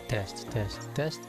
Test, test, test.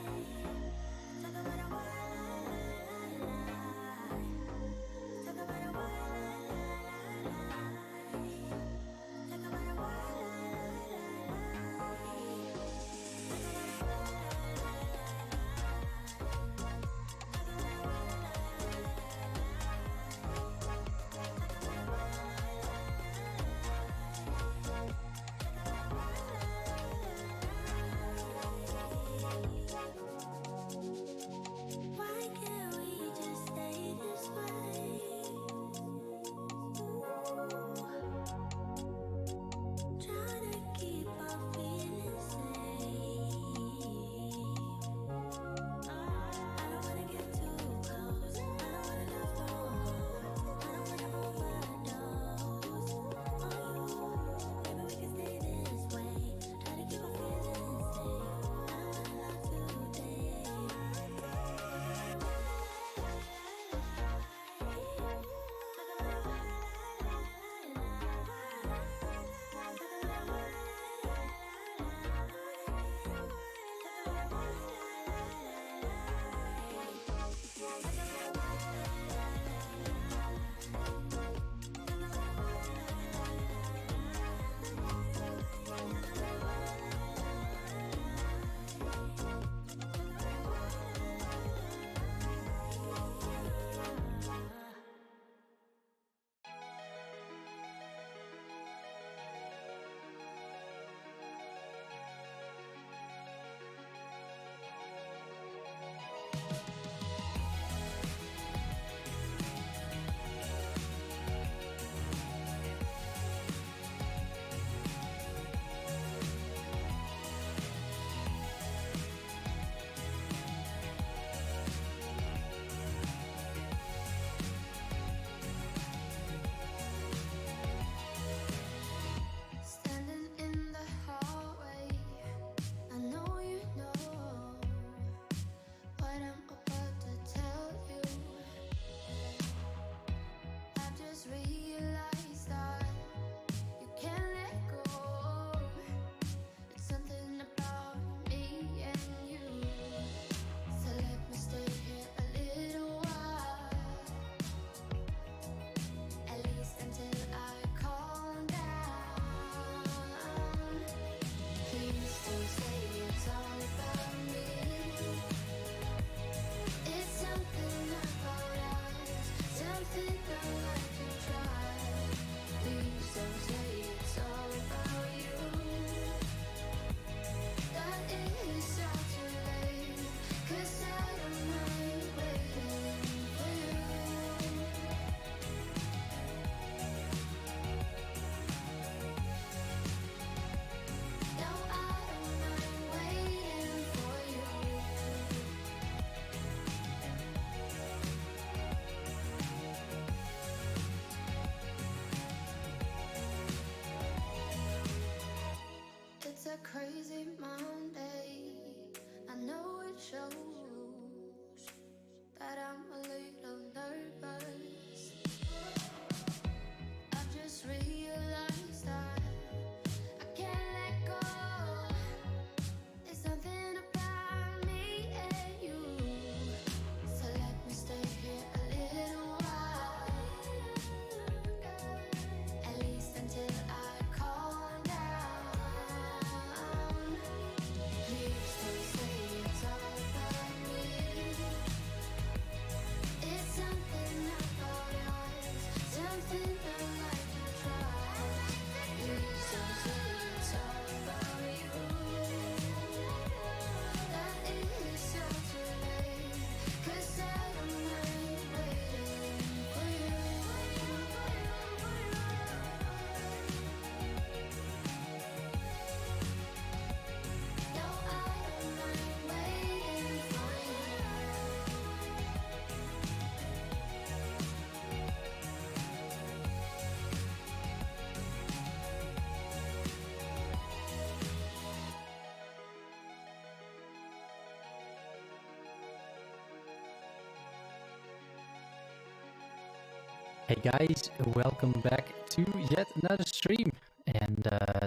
Hey guys, welcome back to yet another stream, and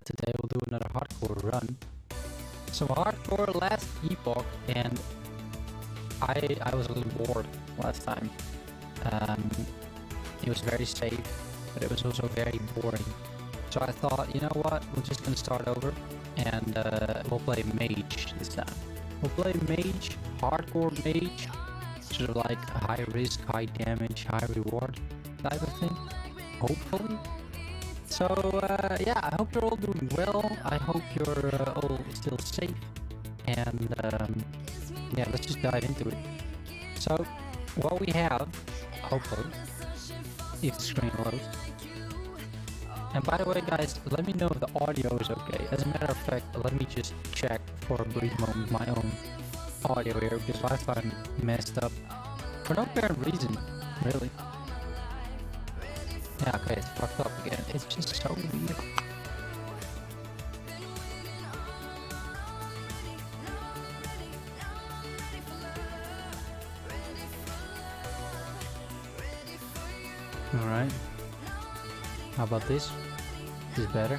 today we'll do another hardcore run. Some hardcore last Epoch, and I was a little bored last time. It was very safe, but it was also very boring. So I thought, you know what, we're just gonna start over, and we'll play Mage this time. We'll play Mage, hardcore Mage, sort of like high risk, high damage, high reward type of thing, hopefully. So yeah, I hope you're all doing well. I hope you're all still safe, and yeah, let's just dive into it. So what we have, hopefully, if the screen loads. And by the way guys, let me know if the audio is okay. As a matter of fact, let me just check for a brief moment my own audio here, because last time messed up for no apparent reason, really. Yeah, okay, it's fucked up again. It's just so weird. Alright. How about this? Is this better?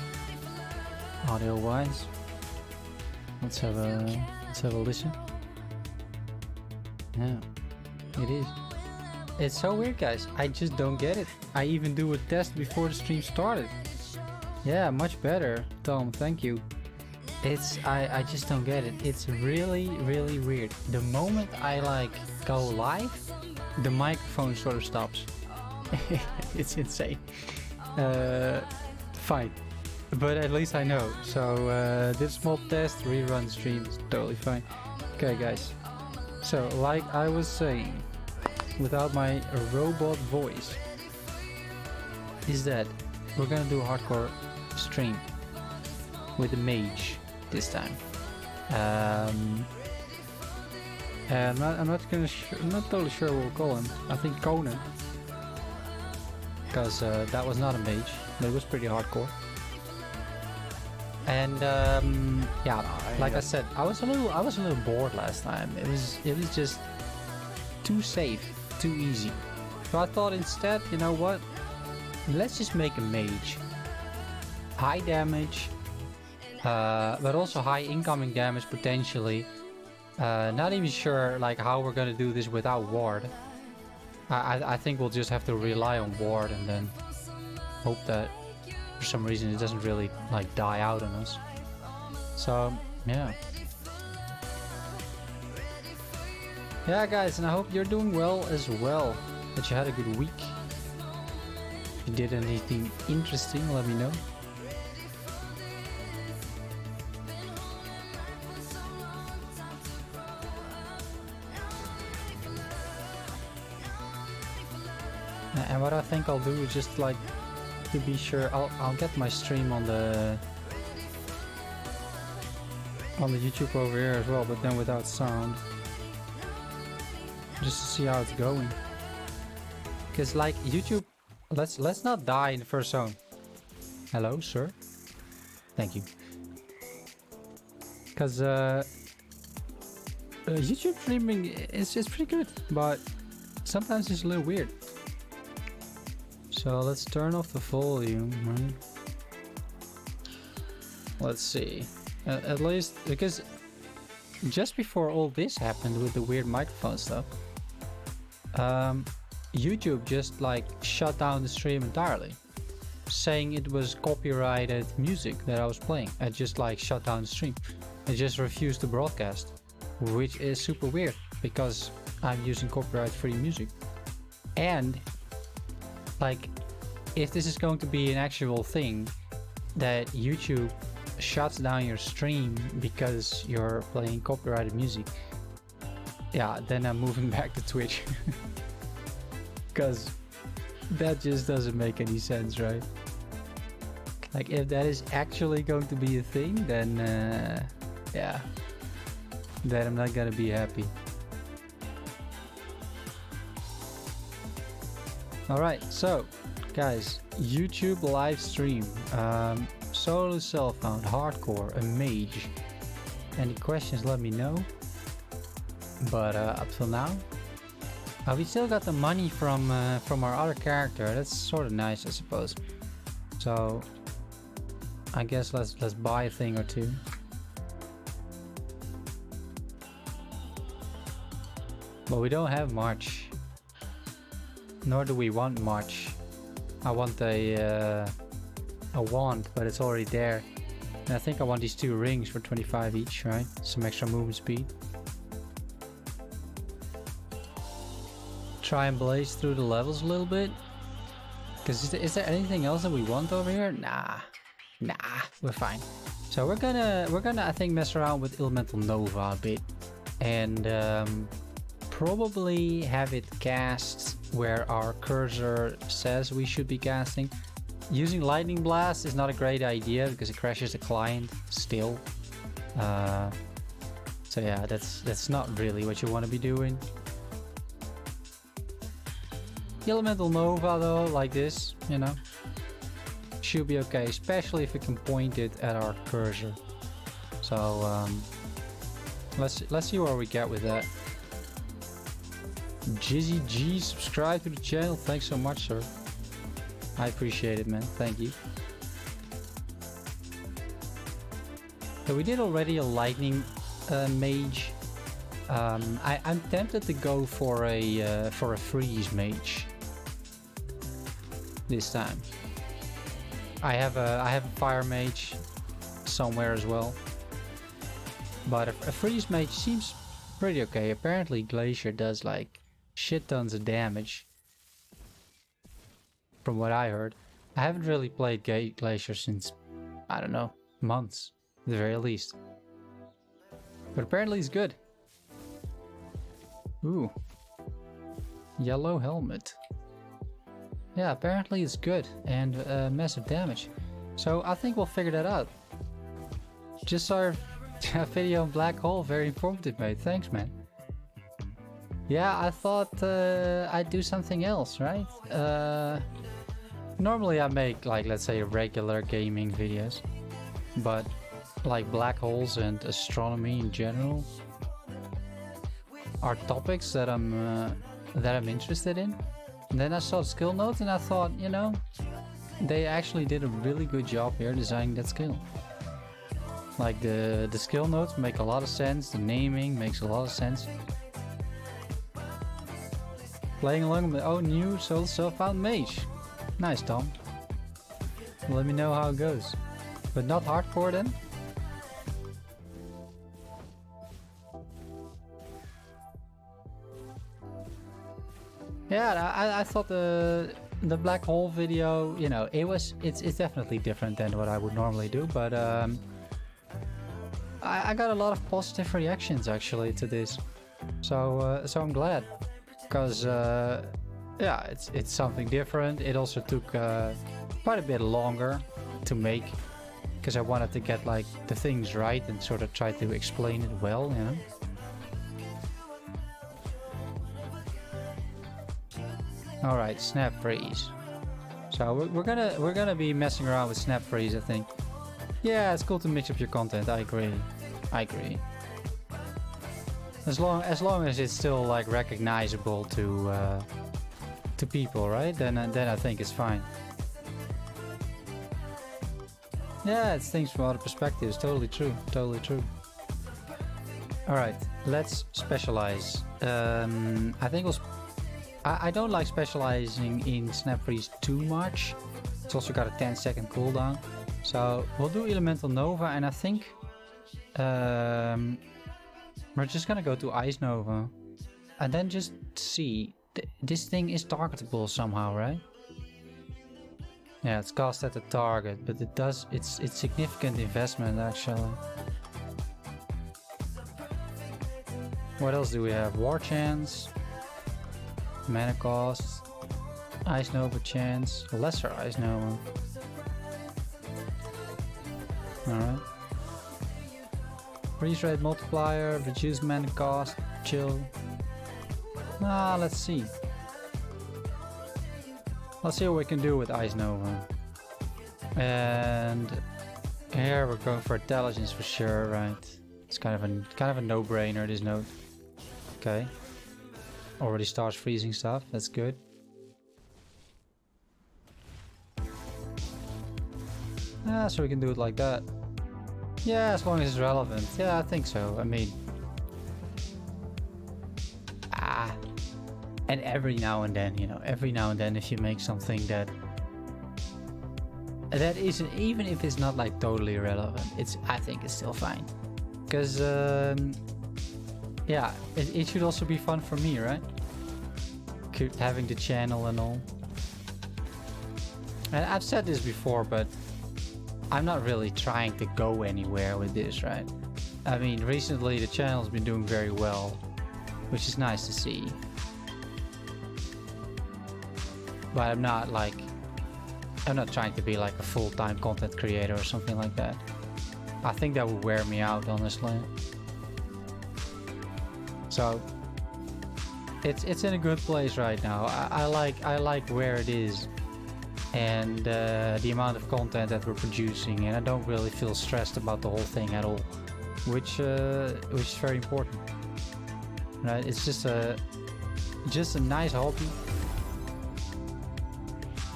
Audio wise. Let's have a listen. Yeah, it is. It's so weird, guys. I just don't get it. I even do a test before the stream started. Yeah, much better, Tom. Thank you. I just don't get it. It's really, really weird. The moment I like go live, the microphone sort of stops. It's insane. Fine, but at least I know. So this small test, rerun stream, is totally fine. Okay, guys. So like I was saying, without my robot voice, is that we're gonna do a hardcore stream with the Mage this time. And I'm not totally sure what we'll call him. I think Conan, because that was not a Mage, but it was pretty hardcore. And yeah, like I said, I was a little bored last time. It was just too safe, too easy. So I thought instead, you know what? Let's just make a Mage. High damage, but also high incoming damage potentially. Not even sure like how we're gonna do this without ward. I think we'll just have to rely on ward and then hope that for some reason it doesn't really like die out on us. So yeah. Yeah guys, and I hope you're doing well as well. That you had a good week. If you did anything interesting, let me know. And what I think I'll do is just like to be sure, I'll get my stream on the YouTube over here as well, but then without sound, just to see how it's going. Because like YouTube, let's not die in the first zone. Hello, sir. Thank you. Because YouTube streaming is pretty good, but sometimes it's a little weird. So let's turn off the volume, right? Let's see. At least, because just before all this happened with the weird microphone stuff, YouTube just like shut down the stream entirely, saying it was copyrighted music that I was playing. I just like shut down the stream. It just refused to broadcast, which is super weird because I'm using copyright-free music. And like, if this is going to be an actual thing, that YouTube shuts down your stream because you're playing copyrighted music, yeah, then I'm moving back to Twitch. Because that just doesn't make any sense, right? Like, if that is actually going to be a thing, then yeah, then I'm not gonna be happy. Alright, so guys, YouTube live stream, solo cell phone, hardcore, a Mage. Any questions, let me know. But up till now, We still got the money from our other character. That's sort of nice, I suppose. So I guess let's buy a thing or two. But we don't have much. Nor do we want much. I want a wand, but it's already there. And I think I want these 2 rings for 25 each, right? Some extra movement speed. Try and blaze through the levels a little bit. Because is there anything else that we want over here? Nah, we're fine. So we're gonna I think mess around with Elemental Nova a bit, and probably have it cast where our cursor says we should be casting. Using Lightning Blast is not a great idea because it crashes the client still. So yeah, that's not really what you want to be doing. Elemental Nova though, like this, you know, should be okay, especially if we can point it at our cursor. So let's see where we get with that. Jizzy G, subscribe to the channel. Thanks so much, sir. I appreciate it, man. Thank you. So we did already a lightning mage. I'm tempted to go for a freeze mage this time. I have a fire mage somewhere as well, but a freeze mage seems pretty okay. Apparently Glacier does like shit tons of damage from what I heard. I haven't really played Glacier since, I don't know, months at the very least, but apparently he's good. Ooh, yellow helmet. Yeah, apparently it's good and massive damage. So I think we'll figure that out. Just saw a video on Black Hole, very informative, mate. Thanks, man. Yeah, I thought I'd do something else, right? Normally I make, like, let's say regular gaming videos, but like black holes and astronomy in general are topics that I'm interested in. And then I saw the skill notes and I thought, you know, they actually did a really good job here designing that skill. Like the skill notes make a lot of sense, the naming makes a lot of sense. Playing along with new self-found mage. Nice, Tom. Let me know how it goes. But not hardcore then? Yeah, I thought the black hole video, you know, it's definitely different than what I would normally do, but I got a lot of positive reactions actually to this, so I'm glad, because yeah, it's something different. It also took quite a bit longer to make because I wanted to get like the things right and sort of try to explain it well, you know. All right, snap freeze. So we're gonna be messing around with snap freeze, I think. Yeah, it's cool to mix up your content. I agree. As long as it's still like recognizable to people, right? Then I think it's fine. Yeah, it's things from other perspectives. Totally true. Totally true. All right, let's specialize. I think I don't like specializing in Snap Freeze too much. It's also got a 10-second cooldown. So we'll do Elemental Nova, and I think we're just gonna go to Ice Nova. And then just see. This thing is targetable somehow, right? Yeah, it's cast at the target, but it's significant investment actually. What else do we have? War Chance. Mana cost, Ice Nova chance, lesser Ice Nova. Alright. Freeze rate multiplier, reduce mana cost, chill. Let's see. Let's see what we can do with Ice Nova. And here we're going for intelligence for sure, right? It's kind of a no-brainer, this node. Okay. already starts freezing stuff. That's good. So we can do it like that. Yeah, as long as it's relevant. Yeah, I think so. I mean... And every now and then, you know, every now and then if you make something that isn't, even if it's not like totally irrelevant, I think it's still fine. Because, yeah, it should also be fun for me, right? Having the channel and all. And I've said this before, but I'm not really trying to go anywhere with this, right? I mean, recently the channel's been doing very well, which is nice to see. But I'm not trying to be like a full-time content creator or something like that. I think that would wear me out, honestly. So it's in a good place right now. I like where it is, and the amount of content that we're producing, and I don't really feel stressed about the whole thing at all, which is very important. Right? It's just a nice hobby.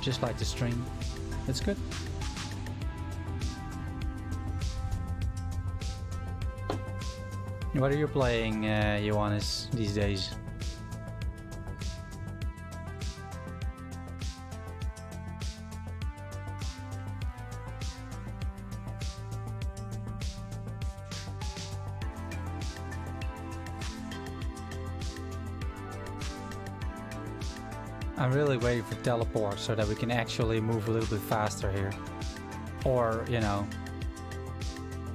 Just like the stream. It's good. What are you playing, Johannes, these days? I'm really waiting for teleport so that we can actually move a little bit faster here. Or, you know,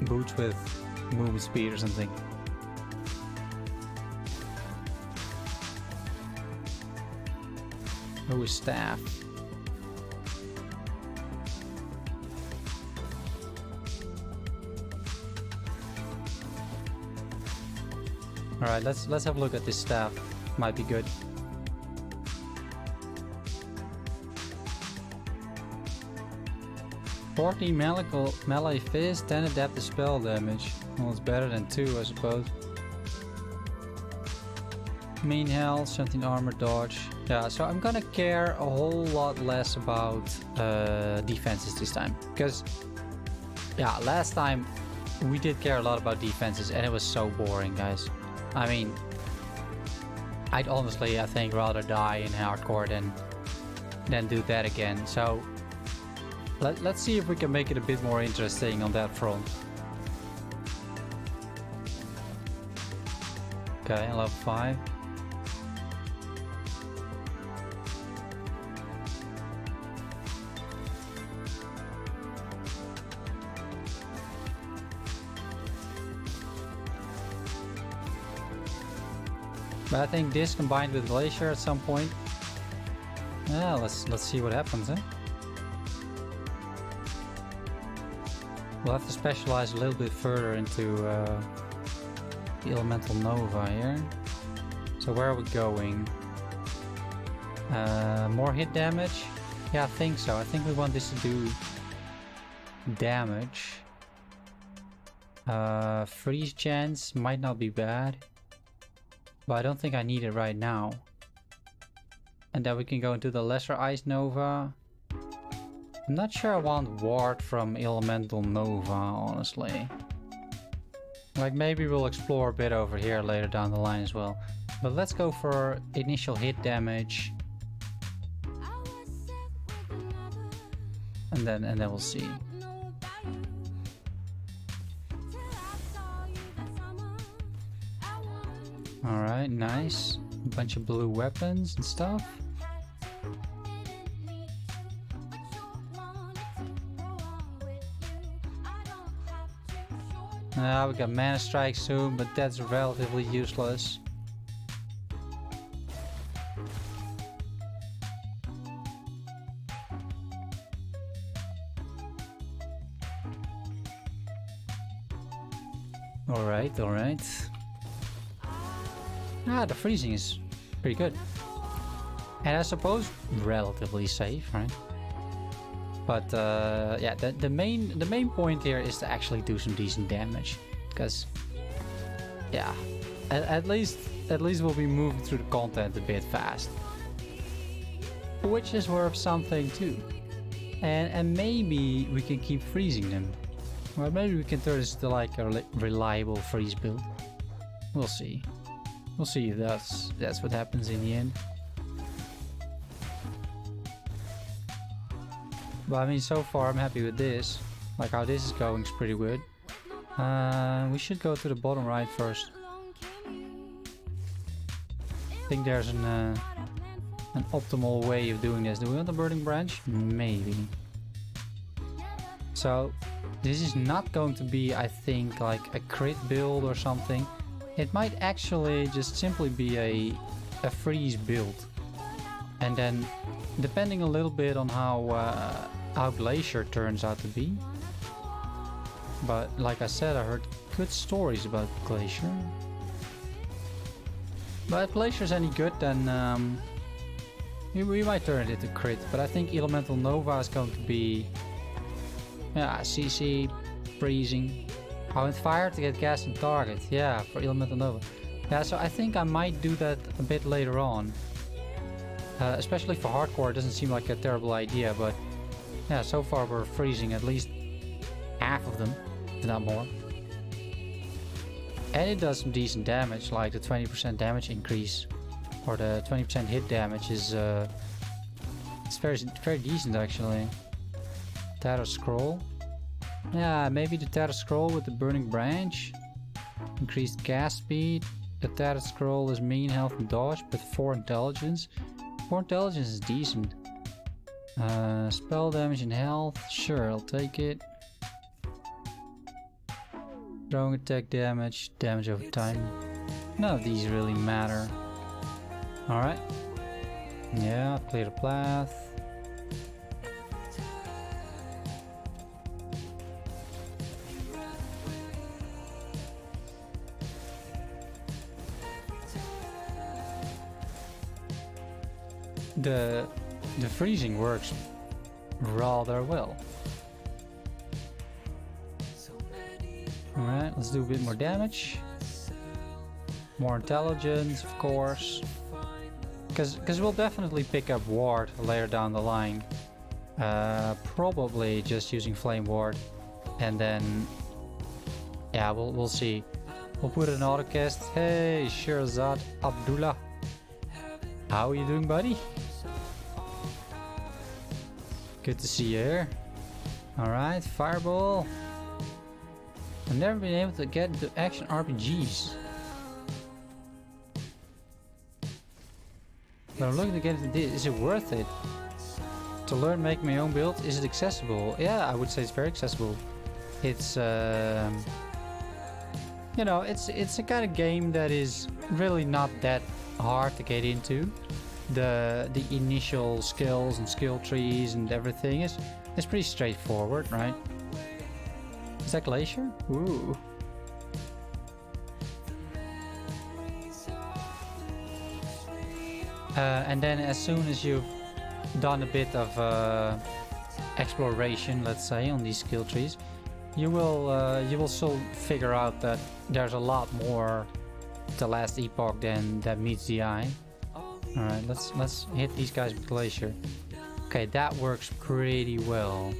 boots with movement speed or something. Oh, staff. Alright, let's have a look at this staff. Might be good. Melee fist, 10 adaptive spell damage. Well, it's better than 2, I suppose. Mean health, 17 armor, dodge. Yeah, so I'm gonna care a whole lot less about defenses this time. Because, yeah, last time we did care a lot about defenses and it was so boring, guys. I mean, I'd honestly, I think, rather die in hardcore than do that again. So let's see if we can make it a bit more interesting on that front. Okay, level 5. But I think this combined with Glacier at some point. Yeah, let's see what happens, eh? We'll have to specialize a little bit further into the Elemental Nova here. So where are we going? More hit damage? Yeah, I think so. I think we want this to do damage. Freeze chance might not be bad. But I don't think I need it right now. And then we can go into the Lesser Ice Nova. I'm not sure I want Ward from Elemental Nova, honestly. Like, maybe we'll explore a bit over here later down the line as well. But let's go for initial hit damage. And then we'll see. Alright, nice. A bunch of blue weapons and stuff. Now we got Mana Strike soon, but that's relatively useless. Alright, alright. Ah, the freezing is pretty good. And I suppose relatively safe, right? But yeah, the main point here is to actually do some decent damage. Because, yeah, At least we'll be moving through the content a bit fast, which is worth something too. And maybe we can keep freezing them, or maybe we can turn this to like a reliable freeze build. We'll see. We'll see if that's what happens in the end. But I mean, so far I'm happy with this. Like how this is going is pretty good. We should go to the bottom right first. I think there's an optimal way of doing this. Do we want the burning branch? Maybe. So this is not going to be, I think, like a crit build or something. It might actually just simply be a freeze build. And then depending a little bit on how Glacier turns out to be. But like I said, I heard good stories about Glacier. But if Glacier's any good, then we might turn it into crit. But I think Elemental Nova is going to be, yeah, CC, freezing. Oh, and fire to get gas and target. Yeah, for Elemental Nova. Yeah, so I think I might do that a bit later on. Especially for hardcore, it doesn't seem like a terrible idea, but yeah, so far we're freezing at least half of them, if not more. And it does some decent damage, like the 20% damage increase, or the 20% hit damage is it's very decent actually. Terra Scroll. Yeah, maybe the Terra Scroll with the Burning Branch. Increased gas speed. The Terra Scroll is mean health and dodge, but 4 intelligence. 4 intelligence is decent. Spell damage and health. Sure, I'll take it. Throwing attack damage. Damage over time. None of these really matter. Alright. Yeah, clear the path. The freezing works rather well. Alright, let's do a bit more damage. More intelligence, of course. Because we'll definitely pick up ward later down the line. Probably just using flame ward. And then, yeah, we'll see. We'll put an autocast. Hey, Shirzad Abdullah. How are you doing, buddy? Good to see you here. Alright, Fireball. I've never been able to get into action RPGs. But I'm looking to get into this. Is it worth it? To learn make my own build, is it accessible? Yeah, I would say it's very accessible. It's you know, it's a kind of game that is really not that hard to get into. The initial skills and skill trees and everything is pretty straightforward, right? Is that Glacier? Ooh. And then as soon as you've done a bit of exploration, let's say, on these skill trees, you will still figure out that there's a lot more to last Epoch than that meets the eye. Alright, let's hit these guys with Glacier. Okay, that works pretty well.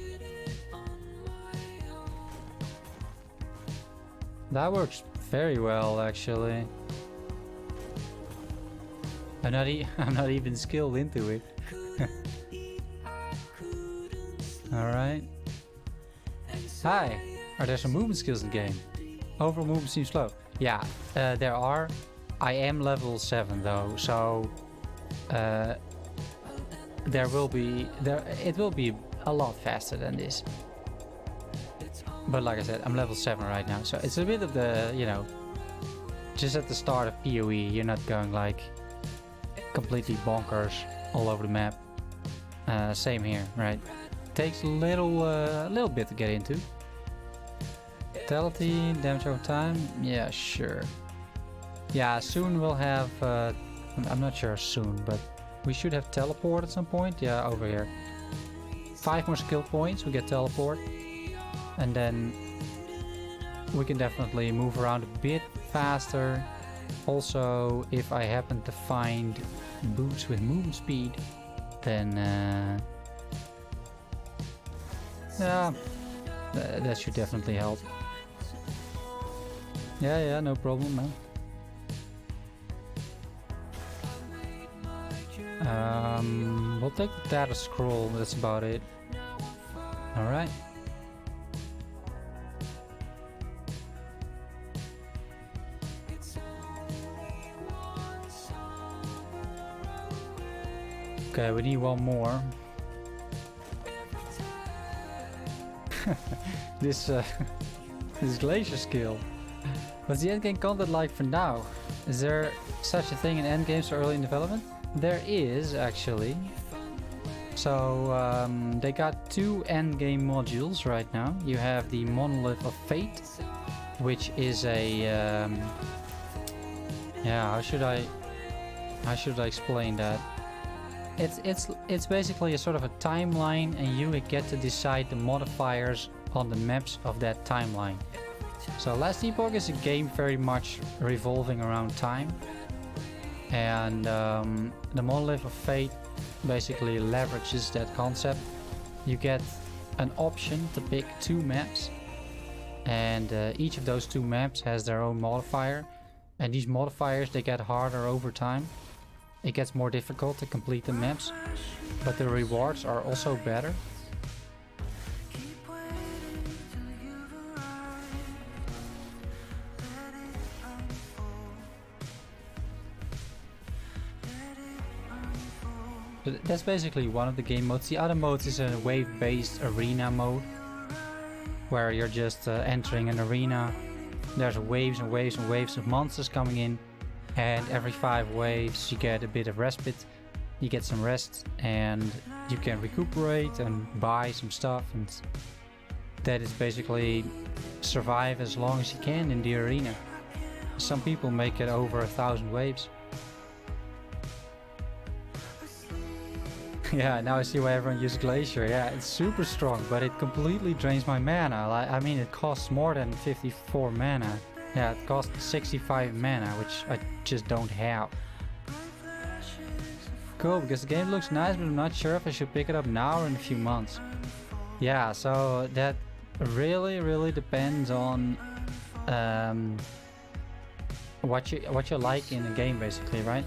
That works very well, actually. I'm not even skilled into it. Alright. Hi! Are there some movement skills in the game? Overall movement seems slow. Yeah, there are. I am level 7 though, so it will be a lot faster than this. But like I said, I'm level 7 right now, so it's a bit of the, you know, just at the start of PoE, you're not going like completely bonkers all over the map. Same here, right? Takes a little bit to get into. Vitality, damage over time, yeah, sure. Yeah, soon we'll have, I'm not sure soon, but we should have teleport at some point. Yeah, over here. 5 more skill points, we get teleport. And then we can definitely move around a bit faster. Also, if I happen to find boots with movement speed, then yeah, that should definitely help. Yeah, no problem, man. We'll take the data scroll, that's about it. Alright. Okay, we need one more. this this Glacier skill. What's the endgame content like for now? Is there such a thing in endgames so early in development? There is, actually. So they got 2 endgame modules right now. You have the Monolith of Fate, which is a yeah, how should I explain that? It's basically a sort of a timeline, and you get to decide the modifiers on the maps of that timeline. So Last Epoch is a game very much revolving around time, and the Monolith of Fate basically leverages that concept. You get an option to pick 2 maps, and each of those 2 maps has their own modifier, and these modifiers, they get harder over time. It gets more difficult to complete the maps, but the rewards are also better. So that's basically one of the game modes. The other mode is a wave-based arena mode, where you're just entering an arena. There's waves and waves and waves of monsters coming in, and every 5 waves you get a bit of respite. You get some rest, and you can recuperate and buy some stuff, and that is basically survive as long as you can in the arena. Some people make it over 1,000 waves. Yeah, now I see why everyone uses Glacier. Yeah, it's super strong, but it completely drains my mana. I mean, it costs more than 54 mana. Yeah, it costs 65 mana, which I just don't have. Cool, because the game looks nice, but I'm not sure if I should pick it up now or in a few months. Yeah, so that really depends on what you like in a game, basically, right?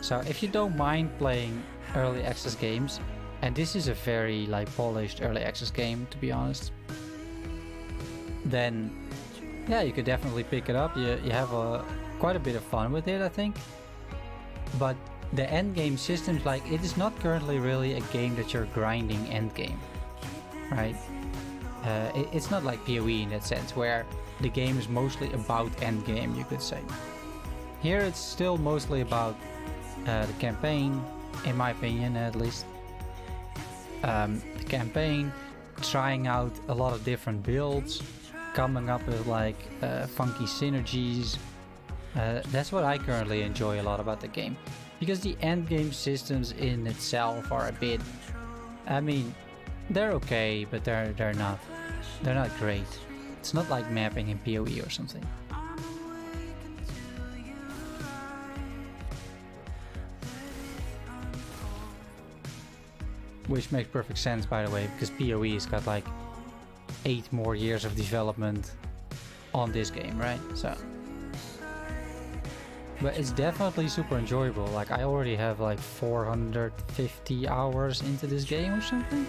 So if you don't mind playing early access games, and this is a very polished early access game, to be honest, then yeah, you could definitely pick it up. You have quite a bit of fun with it, I think. But the end game systems, it is not currently really a game that you're grinding end game, right? It's not like PoE in that sense, where the game is mostly about end game, you could say. Here it's still mostly about the campaign, in my opinion at least. The campaign, trying out a lot of different builds, coming up with funky synergies. That's what I currently enjoy a lot about the game, because the end game systems in itself are a bit, I mean, they're okay, but they're not great. It's not like mapping in PoE or something. Which makes perfect sense, by the way, because PoE's got 8 more years of development on this game, right? So, but it's definitely super enjoyable. I already have 450 hours into this game or something.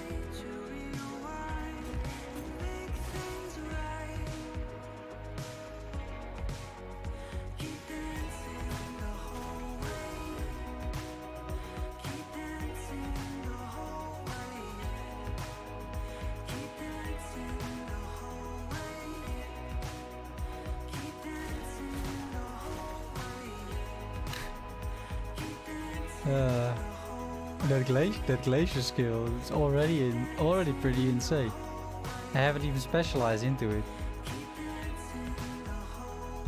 That glacier skill is already pretty insane. I haven't even specialized into it.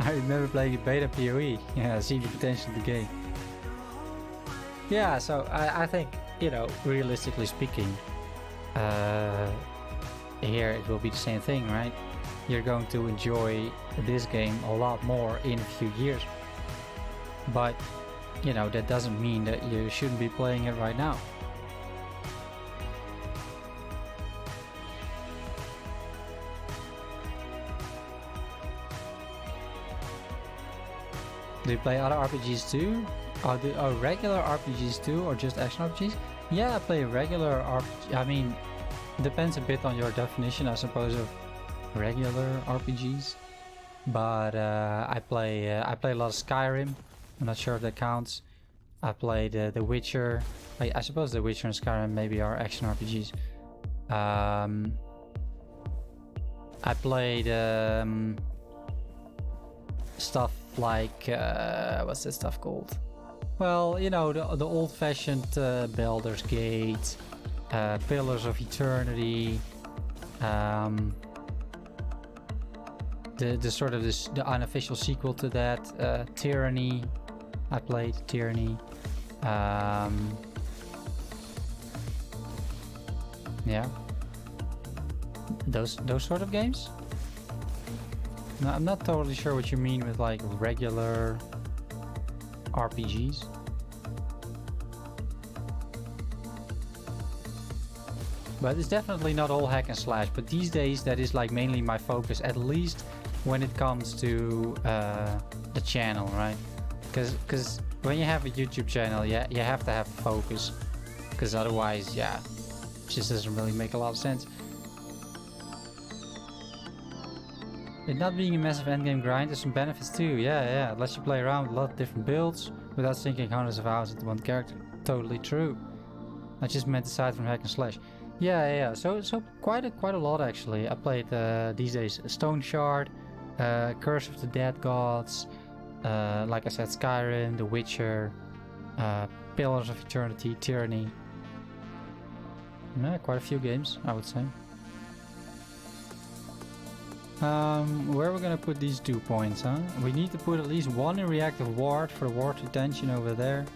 I remember playing beta PoE. Yeah, I see the potential of the game. Yeah, so I think, realistically speaking, here it will be the same thing, right? You're going to enjoy this game a lot more in a few years. But, you know, that doesn't mean that you shouldn't be playing it right now. Do you play other RPGs too? Regular RPGs too, or just action RPGs? Yeah, I play regular RPG. I mean, depends a bit on your definition, I suppose, of regular RPGs. But I play a lot of Skyrim. I'm not sure if that counts. I played The Witcher. I suppose The Witcher and Skyrim maybe are action RPGs. I played stuff like what's that stuff called? Well, you know, the old-fashioned Baldur's Gate, Pillars of Eternity, the sort of the unofficial sequel to that, Tyranny. I played Tyranny. Yeah, those sort of games. No, I'm not totally sure what you mean with like regular RPGs. But it's definitely not all hack and slash, but these days that is like mainly my focus, at least when it comes to the channel, right? Because when you have a YouTube channel, yeah, you have to have focus, because otherwise, yeah, it just doesn't really make a lot of sense. It not being a massive endgame grind, there's some benefits too. Yeah, it lets you play around with a lot of different builds without sinking hundreds of hours into one character. Totally true. I just meant aside from hack and slash. Yeah. So quite a lot actually. I played these days Stone Shard, Curse of the Dead Gods, like I said, Skyrim, The Witcher, Pillars of Eternity, Tyranny. Yeah, quite a few games, I would say. Where are we gonna put these 2 points, huh? We need to put at least one in reactive ward for the ward retention over there.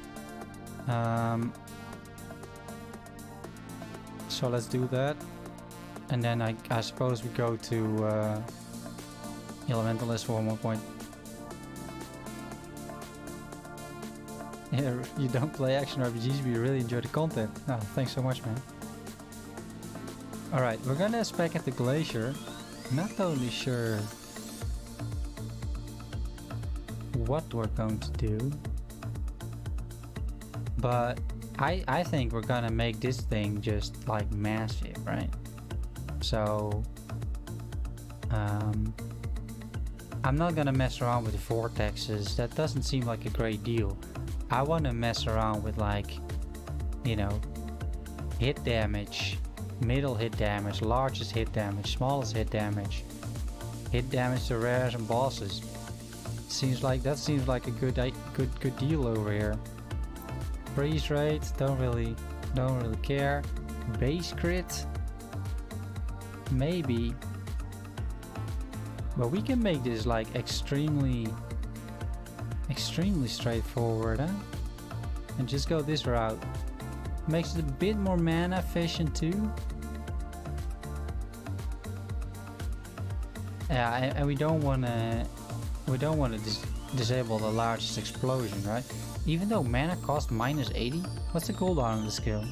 So let's do that. And then I suppose we go to Elementalist for 1 more point. Yeah, you don't play action RPGs, but you really enjoy the content. Oh, thanks so much, man. Alright, we're gonna spec at the Glacier. Not totally sure what we're going to do, but I think we're gonna make this thing just like massive, right? So I'm not gonna mess around with the vortexes. That doesn't seem like a great deal. I want to mess around with, like, you know, hit damage, middle hit damage, largest hit damage, smallest hit damage to rares and bosses. Seems like a good deal over here. Freeze rate, don't really care. Base crit, maybe, but we can make this like extremely straightforward, huh? And just go this route. Makes it a bit more mana efficient too. Yeah, and we don't want to disable the largest explosion, right? Even though mana cost minus 80. What's the cooldown on the skill?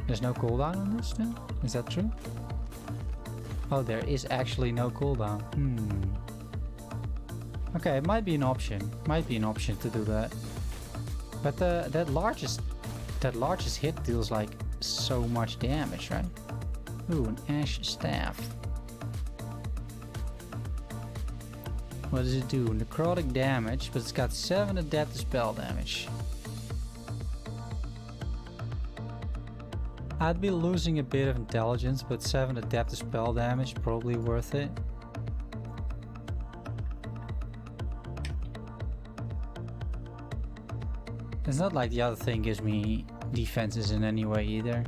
There's no cooldown on this now? Is that true? Oh, there is actually no cooldown. Okay, it might be an option. To do that. But that largest hit deals like so much damage, right? Ooh, an ash staff. What does it do? Necrotic damage, but it's got 7 adaptive spell damage. I'd be losing a bit of intelligence, but 7 adaptive spell damage, probably worth it. It's not like the other thing gives me defenses in any way either.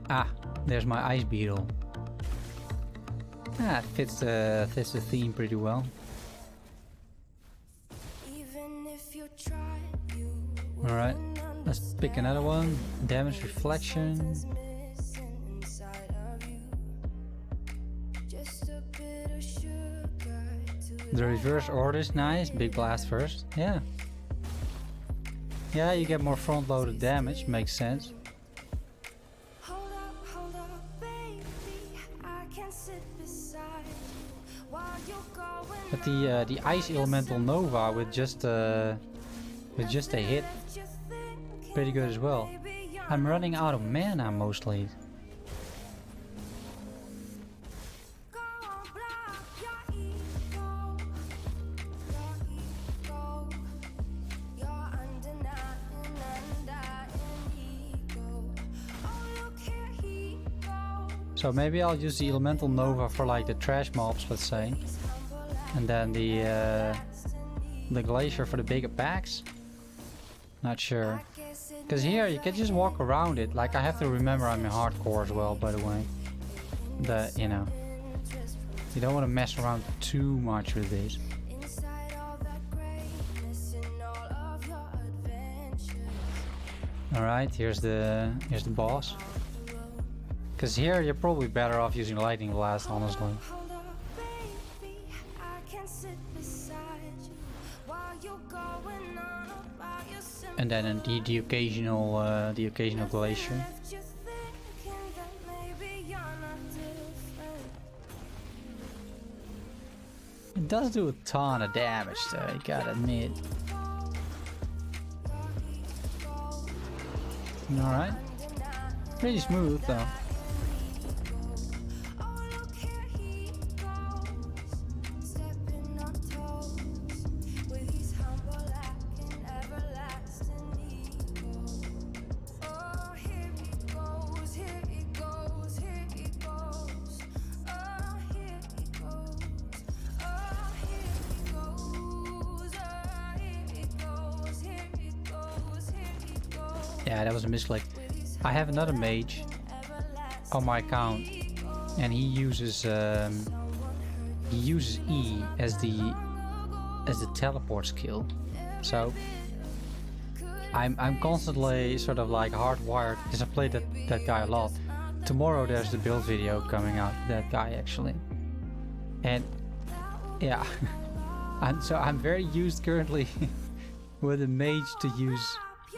Ah, there's my ice beetle. Ah, it fits the theme pretty well. Alright, let's pick another one. Damage reflection. The reverse order is nice. Big blast first. Yeah. Yeah, you get more front-loaded damage. Makes sense. But the Ice Elemental Nova with just a hit, pretty good as well. I'm running out of mana mostly. So maybe I'll use the Elemental Nova for like the trash mobs, let's say. And then the Glacier for the bigger packs. Not sure. Because here you can just walk around it. Like I have to remember I'm in hardcore as well, by the way. You know. You don't want to mess around too much with this. Alright, here's the boss. Because here you're probably better off using Lightning Blast, honestly. And then the occasional Glacier. It does do a ton of damage though, you gotta admit. Alright. Pretty smooth though. Yeah, that was a misclick. I have another mage on my account, and he uses E as the teleport skill. So I'm constantly sort of like hardwired because I play that guy a lot. Tomorrow there's the build video coming out, that guy actually. And yeah, I'm very used currently with a mage to use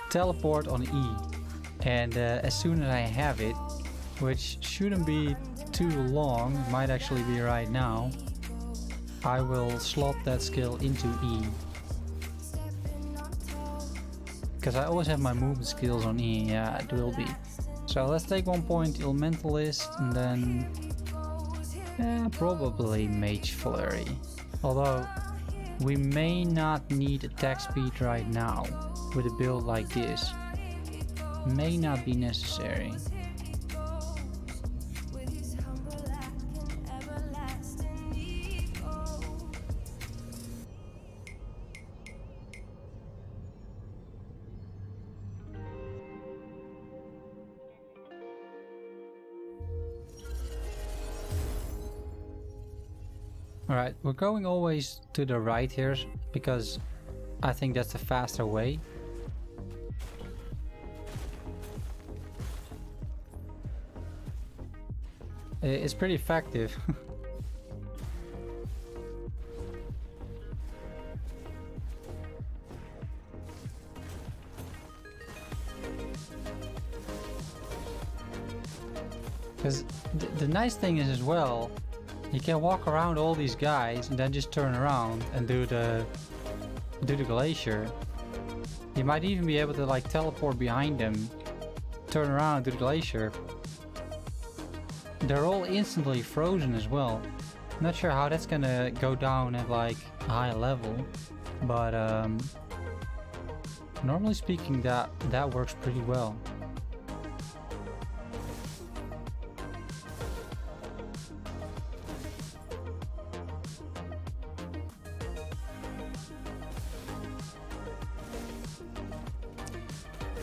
teleport on E, and as soon as I have it, which shouldn't be too long, might actually be right now, I will slot that skill into E, because I always have my movement skills on E. Yeah, it will be. So let's take 1 point Elementalist, and then probably Mage Flurry, although we may not need attack speed right now. With a build like this, may not be necessary. Alright, we're going always to the right here because I think that's the faster way. It's pretty effective. Because the nice thing is as well, you can walk around all these guys and then just turn around and do the Glacier. You might even be able to like teleport behind them, turn around and do the Glacier. They're all instantly frozen as well. Not sure how that's gonna go down at like a high level, but normally speaking that works pretty well.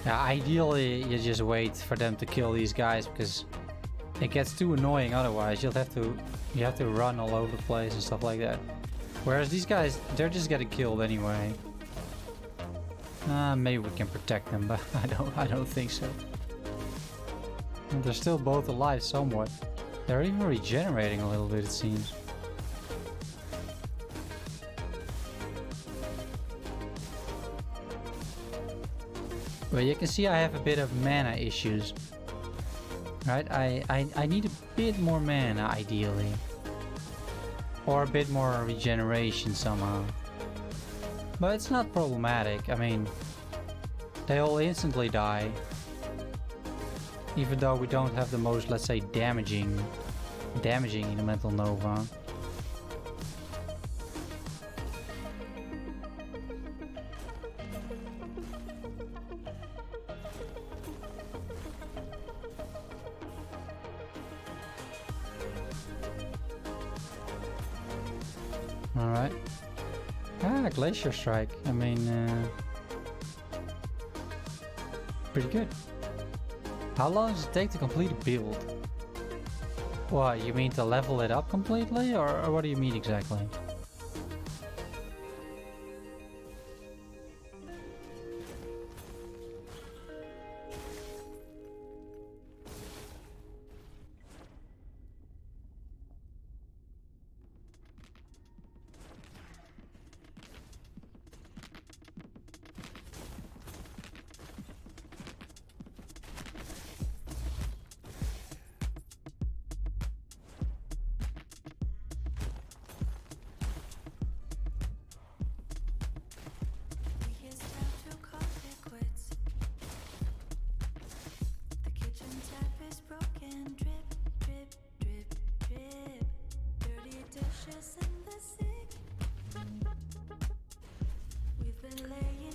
Yeah, ideally you just wait for them to kill these guys because it gets too annoying otherwise. You have to run all over the place and stuff like that. Whereas these guys, they're just getting killed anyway. Maybe we can protect them, but I don't think so. And they're still both alive somewhat. They're even regenerating a little bit, it seems. But you can see I have a bit of mana issues. Right? I need a bit more mana, ideally. Or a bit more regeneration somehow. But it's not problematic. I mean, they all instantly die. Even though we don't have the most, let's say, damaging elemental nova. Alright. Ah, Glacier Strike. I mean, pretty good. How long does it take to complete a build? What, you mean to level it up completely? Or what do you mean exactly?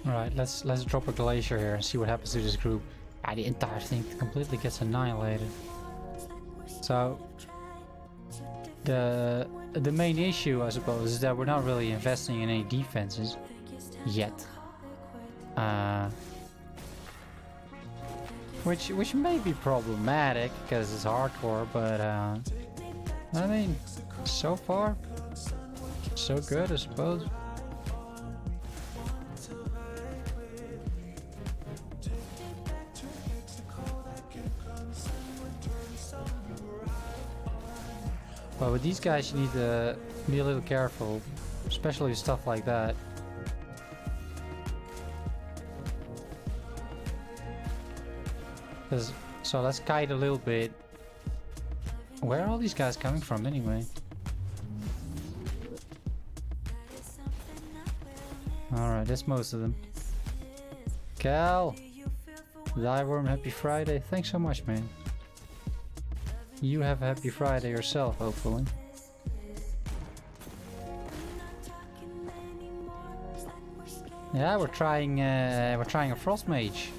Alright, let's drop a Glacier here and see what happens to this group. Ah, the entire thing completely gets annihilated. So the main issue, I suppose, is that we're not really investing in any defenses yet. Which may be problematic because it's hardcore, but I mean, so far so good, I suppose. But with these guys you need to be a little careful, especially with stuff like that. So let's kite a little bit. Where are all these guys coming from anyway? Alright, that's most of them. Cal! Thyworm, happy Friday. Thanks so much, man. You have a happy Friday yourself, hopefully. Yeah, we're trying a Frost Mage.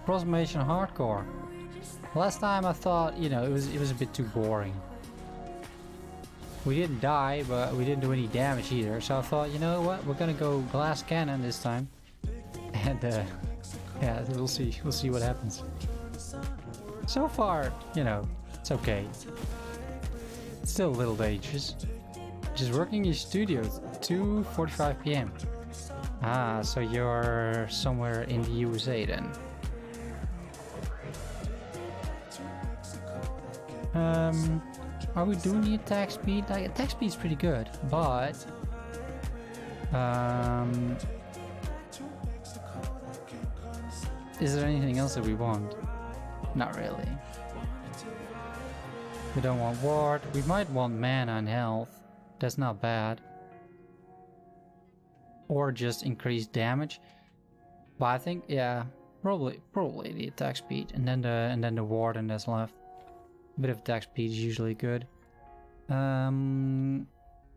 Frost Mage on hardcore. Last time I thought, you know, it was a bit too boring. We didn't die, but we didn't do any damage either. So I thought, you know what, we're gonna go glass cannon this time. And yeah, we'll see what happens. So far, you know, it's okay. It's still a little dangerous. Just working in your studio, 2:45 p.m. Ah, so you're somewhere in the USA then. Are we doing the attack speed? Like, attack speed is pretty good, but is there anything else that we want? Not really. We don't want ward. We might want mana and health. That's not bad. Or just increased damage. But I think, yeah, probably the attack speed, and then the ward, and that's left. A bit of attack speed is usually good. Are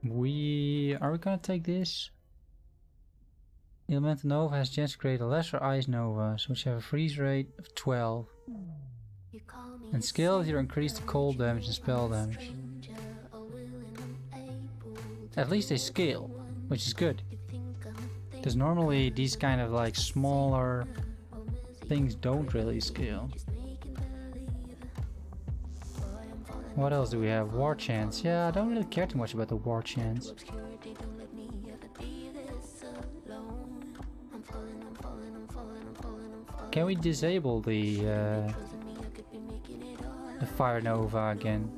we gonna take this? Elemental Nova has chance to create a lesser ice nova, which have a freeze rate of 12. And skill here increase the cold damage and spell damage. At least they scale, which is good. Because normally these kind of like smaller things don't really scale. What else do we have? War chance. Yeah, I don't really care too much about the war chance. Can we disable the Fire Nova again?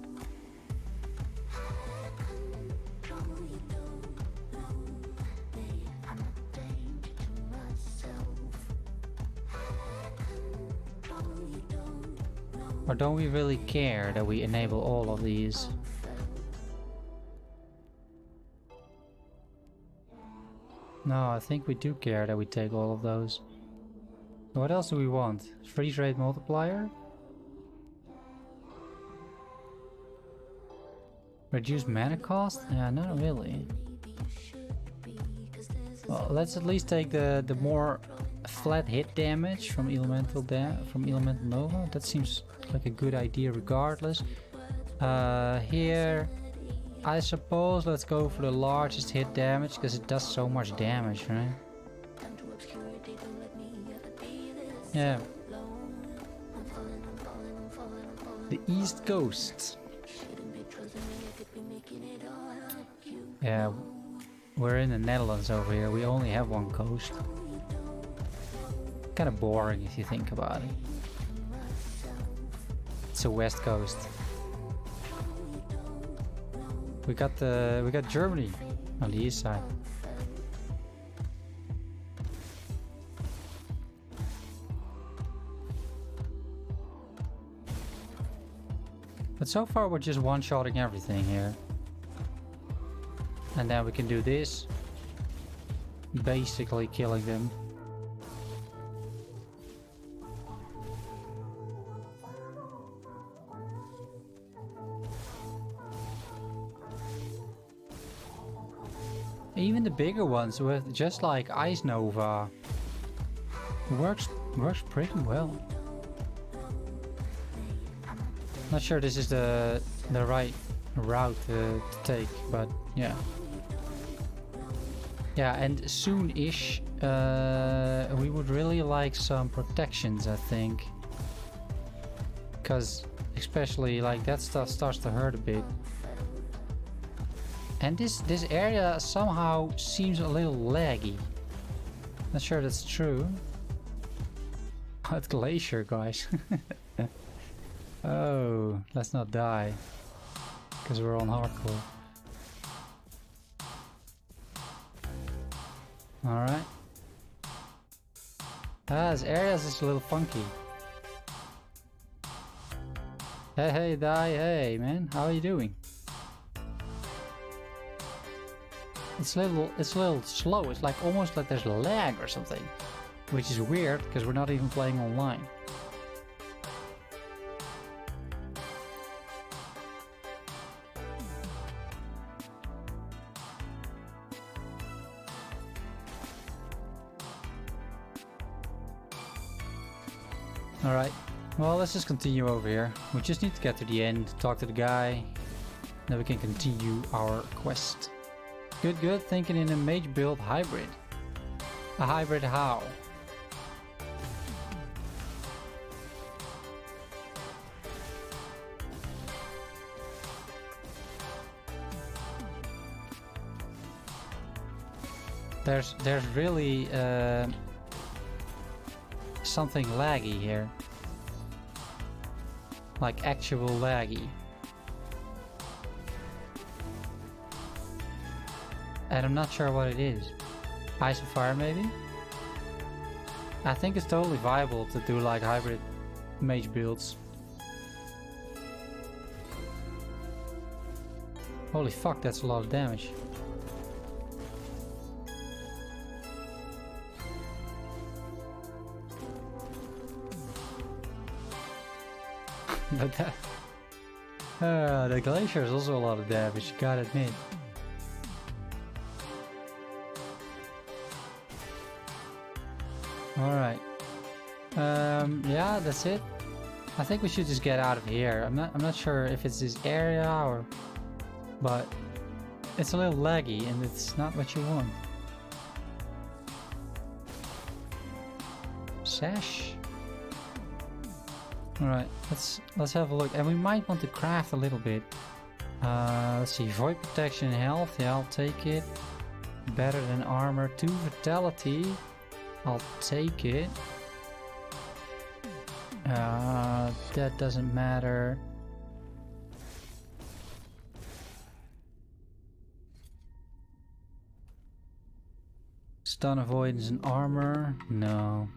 Or don't we really care that we enable all of these? No, I think we do care that we take all of those. What else do we want? Freeze rate multiplier? Reduce mana cost? Yeah, not really. Well, let's at least take the more flat hit damage from elemental nova. That seems like a good idea regardless. Here, I suppose let's go for the largest hit damage because it does so much damage, right? Yeah. The East Coast. Yeah, we're in the Netherlands over here. We only have one coast. Kind of boring if you think about it. It's a west coast. We got Germany on the east side. But so far we're just one-shotting everything here. And then we can do this. Basically killing them. Even the bigger ones with just like Ice Nova works pretty well. Not sure this is the right route to take, but yeah. Yeah, and soon-ish we would really like some protections, I think. Because especially like that stuff starts to hurt a bit. And this area somehow seems a little laggy. Not sure that's true. At Glacier, guys. Oh, let's not die. Because we're on hardcore. Alright. This area is just a little funky. Hey, die, hey, man. How are you doing? It's a little slow. It's like almost like there's lag or something, which is weird because we're not even playing online. All right. Well, let's just continue over here. We just need to get to the end, talk to the guy, then we can continue our quest. Good, thinking in a mage build hybrid. A hybrid how? There's really something laggy here. Like actual laggy. And I'm not sure what it is. Ice and fire maybe? I think it's totally viable to do like hybrid mage builds. Holy fuck, that's a lot of damage. But that... the Glacier is also a lot of damage, you gotta admit. Alright. Yeah, that's it. I think we should just get out of here. I'm not sure if it's this area or... But it's a little laggy and it's not what you want. Sash. Alright, let's have a look. And we might want to craft a little bit. Let's see, void protection, health, yeah, I'll take it. Better than armor, 2 vitality. I'll take it. That doesn't matter. Stun avoidance and armor? No.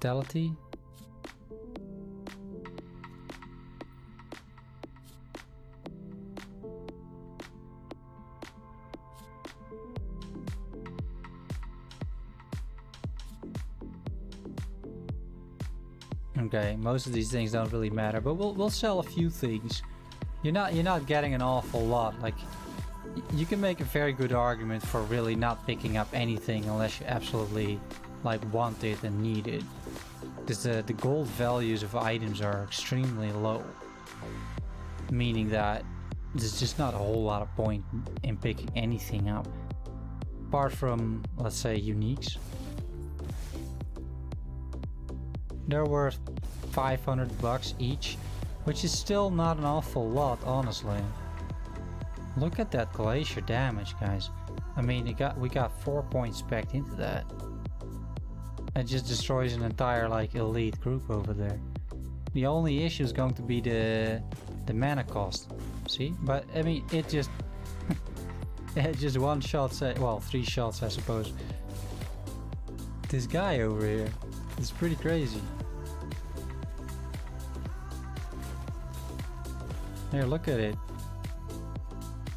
Vitality. Okay, most of these things don't really matter, but we'll sell a few things. You're not getting an awful lot. Like, you can make a very good argument for really not picking up anything unless you absolutely like want it and need it, because the gold values of items are extremely low, meaning that there's just not a whole lot of point in picking anything up apart from, let's say, uniques. They're worth 500 bucks each, which is still not an awful lot, honestly. Look at that glacier damage, guys. I mean, we got 4 points packed into that. It just destroys an entire like elite group over there. The only issue is going to be the mana cost. See, but I mean, it just it just one shot, well, 3 shots, I suppose. This guy over here is pretty crazy. Here, look at it.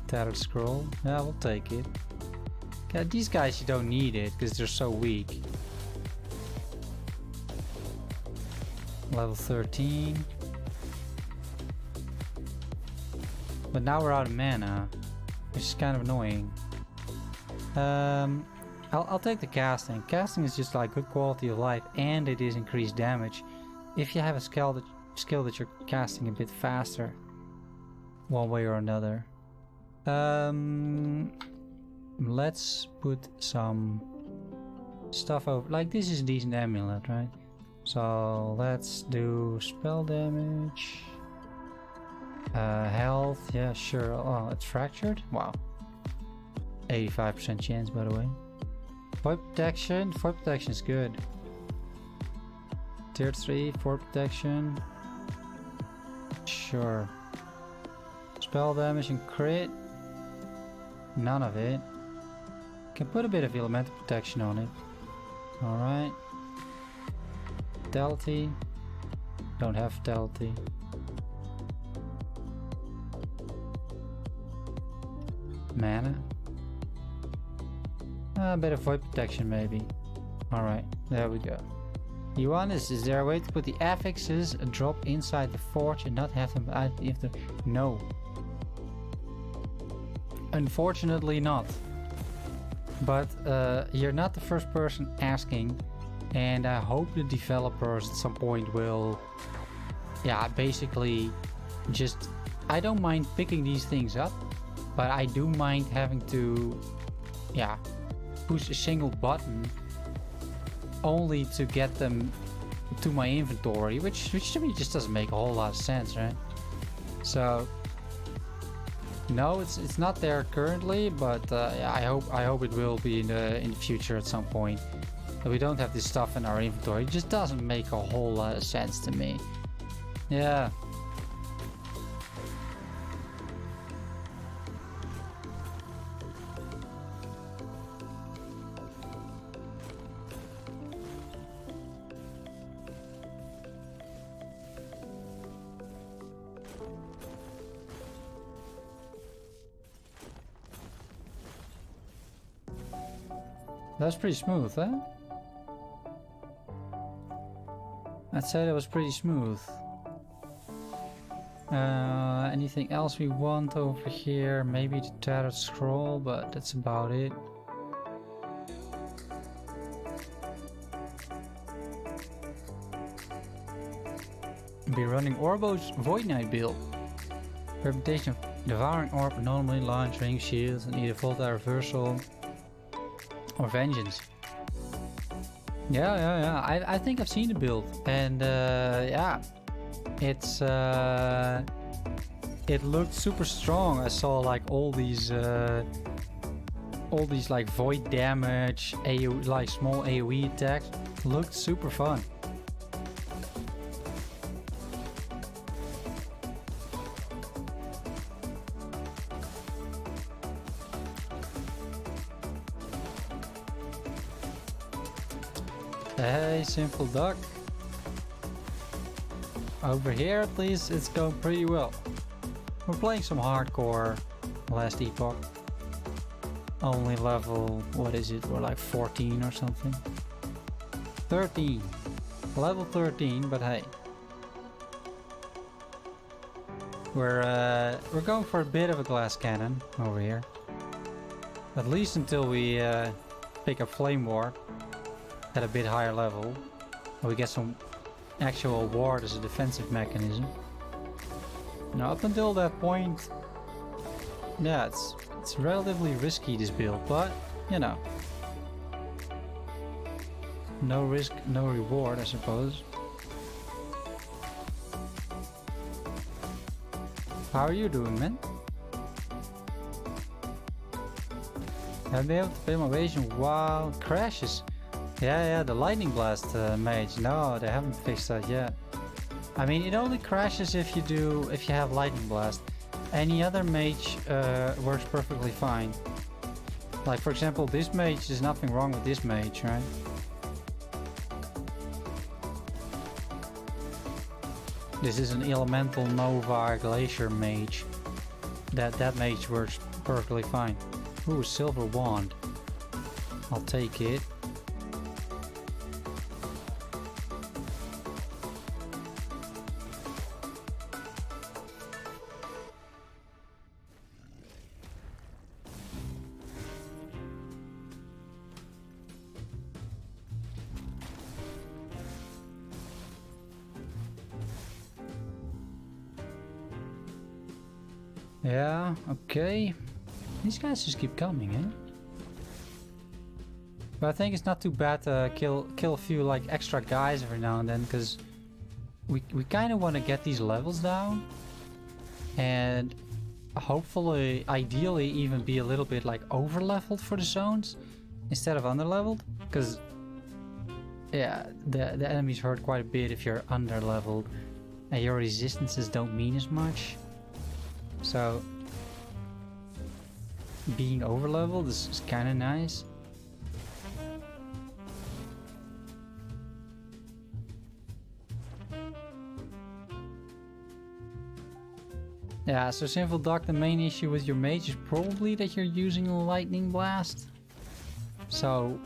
Tattered scroll. Yeah, we'll take it. Yeah, these guys, you don't need it because they're so weak. Level 13. But now we're out of mana, which is kind of annoying. I'll take the casting. Casting is just like good quality of life, and it is increased damage if you have a skill that you're casting a bit faster, one way or another. Let's put some stuff over. Like, this is a decent amulet, right? So let's do spell damage. Health, yeah, sure. Oh, it's fractured? Wow. 85% chance, by the way. Void protection. Void protection is good. Tier 3, void protection. Sure. Spell damage and crit. None of it. Can put a bit of elemental protection on it. Alright. Vitality. Don't have vitality. Mana. A bit of void protection maybe. Alright, there we go. Ioannis, is there a way to put the affixes drop inside the forge and not have them out if the... No. Unfortunately not. But you're not the first person asking, and I hope the developers at some point will, yeah, basically just... I don't mind picking these things up, but I do mind having to, yeah, push a single button only to get them to my inventory, which to me just doesn't make a whole lot of sense, right? So no, it's not there currently, but yeah, I hope it will be in the future at some point. That we don't have this stuff in our inventory. It just doesn't make a whole lot of sense to me. Yeah. That's pretty smooth, huh? I'd say that was pretty smooth. Anything else we want over here? Maybe the tattered scroll, but that's about it. Be running Orbo's Void Knight build. Reputation of devouring orb, normally launch ring shields and either volatile reversal or vengeance. Yeah. I think I've seen the build, and yeah, it's it looked super strong. I saw like all these like void damage, AoE, like small AoE attacks. Looked super fun. Hey, Simple Duck. over here at least it's going pretty well. We're playing some hardcore last Epoch. Only level, what is it? We're like 14 or something. 13. Level 13, but hey. We're going for a bit of a glass cannon over here. At least until we pick up Flame Ward at a bit higher level. We get some actual ward as a defensive mechanism. Now up until that point, yeah, it's relatively risky, this build, but you know, no risk, no reward, I suppose. How are you doing, man? Have been able to pay my evasion while it crashes. Yeah, the lightning blast mage. No, they haven't fixed that yet. I mean, it only crashes if you have lightning blast. Any other mage works perfectly fine. Like for example, this mage, there's nothing wrong with this mage, right? This is an elemental Nova Glacier mage. That mage works perfectly fine. Ooh, silver wand. I'll take it. Yeah, okay. These guys just keep coming, eh? But I think it's not too bad to kill a few like extra guys every now and then, because we kind of want to get these levels down, and hopefully, ideally, even be a little bit like over leveled for the zones instead of under leveled, because yeah, the enemies hurt quite a bit if you're under leveled, and your resistances don't mean as much. So being over leveled is kind of nice. Yeah, so Sinful Duck, the main issue with your mage is probably that you're using a lightning blast. So,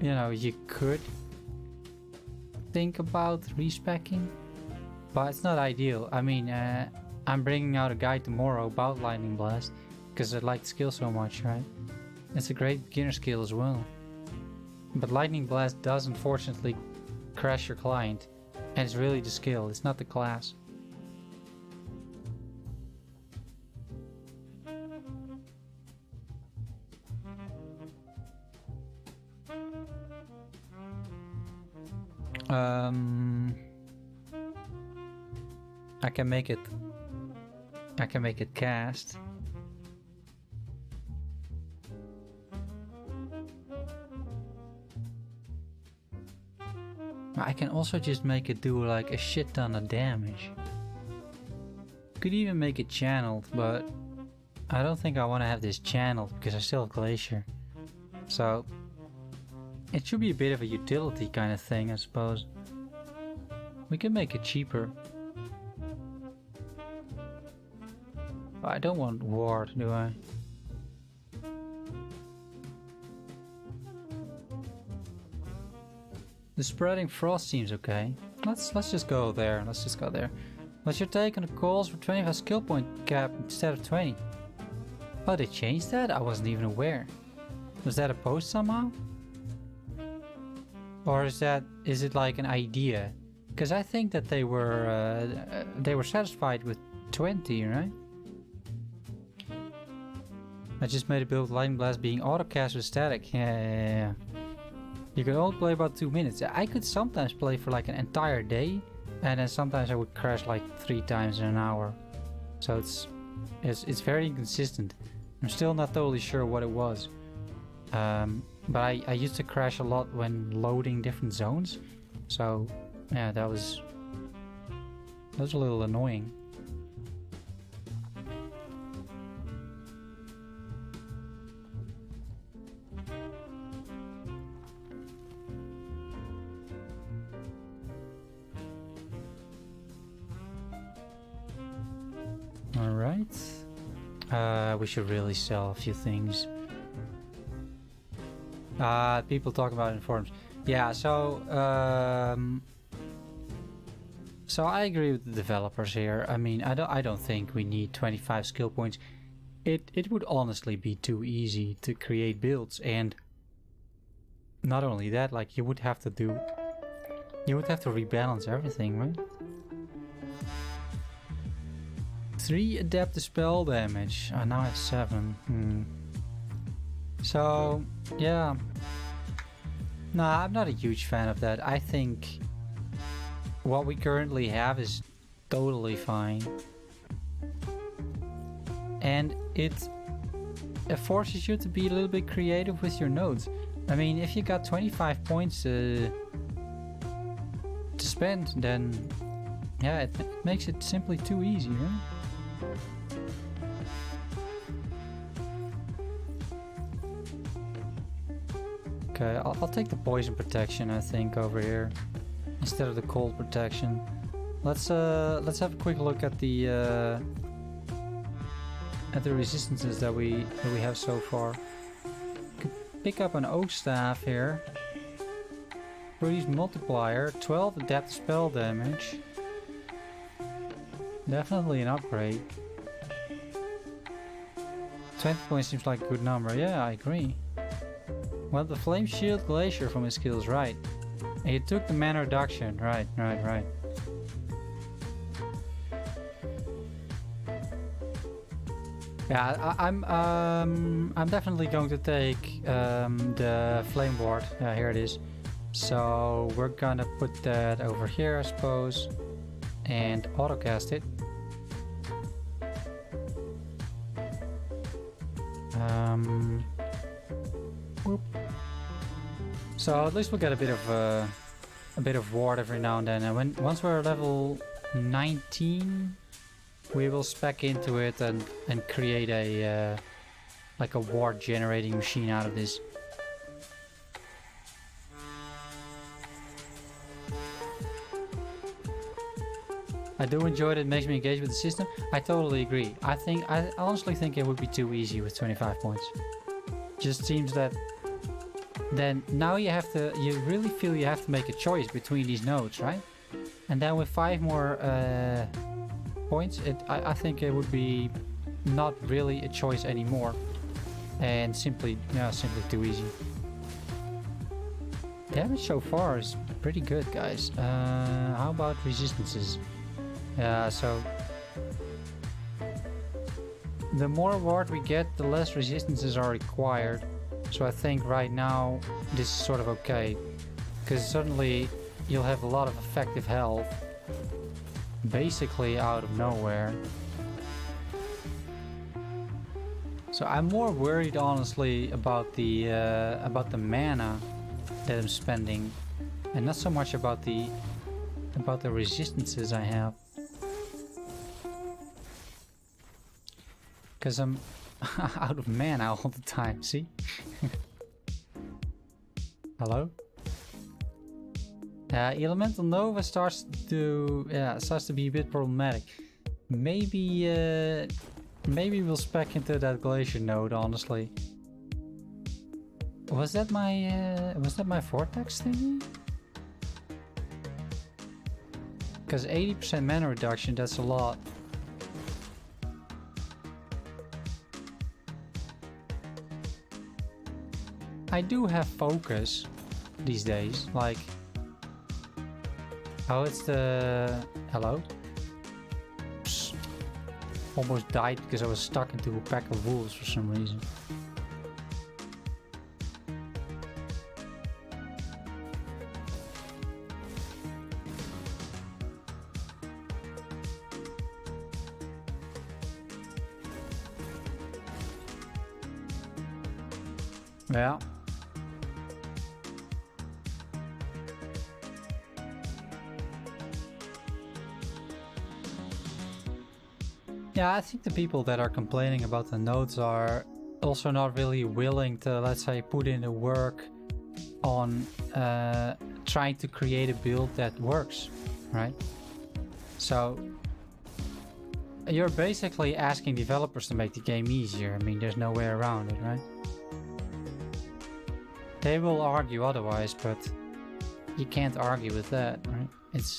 you know, you could think about respecking, but it's not ideal. I mean, I'm bringing out a guide tomorrow about lightning blast because I like the skill so much, right? It's a great beginner skill as well. But lightning blast does unfortunately crash your client, and it's really the skill, it's not the class. I can make it cast. I can also just make it do like a shit ton of damage. Could even make it channeled, but I don't think I want to have this channeled because I still have Glacier. So it should be a bit of a utility kind of thing, I suppose. We can make it cheaper. I don't want ward, do I? The spreading frost seems okay. Let's just go there. Let's just go there. But you're taking the calls for 25 skill point cap instead of 20. Oh, they changed that? I wasn't even aware. Was that a post somehow? Or is it like an idea? Because I think that they were satisfied with 20, right? I just made a build with Lightning Blast being autocast with static. Yeah. You can only play about 2 minutes. I could sometimes play for like an entire day, and then sometimes I would crash like 3 times in an hour. So it's very inconsistent. I'm still not totally sure what it was. But I used to crash a lot when loading different zones. So yeah, that was a little annoying. Alright. We should really sell a few things. People talk about it in forums. Yeah, so I agree with the developers here. I mean, I don't think we need 25 skill points. It would honestly be too easy to create builds, and not only that, like you would have to rebalance everything, right? 3 adapt to spell damage. I now have 7. So yeah. Nah, I'm not a huge fan of that. I think what we currently have is totally fine. And it forces you to be a little bit creative with your nodes. I mean, if you got 25 points to spend, then yeah, it makes it simply too easy, right? Okay, I'll take the poison protection, I think, over here instead of the cold protection. Let's have a quick look at the resistances that we have so far. Could pick up an oak staff here. Produce multiplier, 12 adapt spell damage. Definitely an upgrade. 20 points seems like a good number. Yeah, I agree. Well, the flame shield Glacier from his skills, right? And he took the mana reduction, right. Yeah, I'm definitely going to take the flame ward. Yeah, here it is. So we're gonna put that over here, I suppose, and autocast it. Whoop. So at least we'll get a bit of ward every now and then. And once we're level 19, we will spec into it and create a like a ward generating machine out of this. I do enjoy it. It makes me engage with the system. I totally agree. I honestly think it would be too easy with 25 points. Just seems that then now you really feel you have to make a choice between these nodes, right? And then with 5 more points, I think it would be not really a choice anymore, and simply too easy. Damage so far is pretty good, guys. How about resistances? So the more ward we get, the less resistances are required. So I think right now this is sort of okay, because suddenly you'll have a lot of effective health basically out of nowhere. So I'm more worried honestly about the mana that I'm spending, and not so much about the resistances I have. Because I'm out of mana all the time, see? Hello? Elemental Nova starts to be a bit problematic. Maybe we'll spec into that Glacier node, honestly. Was that my vortex thingy? Because 80% mana reduction, that's a lot. I do have focus these days, like... Oh, it's the... Hello? Psst. Almost died because I was stuck into a pack of wolves for some reason. Yeah. Yeah, I think the people that are complaining about the nodes are also not really willing to, let's say, put in the work on trying to create a build that works, right? So you're basically asking developers to make the game easier. I mean, there's no way around it, right? They will argue otherwise, but you can't argue with that, right?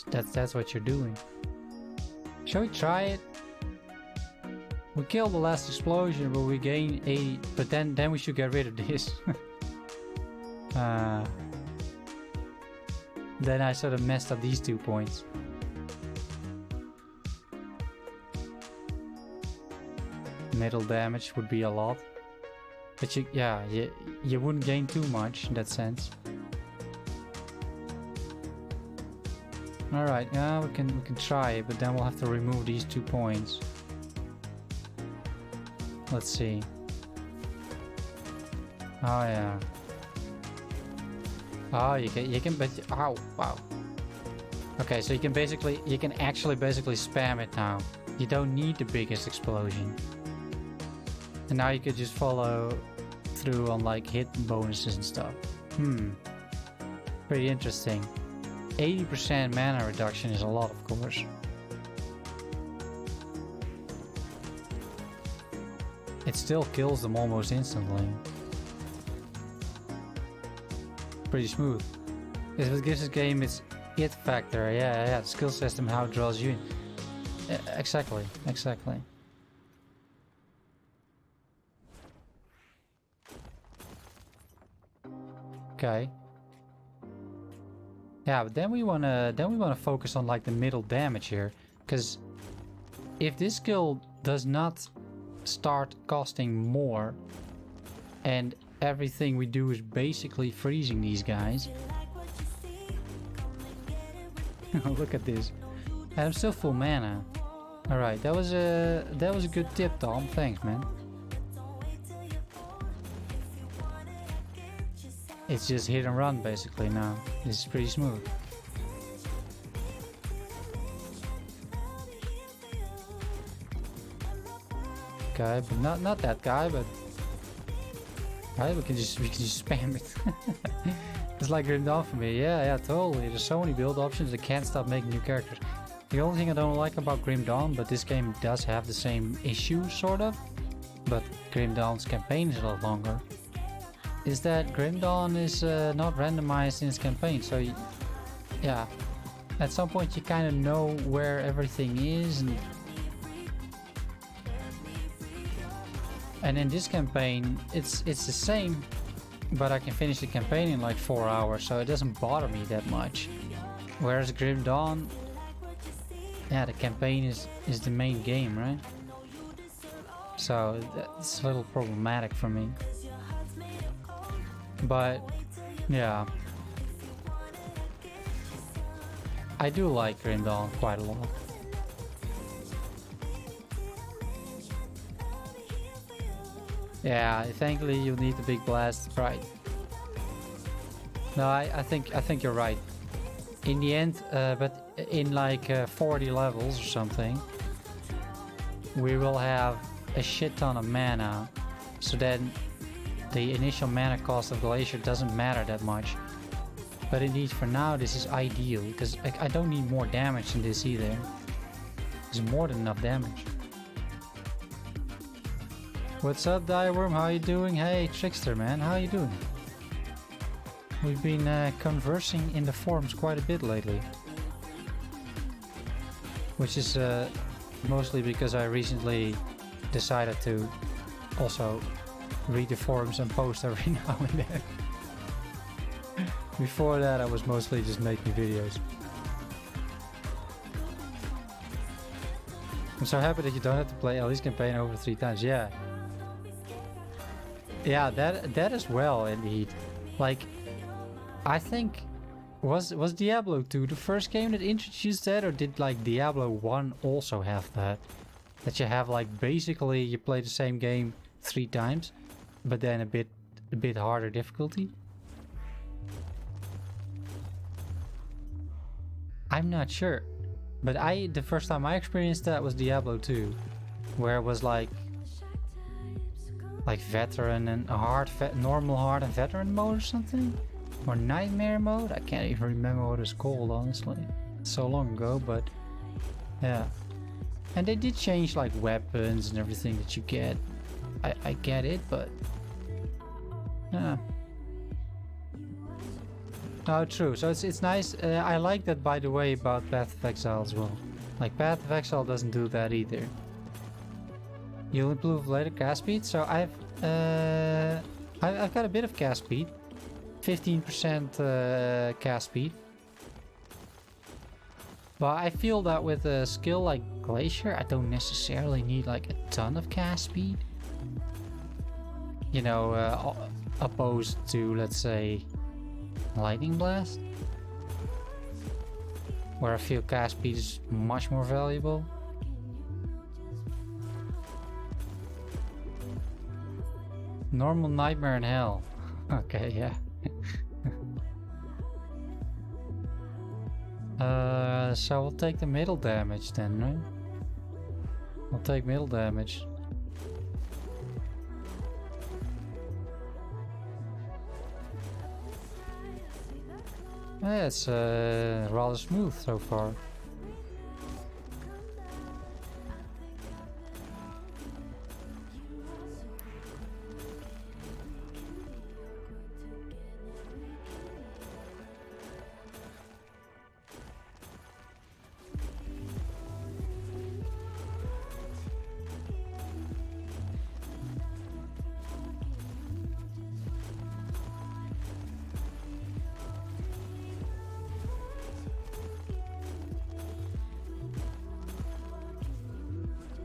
That's what you're doing. Shall we try it? We kill the last explosion, but we gain 80. But then we should get rid of this. Then I sort of messed up these 2 points. Middle damage would be a lot, but you wouldn't gain too much in that sense. All right, yeah, we can try it, but then we'll have to remove these 2 points. Let's see. Oh yeah. Oh, you can but oh wow. Okay, so you can actually basically spam it now. You don't need the biggest explosion. And now you could just follow through on like hit bonuses and stuff. Pretty interesting. 80% mana reduction is a lot, of course. It still kills them almost instantly. Pretty smooth. This what gives this game its it factor. Yeah, the skill system, how it draws you in. Exactly. Okay. Yeah, but then we wanna focus on like the middle damage here, because if this skill does not start costing more, and everything we do is basically freezing these guys. Look at this. And I'm still full mana. All right, that was a good tip, Tom. Thanks, man. It's just hit and run basically now. This is pretty smooth. Okay, but not that guy, but right, we can just spam it. It's like Grim Dawn for me. Yeah, totally. There's so many build options. I can't stop making new characters. The only thing I don't like about Grim Dawn, but this game does have the same issue, sort of, but Grim Dawn's campaign is a lot longer, is that Grim Dawn is not randomized in its campaign. So, yeah, at some point you kind of know where everything is, and in this campaign it's the same, but I can finish the campaign in like 4 hours, so it doesn't bother me that much. Whereas Grim Dawn, yeah, the campaign is the main game, right? So that's a little problematic for me. But yeah, I do like Grim Dawn quite a lot. Yeah, thankfully you need the big blast, right? No, I think you're right. In the end, but in like 40 levels or something, we will have a shit ton of mana, so then the initial mana cost of Glacier doesn't matter that much. But indeed, for now, this is ideal, because I don't need more damage in this either. There's more than enough damage. What's up, Thyworm? How you doing? Hey, Trickster, man. How you doing? We've been conversing in the forums quite a bit lately. Which is mostly because I recently decided to also read the forums and post every now and then. Before that, I was mostly just making videos. I'm so happy that you don't have to play Ellie's campaign over 3 times. Yeah. Yeah, that as well, indeed. Like, I think was Diablo 2 the first game that introduced that, or did like Diablo 1 also have that? That you have like basically you play the same game 3 times, but then a bit harder difficulty. I'm not sure, but the first time I experienced that was Diablo 2, where it was like veteran and hard, normal hard and veteran mode or something, or nightmare mode. I can't even remember what it's called, honestly. It's so long ago, but yeah. And they did change like weapons and everything that you get. I get it, but yeah. Oh, true. So it's nice. I like that, by the way, about Path of Exile as well. Like Path of Exile doesn't do that either. You'll improve later cast speed. So I've got a bit of cast speed, 15% cast speed. But I feel that with a skill like Glacier, I don't necessarily need like a ton of cast speed. You know, opposed to, let's say, Lightning Blast, where I feel cast speed is much more valuable. Normal Nightmare in Hell. Okay, yeah. So we'll take the middle damage then, right? We'll take middle damage. Yeah, it's rather smooth so far.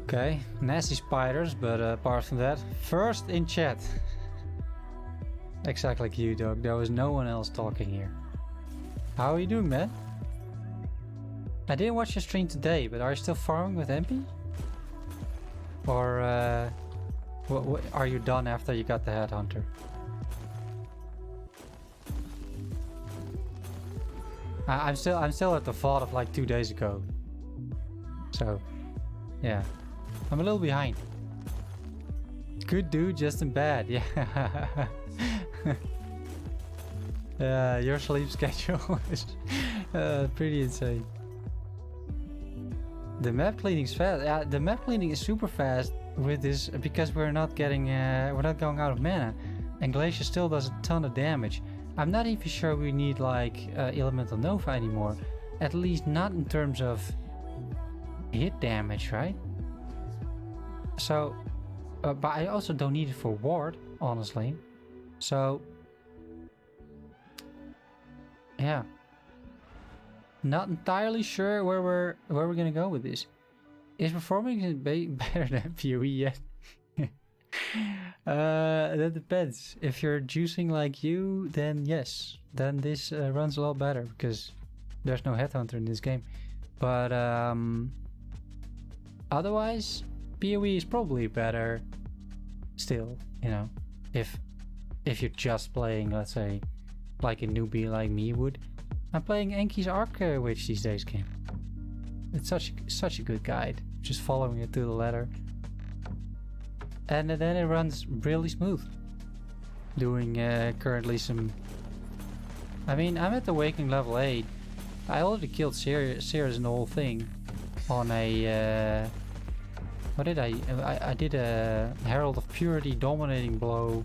Okay, nasty spiders, but apart from that, first in chat. Exactly like you, dog. There was no one else talking here. How are you doing, man? I didn't watch your stream today, but are you still farming with MP? Or what are you done after you got the Headhunter? I'm still at the thought of like 2 days ago. So, yeah. I'm a little behind. Good dude, just in bad. Yeah. Your sleep schedule is pretty insane. The map cleaning is fast. Yeah, the map cleaning is super fast with this because we're not going out of mana, and Glacier still does a ton of damage. I'm not even sure we need like Elemental Nova anymore. At least not in terms of hit damage, right? So, but I also don't need it for ward, honestly. So, yeah, not entirely sure where we're gonna go with this. Is performing better than PoE yet? That depends. If you're juicing like you, then yes, then this runs a lot better because there's no Headhunter in this game. But otherwise, PoE is probably better still, you know, if you're just playing, let's say, like a newbie like me would. I'm playing Enki's Arc Witch these days game. It's such a good guide, just following it to the letter. And then it runs really smooth. Doing currently some... I mean, I'm at the Awakening level 8. I already killed Ceres and the whole thing on a... what did I did a Herald of Purity Dominating Blow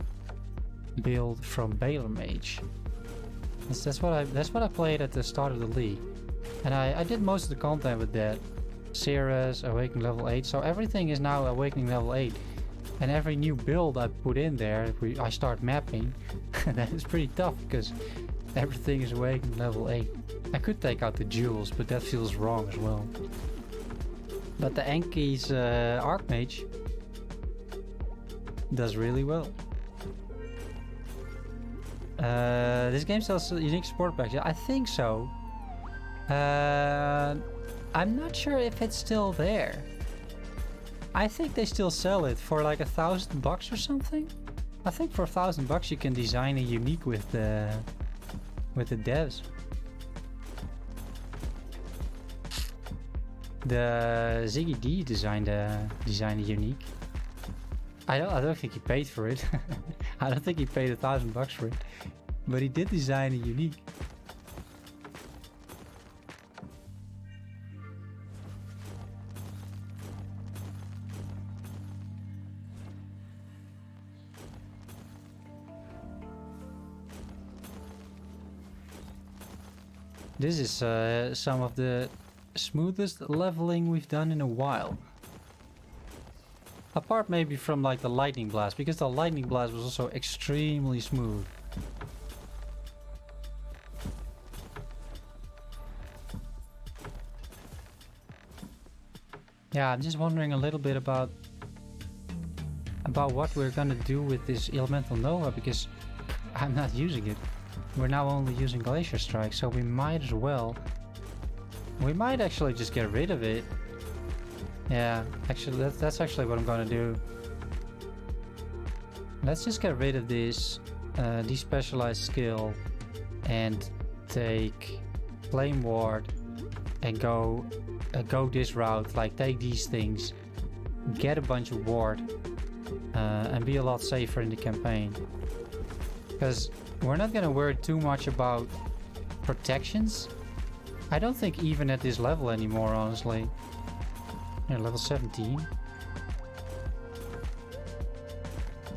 build from Baylor Mage. That's what I played at the start of the league, and I did most of the content with that. Ceres, Awakening level 8, so everything is now Awakening level 8, and every new build I put in there, I start mapping. That is pretty tough because everything is Awakening level 8. I could take out the jewels, but that feels wrong as well. But the Enki's Archmage does really well. This game sells unique support packs. Yeah, I think so. I'm not sure if it's still there. I think they still sell it for like $1,000 or something. I think for $1,000 you can design a unique with the devs. The Ziggy D designed a unique. I don't think he paid for it. I don't think he paid $1,000 for it, but he did design a unique. This is some of the smoothest leveling we've done in a while. Apart maybe from like the lightning blast, because the lightning blast was also extremely smooth. Yeah, I'm just wondering a little bit about what we're gonna do with this Elemental Nova, because I'm not using it. We're now only using Glacier Strike, so we might as well. We might actually just get rid of it. Yeah, actually, that's actually what I'm gonna do. Let's just get rid of this despecialized skill and take Flame Ward and go this route. Like, take these things, get a bunch of ward, and be a lot safer in the campaign. Because we're not gonna worry too much about protections. I don't think even at this level anymore, honestly. Yeah, level 17.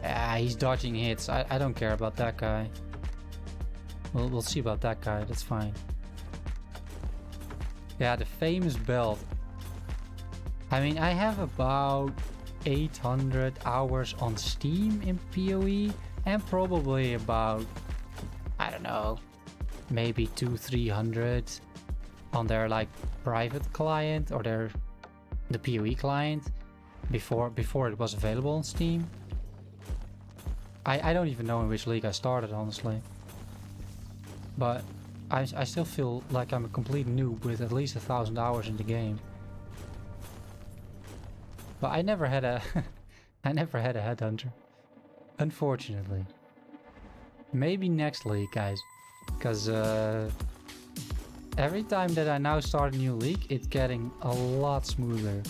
Ah, he's dodging hits. I don't care about that guy. We'll see about that guy. That's fine. Yeah, the famous belt. I mean, I have about 800 hours on Steam in PoE, and probably about, I don't know, maybe 200-300 on their like private client or the PoE client before it was available on Steam. I don't even know in which league I started, honestly, but I still feel like I'm a complete noob with at least 1,000 hours in the game. But I never had a I never had a headhunter, unfortunately. Maybe next league, guys, because every time that I now start a new league, it's getting a lot smoother.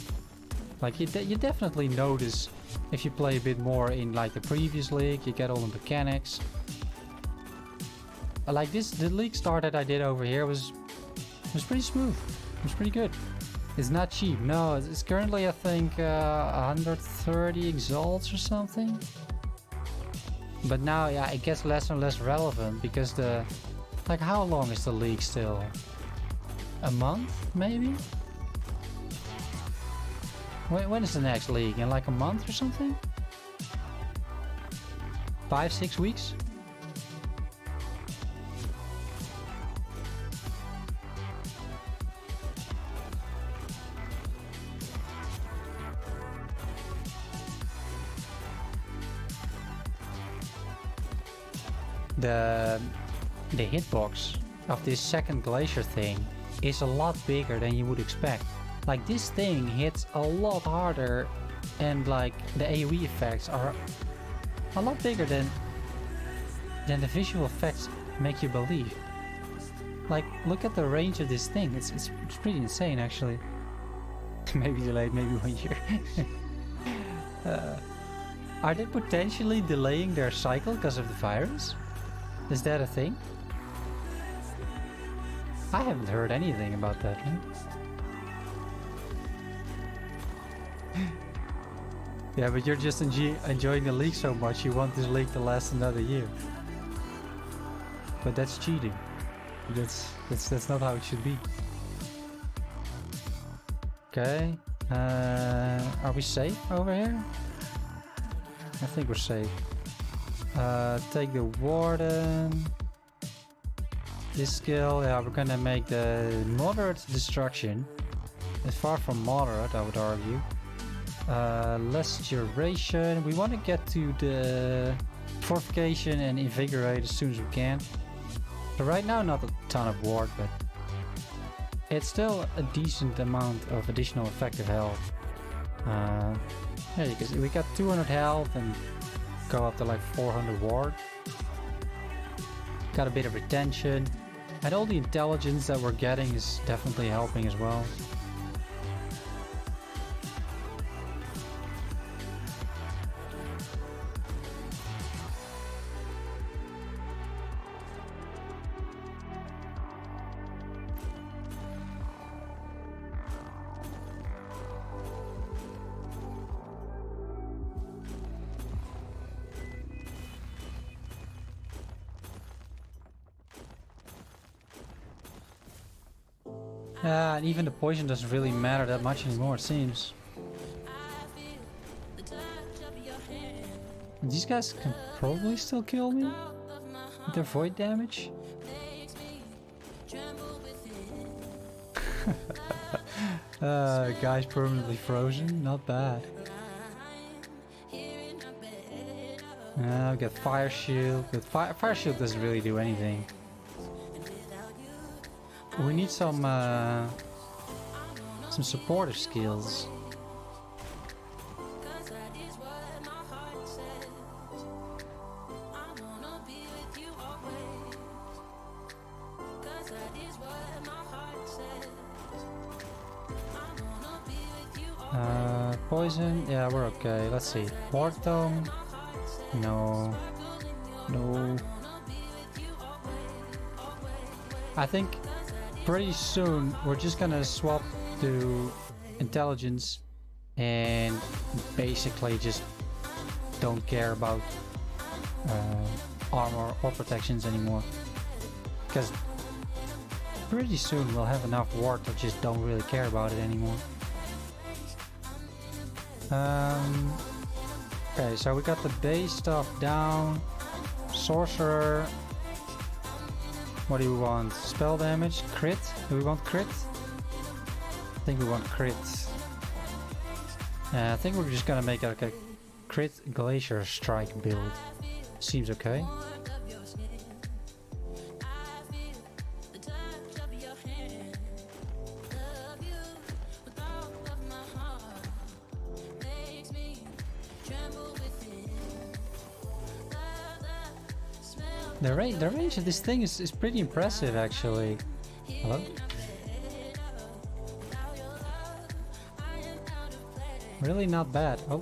Like, you definitely notice if you play a bit more in like the previous league, you get all the mechanics. Like the league start that I did over here was pretty smooth. It was pretty good. It's not cheap. No, it's currently I think 130 exalts or something. But now, yeah, it gets less and less relevant because like, how long is the league still? A month, maybe? When is the next league? In like a month or something? 5-6 weeks? The hitbox of this second Glacier thing is a lot bigger than you would expect. Like, this thing hits a lot harder, and like the AoE effects are a lot bigger than the visual effects make you believe. Like, look at the range of this thing. It's pretty insane, actually. Maybe delayed, maybe 1 year. Are they potentially delaying their cycle because of the virus? Is that a thing? I haven't heard anything about that, right? Yeah, but you're just enjoying the league so much, you want this league to last another year. But that's cheating. That's not how it should be. Okay. Are we safe over here? I think we're safe. Take the Warden. This skill, yeah, we're gonna make the moderate destruction. It's far from moderate, I would argue. Less duration. We want to get to the fortification and invigorate as soon as we can. So right now, not a ton of ward, but it's still a decent amount of additional effective health. Yeah, you can see we got 200 health and go up to like 400 ward. Got a bit of retention, and all the intelligence that we're getting is definitely helping as well. And even the poison doesn't really matter that much anymore, it seems. These guys can probably still kill me with their void damage. Guy's permanently frozen, not bad. We got fire shield, but fire shield doesn't really do anything. We need some supportive skills. Poison, yeah, we're okay. Let's see. Ward Tome. No. No. I think pretty soon we're just gonna swap to intelligence and basically just don't care about armor or protections anymore. Because pretty soon we'll have enough ward to just don't really care about it anymore. Okay, so we got the base stuff down. Sorcerer. What do we want? Spell damage? Crit? Do we want crit? I think we want crit. I think we're just gonna make like a crit Glacier strike build. Seems okay. The range of this thing is pretty impressive, actually. Hello? Really not bad. Oh.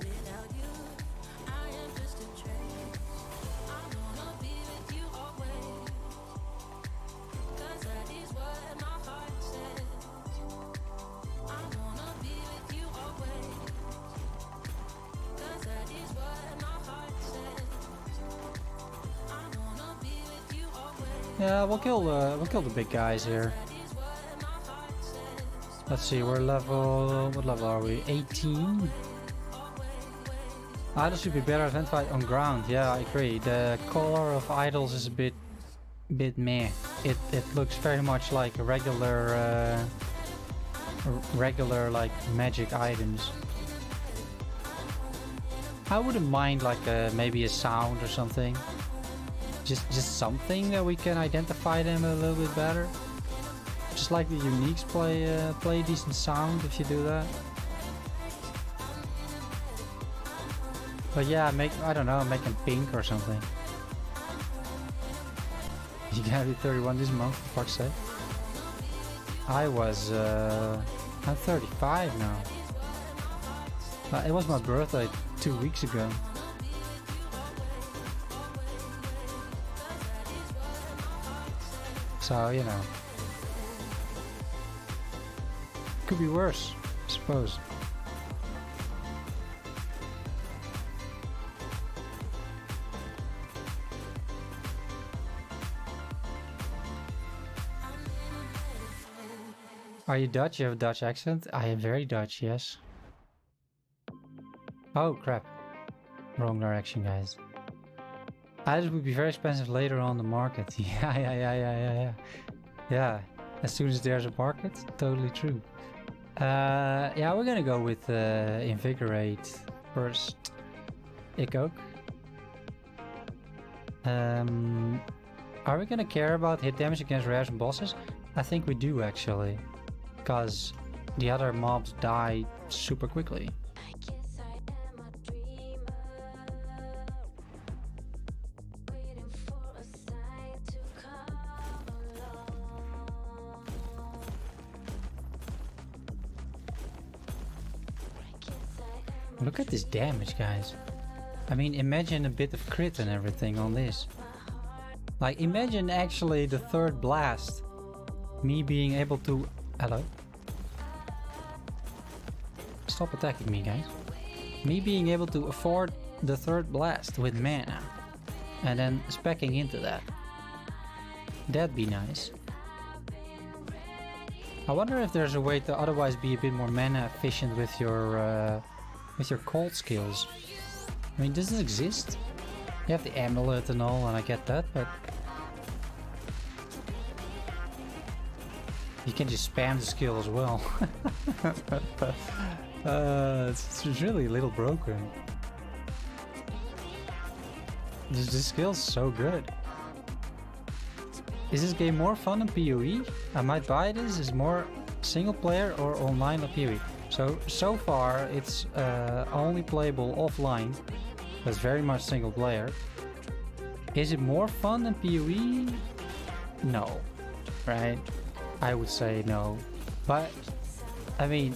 Yeah, we'll kill the big guys here. Let's see, we're level... what level are we? 18? Idols should be better identified on ground. Yeah, I agree. The color of idols is a bit meh. It looks very much like a regular like magic items. I wouldn't mind like maybe a sound or something. Just something that we can identify them a little bit better. Just like the uniques play a decent sound if you do that. But yeah, I don't know, make them pink or something. You gotta be 31 this month, for fuck's sake. I'm 35 now. It was my birthday 2 weeks ago. So, you know. Could be worse, I suppose. Are you Dutch? You have a Dutch accent? I am very Dutch, yes. Oh crap. Wrong direction, guys. Items would be very expensive later on the market. Yeah. As soon as there's a market, totally true. Yeah, we're gonna go with Invigorate first. Epoch. Are we gonna care about hit damage against rares and bosses? I think we do actually, because the other mobs die super quickly. Look at this damage, guys. I mean, imagine a bit of crit and everything on this. Like, imagine actually the third blast. Me being able to... Hello? Stop attacking me, guys. Me being able to afford the third blast with mana. And then speccing into that. That'd be nice. I wonder if there's a way to otherwise be a bit more mana efficient with your cold skills. I mean, does this exist? You have the amulet and all, and I get that, but you can just spam the skill as well. It's really a little broken. This skill's so good. Is this game more fun than PoE? I might buy this. Is more single player or online or PoE? So far it's only playable offline. That's very much single player. Is it more fun than PoE? No, right? I would say no, but I mean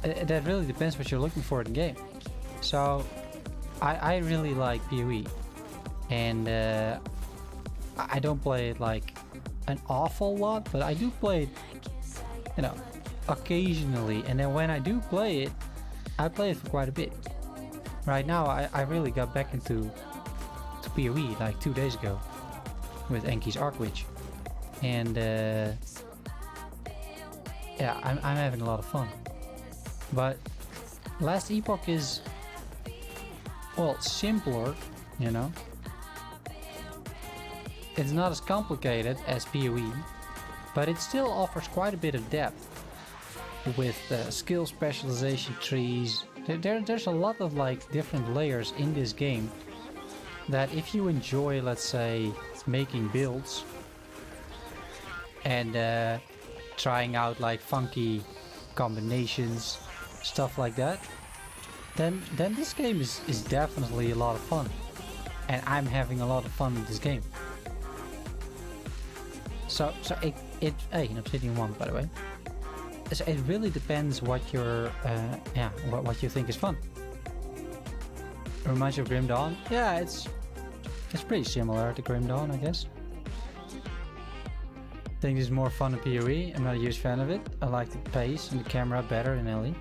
that really depends what you're looking for in the game. So I really like PoE, and I don't play it like an awful lot, but I do play it, you know, occasionally. And then when I do play it, I play it for quite a bit. Right now, I really got back into PoE like 2 days ago with Enki's Arc Witch, and yeah, I'm having a lot of fun. But Last Epoch is, well, simpler, you know. It's not as complicated as PoE, but it still offers quite a bit of depth with skill specialization trees. There's a lot of like different layers in this game that if you enjoy, let's say, making builds and trying out like funky combinations, stuff like that, then this game is definitely a lot of fun, and I'm having a lot of fun with this game. So it hey, an Obsidian 1, by the way. So it really depends what your what you think is fun. It reminds you of Grim Dawn. Yeah, it's pretty similar to Grim Dawn, I guess. I think it's more fun than PoE. I'm not a huge fan of it. I like the pace and the camera better in LE.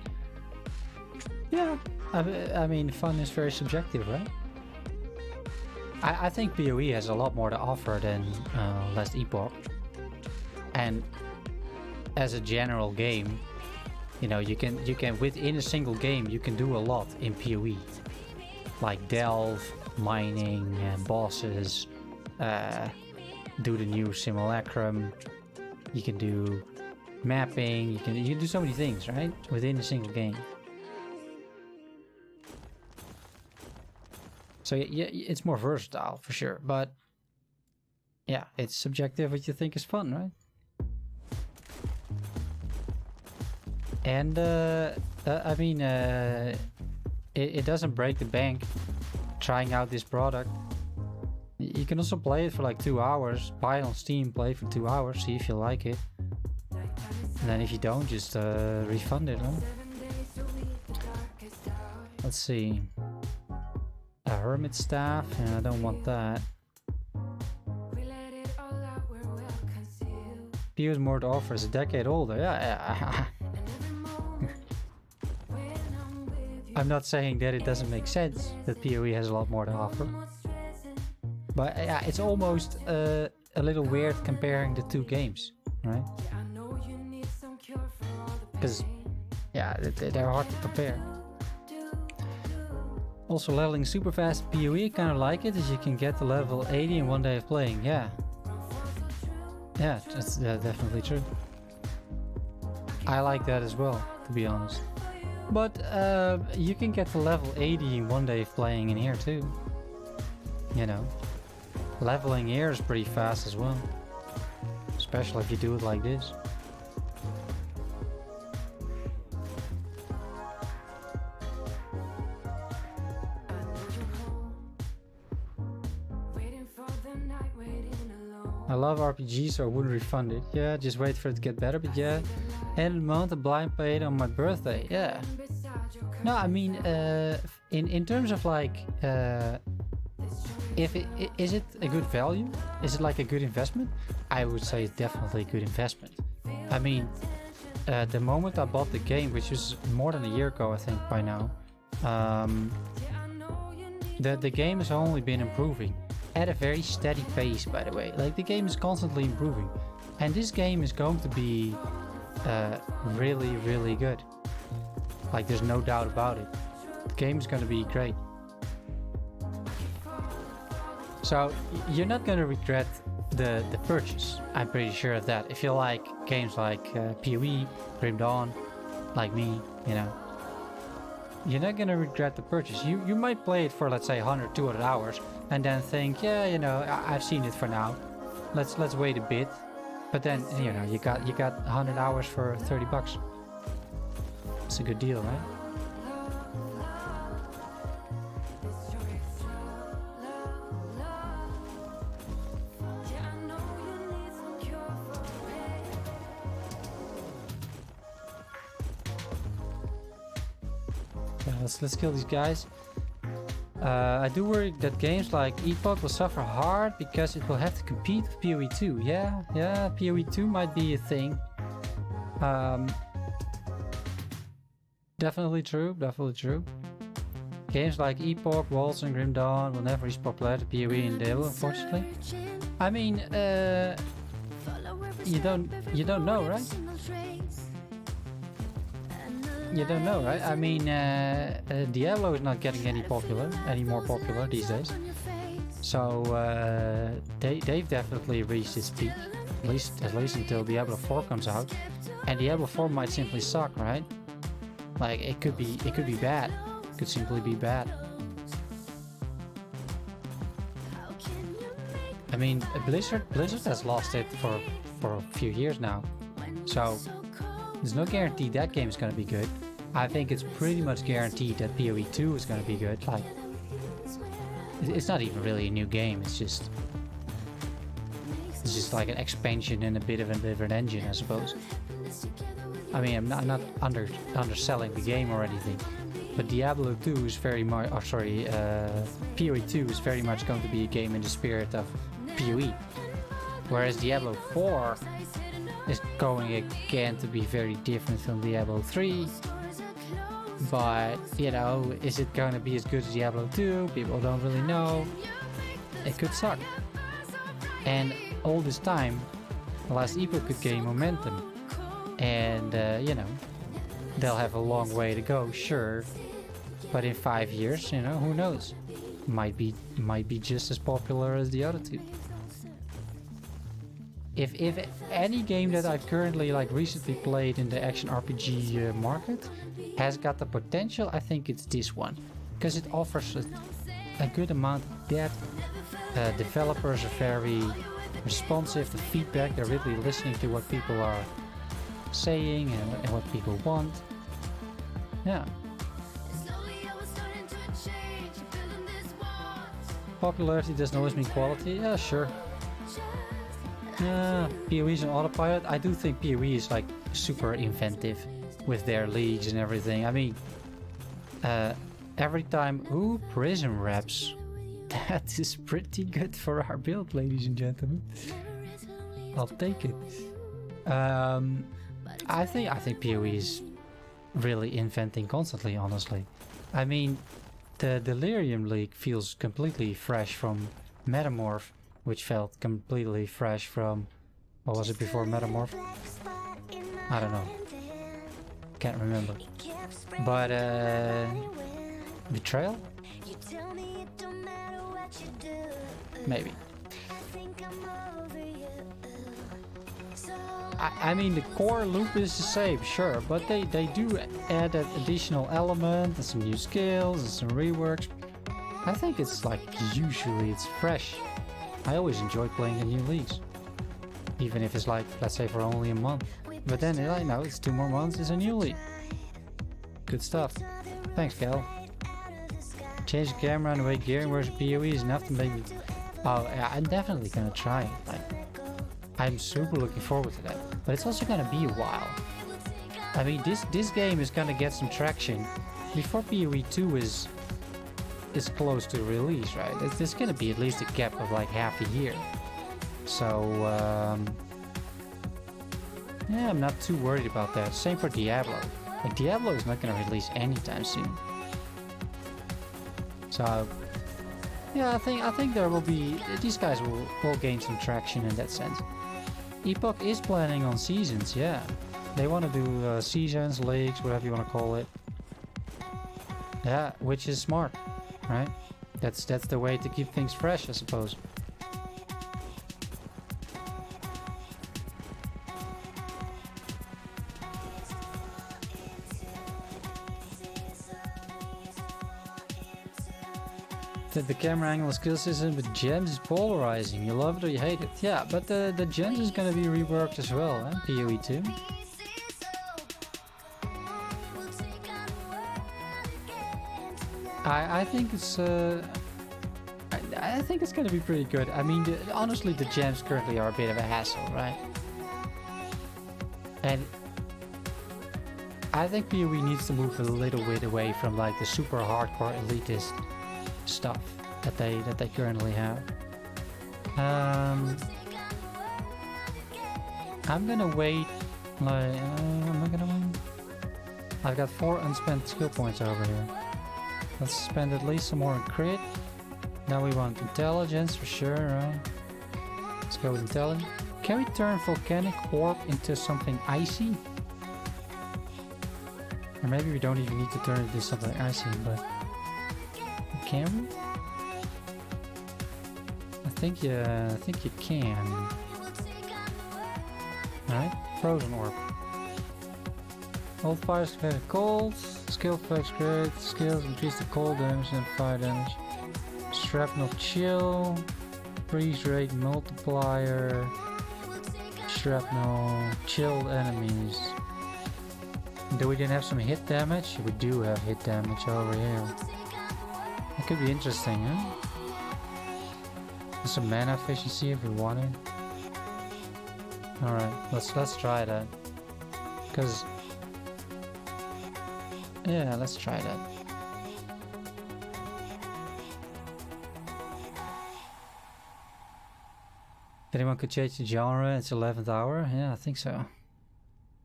Yeah, I mean, fun is very subjective, right? I think PoE has a lot more to offer than Last Epoch. And as a general game, you know, you can within a single game you can do a lot in PoE, like delve, mining, bosses, do the new simulacrum. You can do mapping. You can do so many things, right, within a single game. So yeah, it's more versatile for sure, but yeah, it's subjective what you think is fun, right? And I mean, it doesn't break the bank trying out this product. You can also play it for like 2 hours, buy it on Steam, play for 2 hours, see if you like it, and then if you don't, just refund it, huh? Let's see. A hermit staff, and I don't want that. PoE has more to offer, is a decade older. Yeah. I'm not saying that it doesn't make sense that PoE has a lot more to offer, but yeah, it's almost a little weird comparing the two games, right? Because yeah, they're hard to compare. Also, leveling super fast in PoE, kind of like it, as you can get to level 80 in 1 day of playing. Yeah, that's definitely true. I like that as well, to be honest. But you can get to level 80 in 1 day of playing in here too. You know, leveling here is pretty fast as well, especially if you do it like this. I love RPGs, so I wouldn't refund it. Yeah, just wait for it to get better. But yeah, end of the month, a blind paid on my birthday. Yeah. No, I mean, in terms of like, is it a good value? Is it like a good investment? I would say it's definitely a good investment. I mean, the moment I bought the game, which was more than a year ago, I think by now, the game has only been improving at a very steady pace, by the way. Like, the game is constantly improving, And this game is going to be really, really good. Like, there's no doubt about it. The game is going to be great. So you're not going to regret the purchase. I'm pretty sure of that. If you like games like PoE, Grim Dawn, like me, you know, you're not going to regret the purchase. You might play it for, let's say, 100, 200 hours and then think, yeah, you know, I've seen it for now. Let's wait a bit. But then, you know, you got 100 hours for 30 bucks. It's a good deal, right? Yeah, let's kill these guys. I do worry that games like Epoch will suffer hard because it will have to compete with PoE 2. Yeah, PoE 2 might be a thing. Definitely true. Games like Epoch, Waltz, and Grim Dawn will never reach popularity PoE in Dale, unfortunately. I mean, you don't know, right? You don't know, right? I mean, Diablo is not getting any more popular these days. So they've definitely reached its peak, at least until Diablo 4 comes out. And Diablo 4 might simply suck, right? Like it could be bad. It could simply be bad. I mean, Blizzard has lost it for a few years now. So there's no guarantee that game is going to be good. I think it's pretty much guaranteed that PoE 2 is going to be good. Like, it's not even really a new game. It's just like an expansion and a bit of a different engine, I suppose. I mean, I'm not underselling the game or anything, but Diablo 2 is very much, PoE 2 is very much going to be a game in the spirit of PoE, whereas Diablo 4 is going again to be very different from Diablo 3. But, you know, is it going to be as good as Diablo 2? People don't really know. It could suck. And all this time, the last Epoch could gain momentum. And, you know, they'll have a long way to go, sure. But in 5 years, you know, who knows? Might be just as popular as the other two. If any game that I've currently recently played in the action RPG market has got the potential, I think it's this one, because it offers a good amount of depth. Developers are very responsive to feedback. They're really listening to what people are saying and what people want. Yeah. Popularity doesn't always mean quality. Yeah, sure. PoE is an autopilot. I do think PoE is like super inventive with their leagues and everything. I mean, every time, prison reps. That is pretty good for our build, ladies and gentlemen. I'll take it. I think PoE is really inventing constantly, honestly. I mean, the Delirium League feels completely fresh from Metamorph, which felt completely fresh from, what was it before Metamorph? I don't know. Can't remember. But, Betrayal? Maybe. I mean, the core loop is the same, sure, but they do add an additional element and some new skills and some reworks. I think it's like, usually it's fresh. I always enjoy playing the new leagues, even if it's like, let's say, for only a month. But then, I know it's 2 more months, it's a new league. Good stuff. Thanks, Cal. Change the camera and the way gearing works in PoE is enough to make me... Oh, yeah, I'm definitely gonna try it. Like, I'm super looking forward to that. But it's also gonna be a while. I mean, this game is gonna get some traction before PoE 2 is close to release, right? There's gonna be at least a gap of like half a year. So, yeah, I'm not too worried about that. Same for Diablo. Like, Diablo is not gonna release anytime soon. So, yeah, I think there will be, these guys will gain some traction in that sense. Epoch is planning on seasons, yeah. They want to do seasons, leagues, whatever you want to call it. Yeah, which is smart, right? That's the way to keep things fresh, I suppose. The camera angle skill system with gems is polarizing. You love it or you hate it. Yeah, but the gems is gonna be reworked as well, eh? PoE 2. I think it's I think it's gonna be pretty good. I mean, honestly, the gems currently are a bit of a hassle, right? And I think PoE needs to move a little bit away from like the super hardcore elitist stuff that they currently have. I'm gonna wait. Like, am I gonna win? I've got 4 unspent skill points over here. Let's spend at least some more on crit. Now we want intelligence for sure, right? Let's go with intelligence. Can we turn volcanic orb into something icy? Or maybe we don't even need to turn it into something icy, but can we? I think you can. Alright, frozen orb. Old fire spread cold. Skill flex crit. Skills increase the cold damage and fire damage. Shrapnel chill. Freeze rate multiplier. Shrapnel chilled enemies. Do we then have some hit damage? We do have hit damage over here. That could be interesting, huh? There's some mana efficiency if we want it. Alright, let's try that. Cause yeah, let's try that. Anyone could change the genre, it's 11th hour? Yeah, I think so.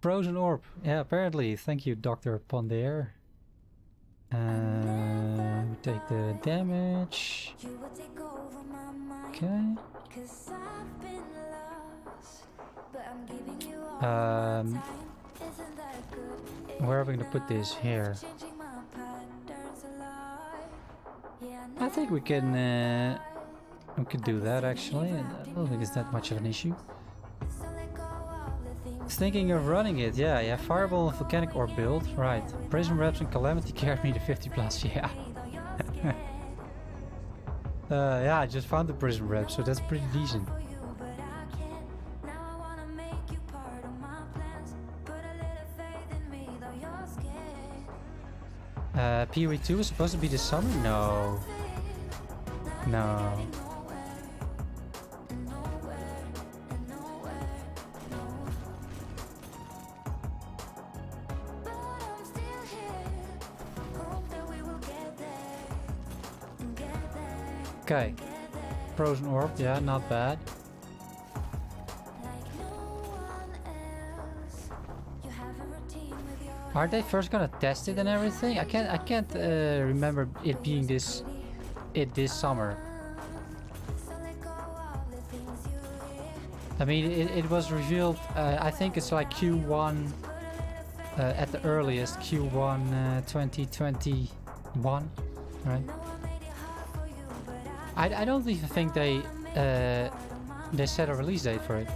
Frozen orb. Yeah, apparently. Thank you, Dr. Ponder. We take the damage. Okay. Where are we gonna put this? Here. I think we can do that actually. I don't think it's that much of an issue. Thinking of running it, yeah, Fireball and Volcanic Orb build, right. Prism Reps and Calamity carried me to 50 plus, yeah. Yeah, I just found the Prism Reps, so that's pretty decent. PoE 2 is supposed to be this summer? No. No. Okay, Frozen Orb, yeah, not bad. Are they first gonna test it and everything? I can't remember it being this summer. I mean, it was revealed. I think it's like Q1 at the earliest, Q1 2021, right? I don't even think they set a release date for it.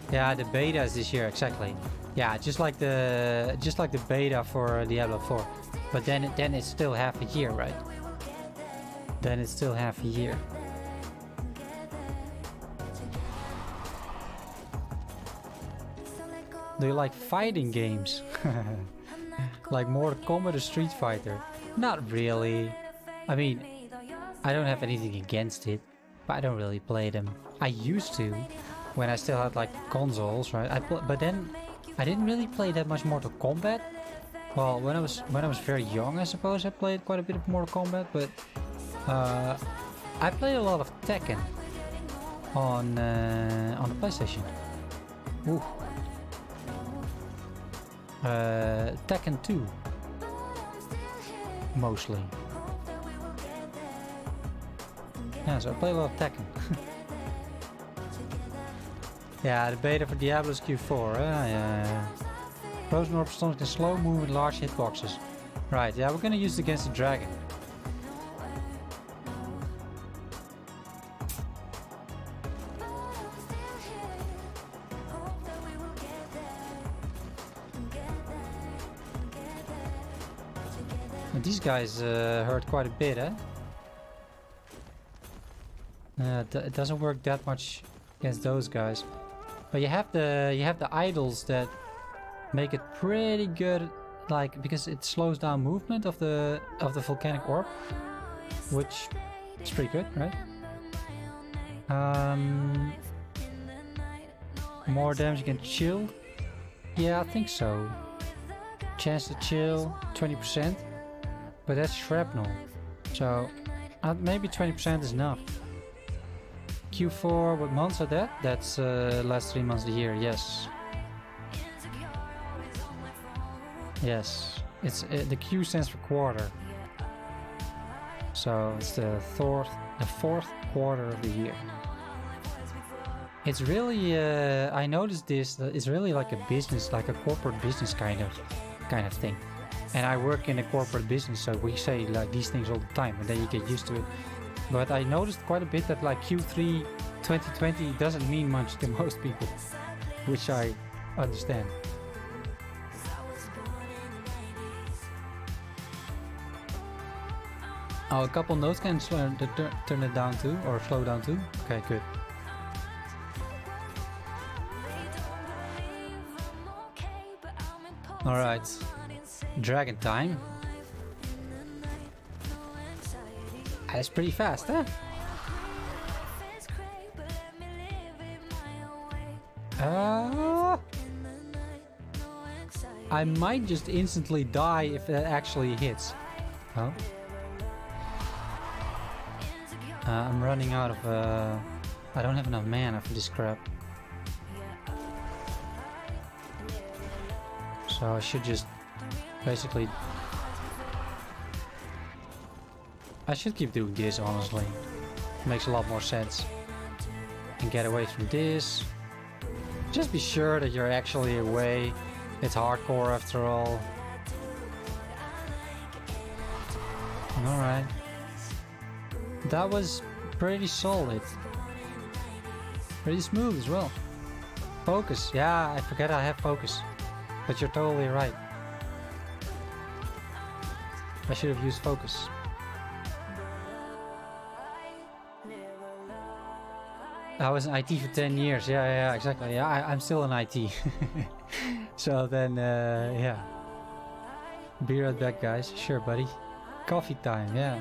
Yeah, the beta is this year, exactly. Yeah, just like the beta for Diablo 4, but then it's still half a year, right? Then it's still half a year. Do you like fighting games? Like Mortal Kombat or Street Fighter? Not really. I mean, I don't have anything against it, but I don't really play them. I used to, when I still had like consoles, right? But then I didn't really play that much Mortal Kombat. Well, when I was very young, I suppose I played quite a bit of Mortal Kombat, but I played a lot of Tekken on the PlayStation. Ooh. Tekken 2. Mostly. Yeah, so I play a lot of Tekken. Yeah, the beta for Diablo's Q4. Yeah. Frozen Orb Storms can slow move with large hitboxes. Right, yeah, we're gonna use it against the dragon. And these guys hurt quite a bit, eh? It doesn't work that much against those guys. But you have the idols that make it pretty good, like, because it slows down movement of the volcanic orb, which is pretty good, right? More damage against chill. Yeah, I think so. Chance to chill 20%, but that's shrapnel, so maybe 20% is enough. Q4, what months are that? That's last 3 months of the year. Yes. Yes. It's the Q stands for quarter. So it's the fourth quarter of the year. It's really I noticed this. That it's really like a business, like a corporate business kind of thing. And I work in a corporate business, so we say like these things all the time, and then you get used to it. But I noticed quite a bit that like Q3 2020 doesn't mean much to most people, which I understand. Oh, a couple notes can turn it down too, or slow down too. Okay, good. Alright, dragon time. That's pretty fast, huh? I might just instantly die if that actually hits. Oh. I'm running out of I don't have enough mana for this crap. So I should just basically... I should keep doing this, honestly. Makes a lot more sense. And get away from this. Just be sure that you're actually away. It's hardcore after all. Alright. That was pretty solid. Pretty smooth as well. Focus. Yeah, I forget I have focus. But you're totally right. I should have used focus. I was in IT for 10 years. Yeah, exactly. Yeah, I'm still in IT. So then, yeah. Be right back, guys. Sure, buddy. Coffee time, yeah.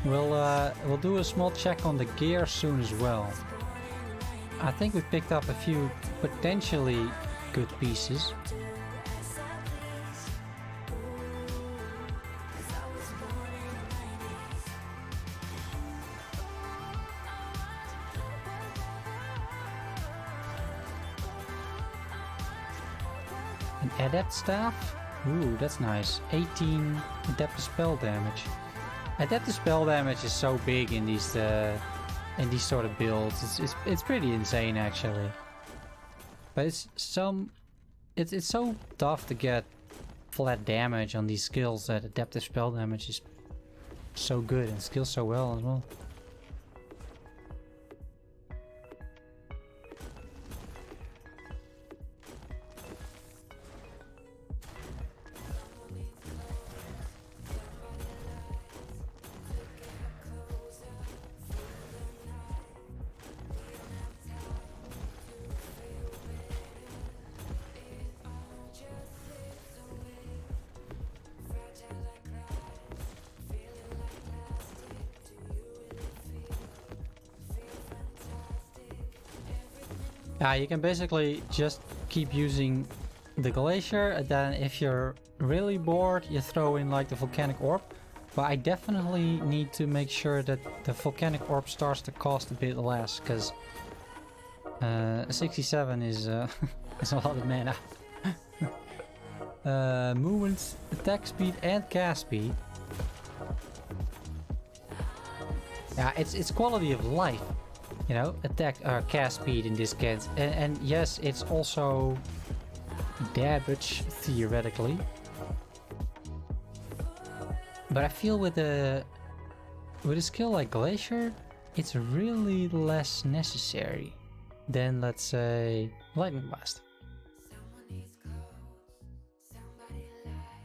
We'll do a small check on the gear soon as well. I think we picked up a few potentially good pieces. An adept staff? Ooh, that's nice. 18 adept spell damage. Adept spell damage is so big in these sort of builds. It's pretty insane actually. But it's so tough to get flat damage on these skills that adaptive spell damage is so good and skills so well as well. You can basically just keep using the Glacier, and then if you're really bored, you throw in like the volcanic orb. But I definitely need to make sure that the volcanic orb starts to cost a bit less, because 67 is is a lot of mana. Movement, attack speed, and cast speed. Yeah, it's quality of life, you know, attack cast speed in this case, and yes, it's also damage theoretically. But I feel with a skill like Glacier, it's really less necessary than, let's say, Lightning Blast.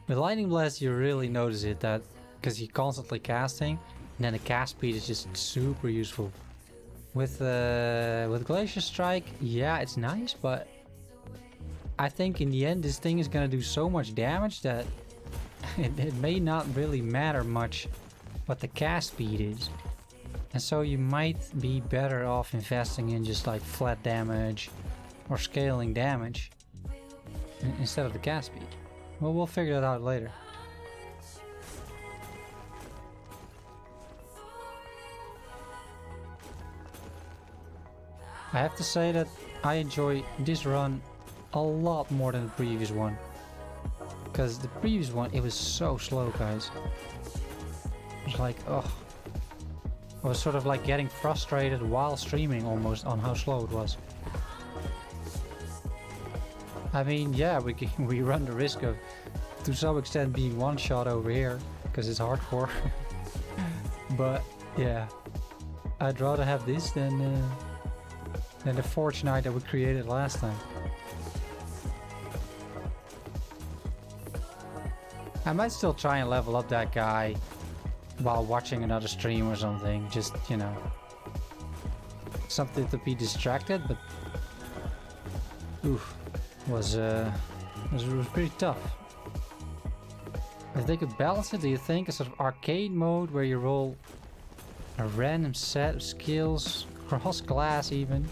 With Lightning Blast, you really notice it, that because you're constantly casting, and then the cast speed is just super useful. With Glacier Strike, yeah, it's nice, but I think in the end this thing is gonna do so much damage that it may not really matter much what the cast speed is. And so you might be better off investing in just like flat damage or scaling damage instead of the cast speed. Well, we'll figure that out later. I have to say that I enjoy this run a lot more than the previous one. Because the previous one, it was so slow, guys. It was like, oh. I was sort of like getting frustrated while streaming almost on how slow it was. I mean, yeah, we run the risk of, to some extent, being one-shot over here, because it's hardcore. But, yeah. I'd rather have this than the Forge Knight that we created last time. I might still try and level up that guy while watching another stream or something, just, you know, something to be distracted, but oof, was pretty tough. If they could balance it, do you think a sort of arcade mode where you roll a random set of skills, cross class even?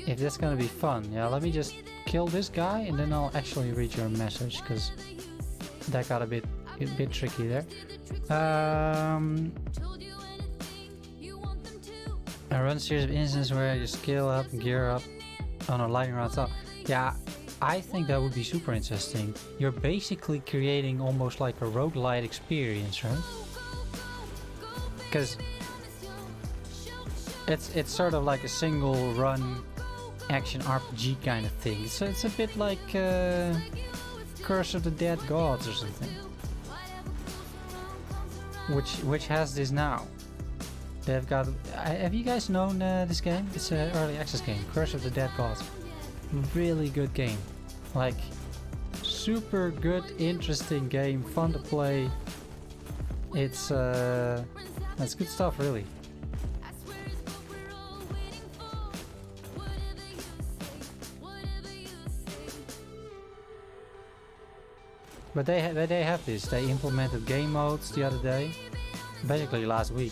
If that's gonna be fun. Yeah, let me just kill this guy and then I'll actually read your message, because that got a bit tricky there. I run a series of instances where you scale up and gear up on a lightning round. So yeah, I think that would be super interesting. You're basically creating almost like a roguelite experience, right? Because it's sort of like a single run action RPG kind of thing. So it's a bit like Curse of the Dead Gods or something, which has this now. They've got. Have you guys known this game? It's an early access game, Curse of the Dead Gods. Really good game, like super good, interesting game, fun to play. It's good stuff, really. But they have this. They implemented game modes the other day, basically last week.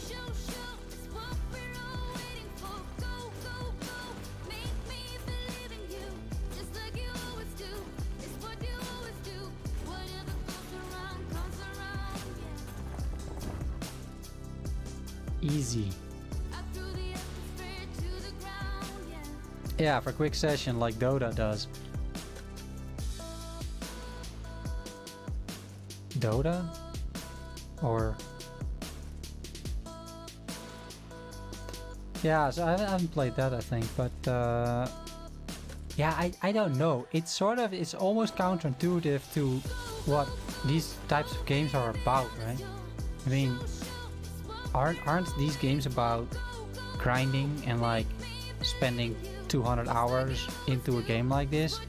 Easy. Yeah, for a quick session like Dota does. Dota? Or... yeah, so I haven't played that, I think, but yeah, I don't know. It's sort of, it's almost counterintuitive to what these types of games are about, right? I mean, aren't these games about grinding and like spending 200 hours into a game like this?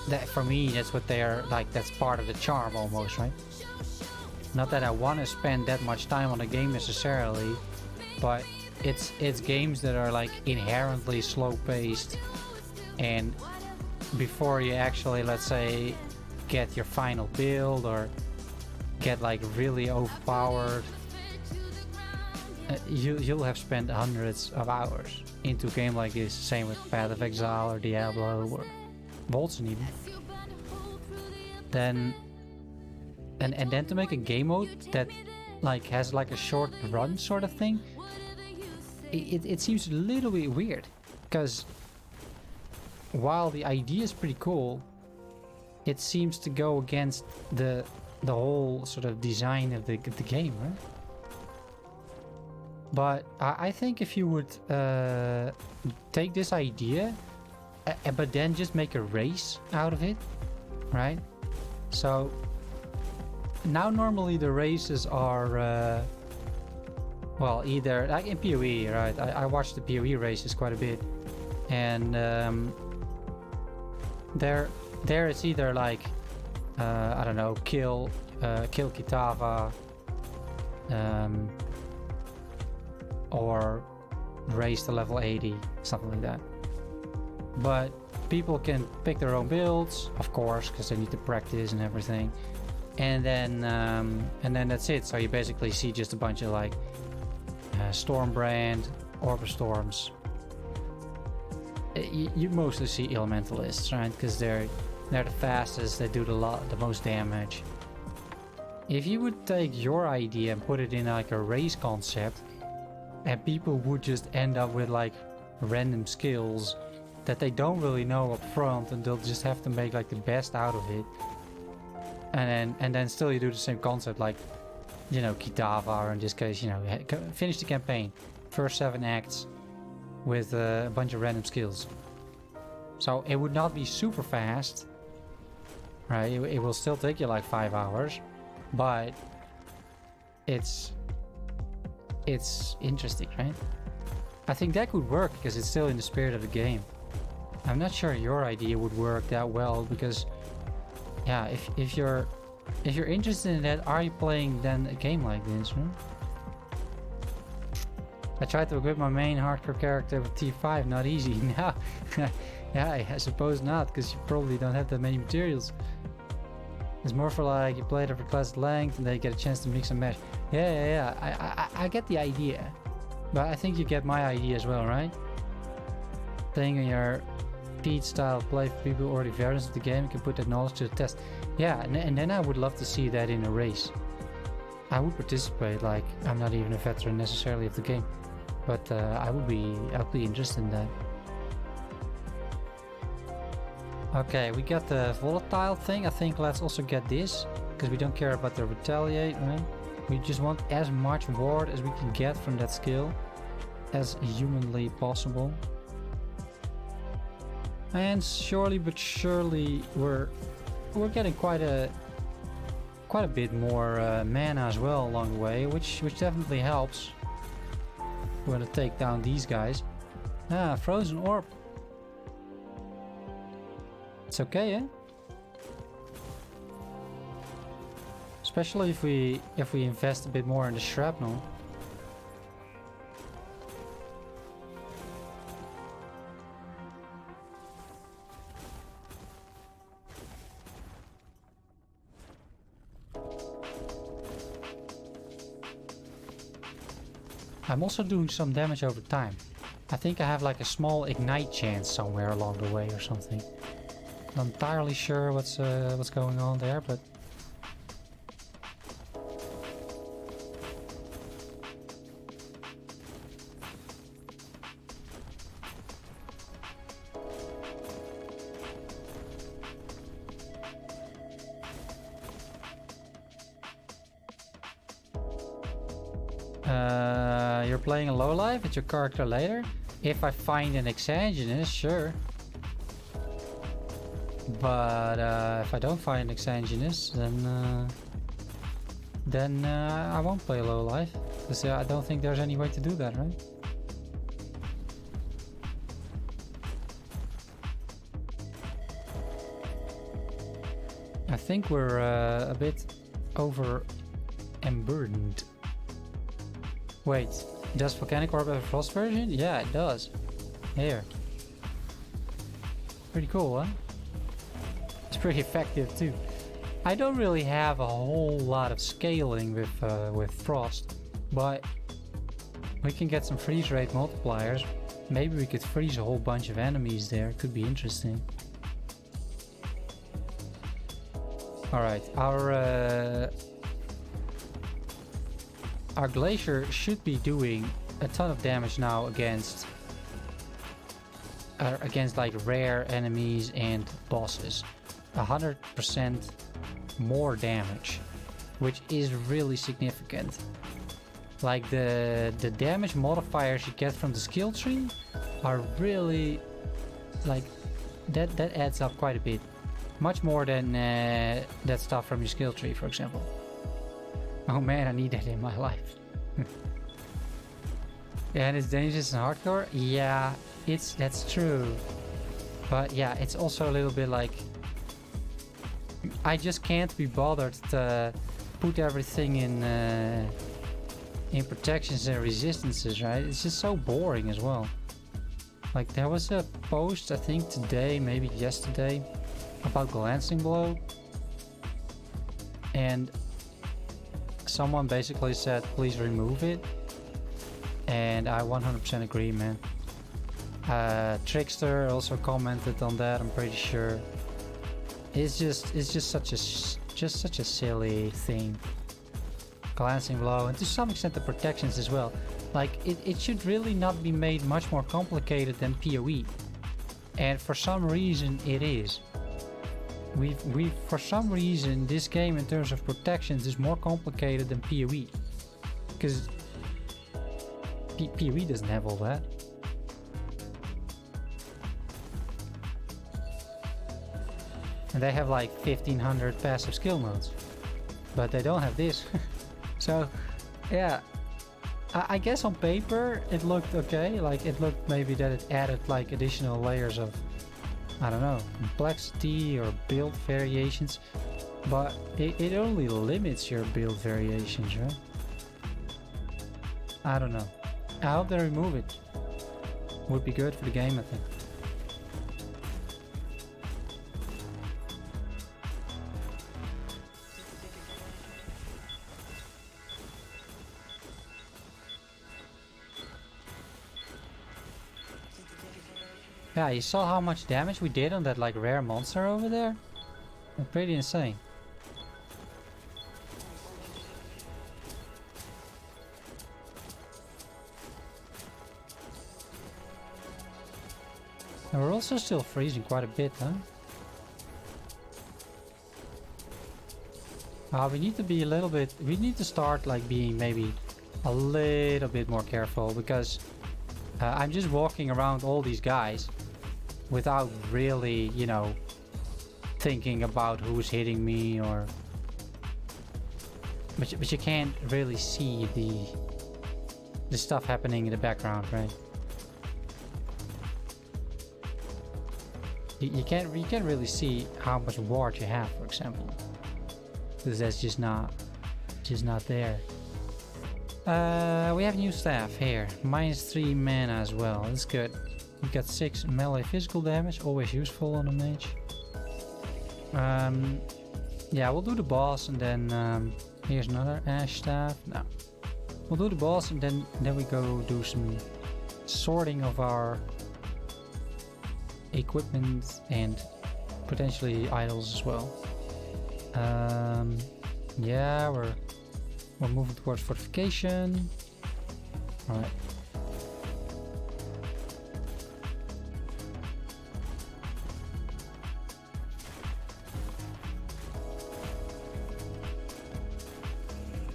That, for me, that's what they are like. That's part of the charm almost, right? Not that I want to spend that much time on a game necessarily, but it's games that are like inherently slow paced, and before you actually, let's say, get your final build or get like really overpowered, you'll have spent hundreds of hours into a game like this. Same with Path of Exile or Diablo or Voltron even. Then and then to make a game mode that like has like a short run sort of thing, it seems a little bit weird, because while the idea is pretty cool, it seems to go against the whole sort of design of the game, right? But I think if you would take this idea, but then just make a race out of it, right? So now normally the races are, well, either like in PoE, right? I watch the PoE races quite a bit, and there it's either like I don't know, kill Kitava, or race to level 80, something like that. But people can pick their own builds, of course, because they need to practice and everything. And then that's it. So you basically see just a bunch of like Stormbrand, Orb Storms. You mostly see Elementalists, right? Because they're the fastest, they do the most damage. If you would take your idea and put it in like a race concept, and people would just end up with like random skills that they don't really know up front, and they'll just have to make like the best out of it. And then still you do the same concept, like, you know, Kitava, or in this case, you know, finish the campaign, first 7 acts with a bunch of random skills. So it would not be super fast, right? It will still take you like 5 hours, but it's interesting, right? I think that could work because it's still in the spirit of the game. I'm not sure your idea would work that well, because yeah, if you're interested in that, are you playing then a game like this, right? I tried to equip my main hardcore character with T5, not easy. No, yeah, I suppose not, because you probably don't have that many materials. It's more for like you play it for class length and they get a chance to mix and match. Yeah. I get the idea, but I think you get my idea as well, right? Playing on your feed style play for people who are already veterans of the game, you can put that knowledge to the test. Yeah, and then I would love to see that in a race. I would participate. Like, I'm not even a veteran necessarily of the game, but I'd be interested in that. Okay, we got the volatile thing. I think let's also get this, because we don't care about the retaliate, right? We just want as much ward as we can get from that skill as humanly possible. And surely but surely we're getting quite a bit more mana as well along the way, which definitely helps. We're gonna take down these guys. Ah, frozen orb. It's okay, eh? Especially if we invest a bit more in the shrapnel. I'm also doing some damage over time. I think I have like a small ignite chance somewhere along the way or something. Not entirely sure what's going on there, but you're playing a low life with your character later? If I find an exogenous, sure. But if I don't find an exogenous, then I won't play low life, because I don't think there's any way to do that, right? I think we're a bit over emburdened. Wait, does Volcanic Orb have a frost version? Yeah, it does. Here. Pretty cool, huh? It's pretty effective too. I don't really have a whole lot of scaling with frost, but We can get some freeze rate multipliers. Maybe we could freeze a whole bunch of enemies there. Could be interesting. Alright, our Glacier should be doing a ton of damage now against like rare enemies and bosses. 100% more damage, which is really significant. Like the damage modifiers you get from the skill tree are really like that adds up quite a bit. Much more than that stuff from your skill tree, for example. Oh man, I need that in my life. Yeah, and it's dangerous and hardcore. Yeah, that's true. But yeah, it's also a little bit like I just can't be bothered to put everything in protections and resistances, right? It's just so boring as well. Like there was a post, I think today, maybe yesterday, about Glancing Blow, and someone basically said please remove it, and I 100% agree, man. Trickster also commented on that, I'm pretty sure. It's just such a silly thing. Glancing Blow, and to some extent the protections as well. Like it should really not be made much more complicated than PoE, and for some reason it is. We've for some reason this game in terms of protections is more complicated than PoE, because PoE doesn't have all that. And they have like 1500 passive skill modes, but they don't have this. So yeah, I guess on paper it looked okay. Like it looked maybe that it added like additional layers of, I don't know, complexity or build variations, but it only limits your build variations, right? I don't know. I hope they remove it. Would be good for the game, I think. Yeah, you saw how much damage we did on that like rare monster over there? That's pretty insane. And we're also still freezing quite a bit, huh? We need to be a little bit, we need to start like being maybe a little bit more careful, because I'm just walking around all these guys without really, you know, thinking about who's hitting me, or but you can't really see the stuff happening in the background, right? You can't really see how much ward you have, for example, because that's just not there. We have new staff here, -3 mana as well. That's good. We got 6 melee physical damage, always useful on a mage. Yeah, we'll do the boss, and then here's another ash staff. No, we'll do the boss, and then we go do some sorting of our equipment and potentially idols as well. Yeah, we're moving towards fortification. All right.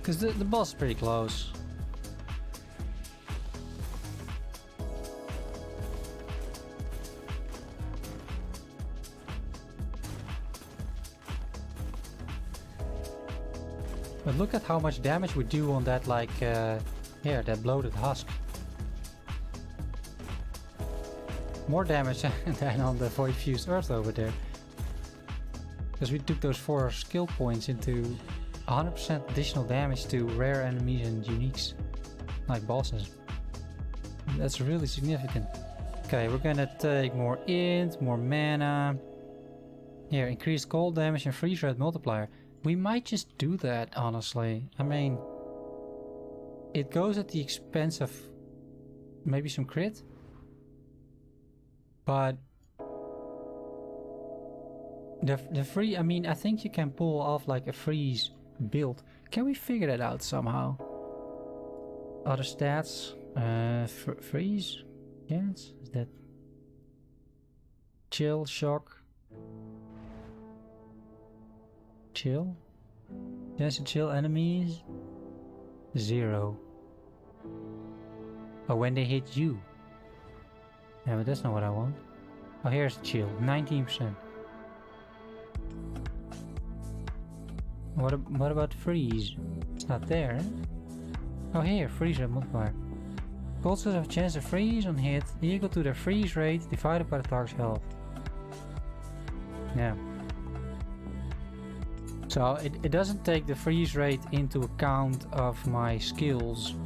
Because the boss is pretty close. But look at how much damage we do on that, like, here, that bloated husk. More damage than on the void fused earth over there. Because we took those 4 skill points into 100% additional damage to rare enemies and uniques, like bosses. That's really significant. Okay, we're gonna take more int, more mana. Here, increased cold damage and freeze rate multiplier. We might just do that, honestly. I mean, it goes at the expense of Maybe some crit. But the free, I mean, I think you can pull off like a freeze build. Can we figure that out somehow? Other stats, freeze, yes, is that chill, shock, chill, chance to chill enemies, 0. Oh, when they hit you. Yeah, but that's not what I want. Oh, here's the chill, 19%. What about freeze? It's not there. Oh, here, freeze rate multiplier. Bolsters have a chance to freeze on hit equal to the freeze rate divided by the target's health. Yeah. So it doesn't take the freeze rate into account of my skills.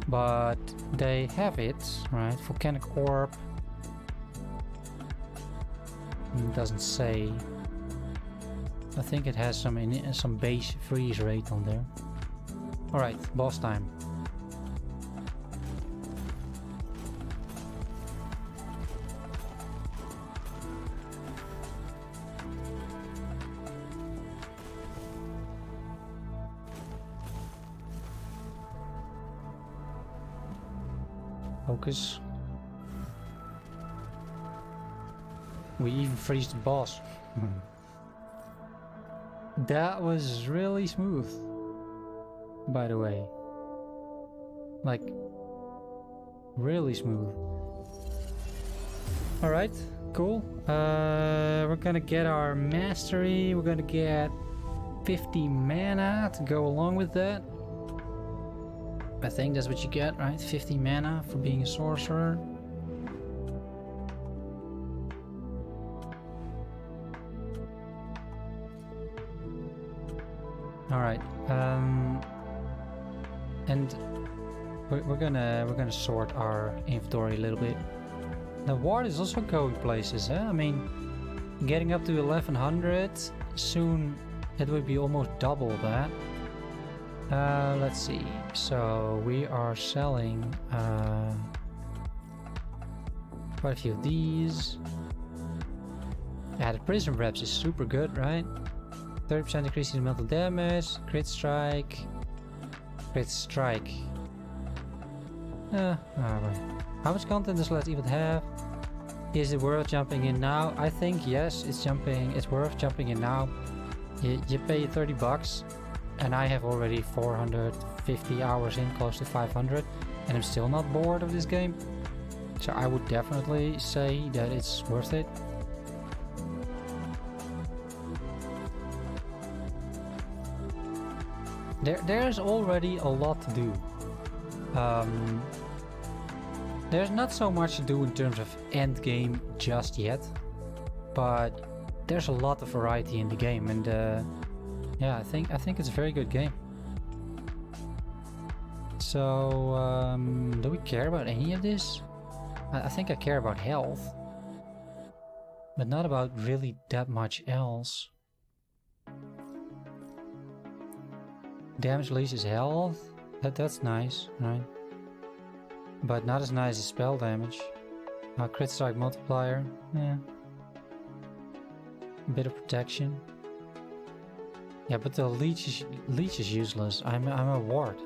But they have it, right? Volcanic orb. It doesn't say. I think it has some base freeze rate on there. Alright, boss time. Focus. We even freeze the boss. That was really smooth, by the way. Like, really smooth. Alright, cool. We're gonna get our mastery. We're gonna get 50 mana to go along with that. I think that's what you get, right? 50 mana for being a sorcerer. Alright, and we're gonna sort our inventory a little bit. The ward is also going places, eh? I mean, getting up to 1100 soon, it will be almost double that. Let's see. So we are selling quite a few of these. Yeah, the prism reps is super good, right? 30% increase in mental damage, crit strike. Wait. How much content does Let's Even have? Is it worth jumping in now? I think yes, it's worth jumping in now. You pay 30 bucks, and I have already 450 hours in, close to 500, and I'm still not bored of this game. So I would definitely say that it's worth it. There's already a lot to do. There's not so much to do in terms of endgame just yet, but there's a lot of variety in the game, and yeah, I think it's a very good game. So do we care about any of this? I think I care about health, but not about really that much else. Damage releases health. That's nice, right? But not as nice as spell damage. Crit strike multiplier. Yeah. A bit of protection. Yeah, but the leech is useless. I'm a ward.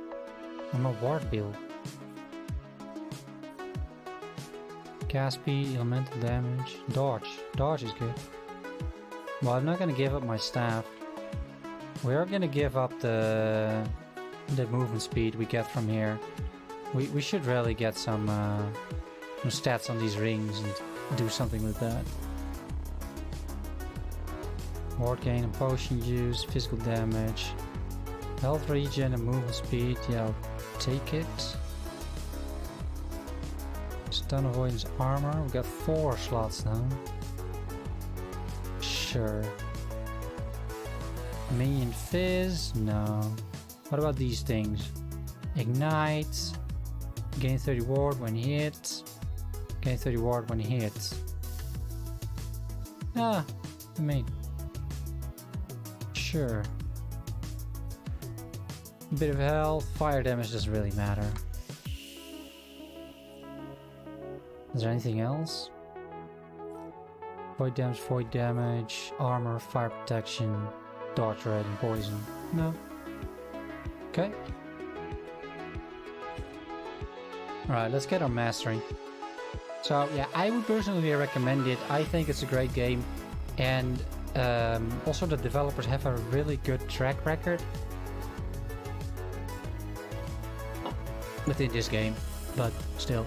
I'm a ward build. Cast speed, elemental damage, dodge. Dodge is good. Well, I'm not gonna give up my staff. We are gonna give up the movement speed we get from here. We should really get some stats on these rings and do something with that. Ward gain and potion use, physical damage, health regen and movement speed. Yeah, I'll take it. Stun avoidance armor. We got 4 slots now. Sure. Minion fizz? No. What about these things? Ignite. Gain 30 ward when hit. Gain 30 ward when hit. Ah, I mean, sure. A bit of health. Fire damage doesn't really matter. Is there anything else? Void damage, armor, fire protection, dodge rate, and poison. No. Okay. Alright, let's get our mastery. So yeah, I would personally recommend it. I think it's a great game. And also the developers have a really good track record within this game. But still.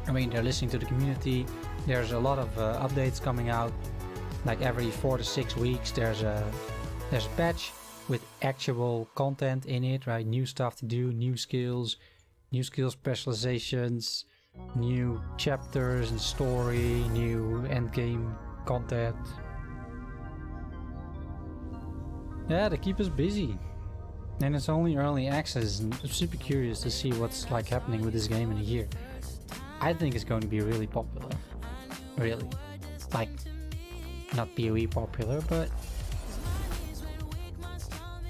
I mean, they're listening to the community. There's a lot of updates coming out. Like every 4 to 6 weeks there's a patch with actual content in it, right? New stuff to do, new skill specializations, new chapters and story, new endgame content. Yeah, they keep us busy. And it's only early access, and I'm super curious to see what's like happening with this game in a year. I think it's going to be really popular. Really. Like, not PoE popular, but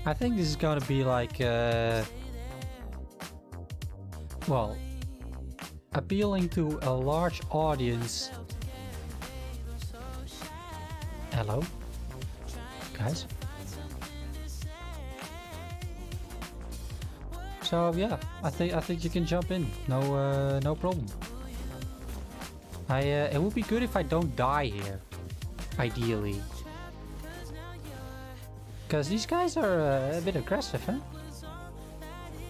I think this is going to be like, well, appealing to a large audience. Hello? Guys? So yeah, I think you can jump in. No problem. It would be good if I don't die here, ideally. Because these guys are a bit aggressive, huh?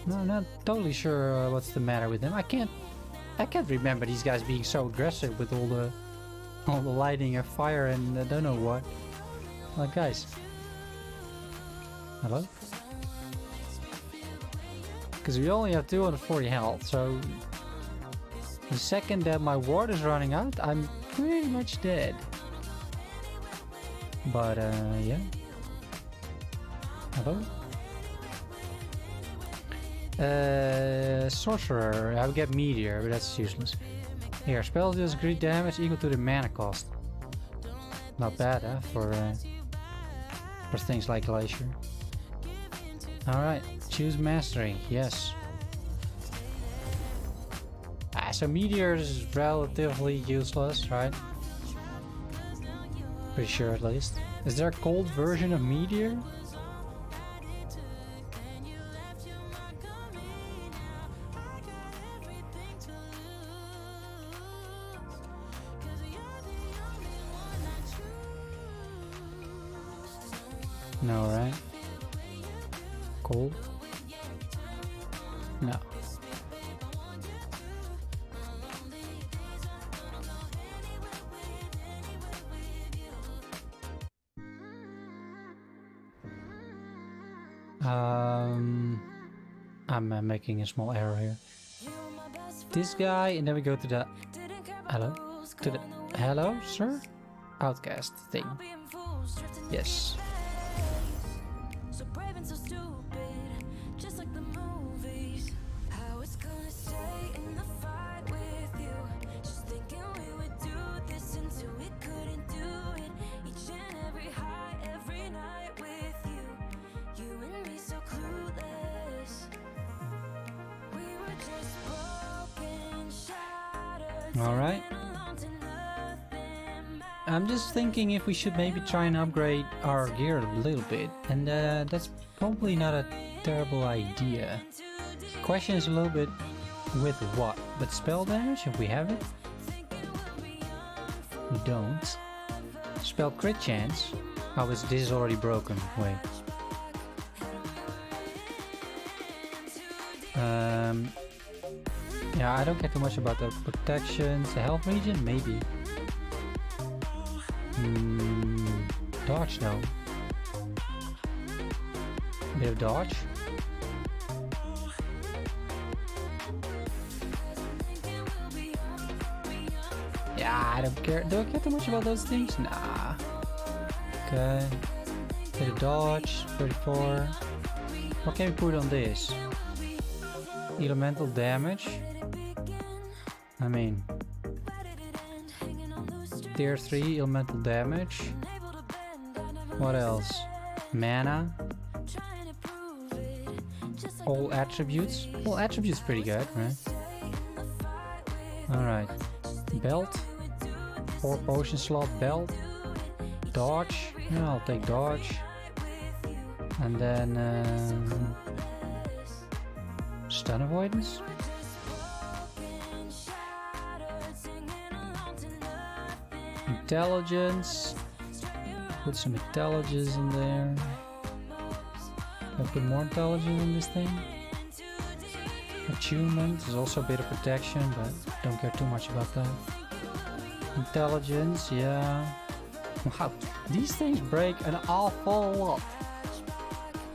No, I'm not totally sure what's the matter with them. I can't remember these guys being so aggressive with all the lighting of fire and I don't know what. Like, guys. Hello? Because we only have 240 health, so the second that my ward is running out, I'm pretty much dead. But yeah. Hello? Sorcerer, I would get Meteor, but that's useless. Here, spell deals crit damage equal to the mana cost. Not bad, huh? For things like Glacier. Alright, choose Mastery, yes. So Meteor is relatively useless, right? Pretty sure at least. Is there a cold version of Meteor? No, right? Cold? No. I'm making a small error here. This guy, and then we go to the... Hello? To the... Hello, sir? Outcast thing. Yes. Alright. I'm just thinking if we should maybe try and upgrade our gear a little bit. And that's probably not a terrible idea. Question is a little bit with what? But spell damage, if we have it? We don't. Spell crit chance. Oh, this is already broken. Wait. Yeah, I don't care too much about the protections. The health regen, maybe. Dodge, no. Bit of dodge. Yeah, I don't care. Do I care too much about those things? Nah. Okay. Bit of dodge, 34. What can we put on this? Elemental damage. I mean, tier 3 elemental damage. What else? Mana. All attributes. All attributes pretty good, right? Alright. Belt. 4 potion slot belt. Dodge. Yeah, I'll take dodge. And then stun avoidance. Intelligence. Put some intelligence in there. Can I put more intelligence in this thing? Attunement is also a bit of protection, but don't care too much about that. Intelligence, yeah. Wow, these things break an awful lot.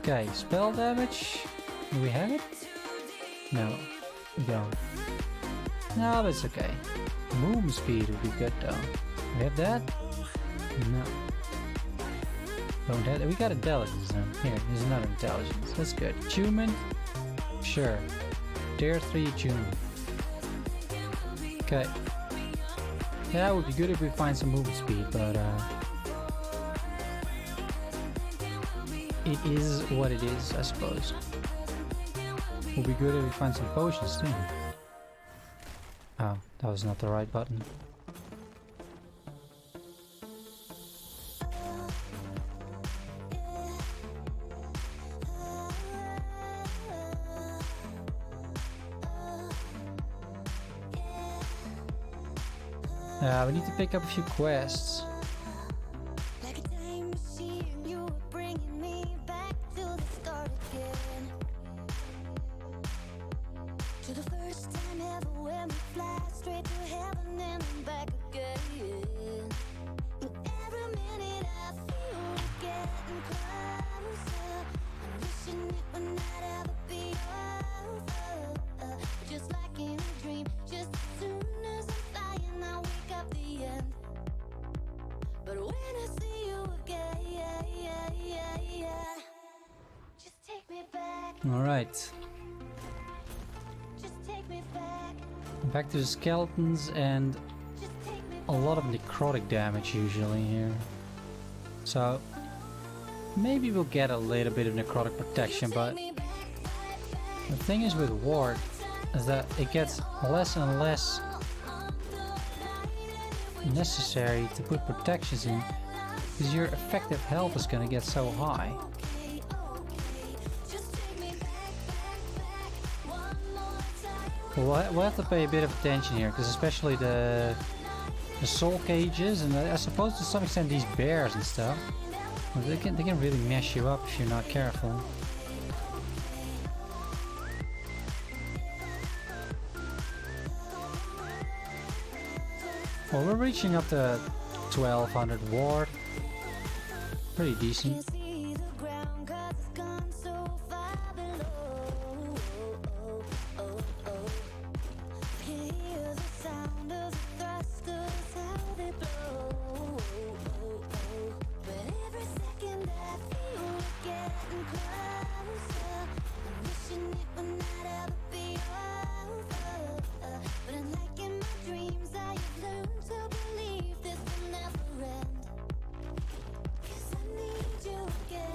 Okay, spell damage. Do we have it? No, we don't. No, but it's okay. Movement speed would be good though. We have that? No. Don't have that. We got intelligence then. Here, there's another intelligence. That's good. Attunement? Sure. Tier 3 attunement. Okay. Yeah, it would be good if we find some movement speed, but it is what it is, I suppose. Would be good if we find some potions too. Oh, that was not the right button. We need to pick up a few quests. Alright. Back to the skeletons, and a lot of necrotic damage usually here. So maybe we'll get a little bit of necrotic protection, but the thing is with ward is that it gets less and less necessary to put protections in because your effective health is gonna get so high. We'll have to pay a bit of attention here, because especially the soul cages, and I suppose to some extent these bears and stuff, they can really mess you up if you're not careful. Well, we're reaching up to 1200 ward. Pretty decent.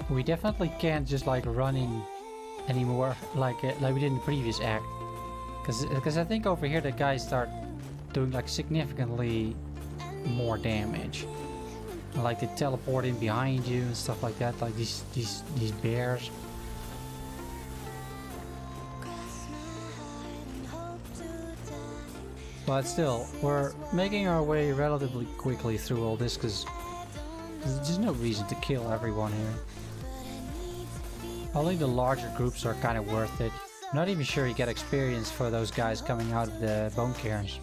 We definitely can't just like run in anymore like we did in the previous act, because I think over here the guys start doing like significantly more damage. Like they teleport in behind you and stuff like that, like these bears. But still, we're making our way relatively quickly through all this because there's no reason to kill everyone here. Only the larger groups are kind of worth it. I'm not even sure you get experience for those guys coming out of the bone cairns.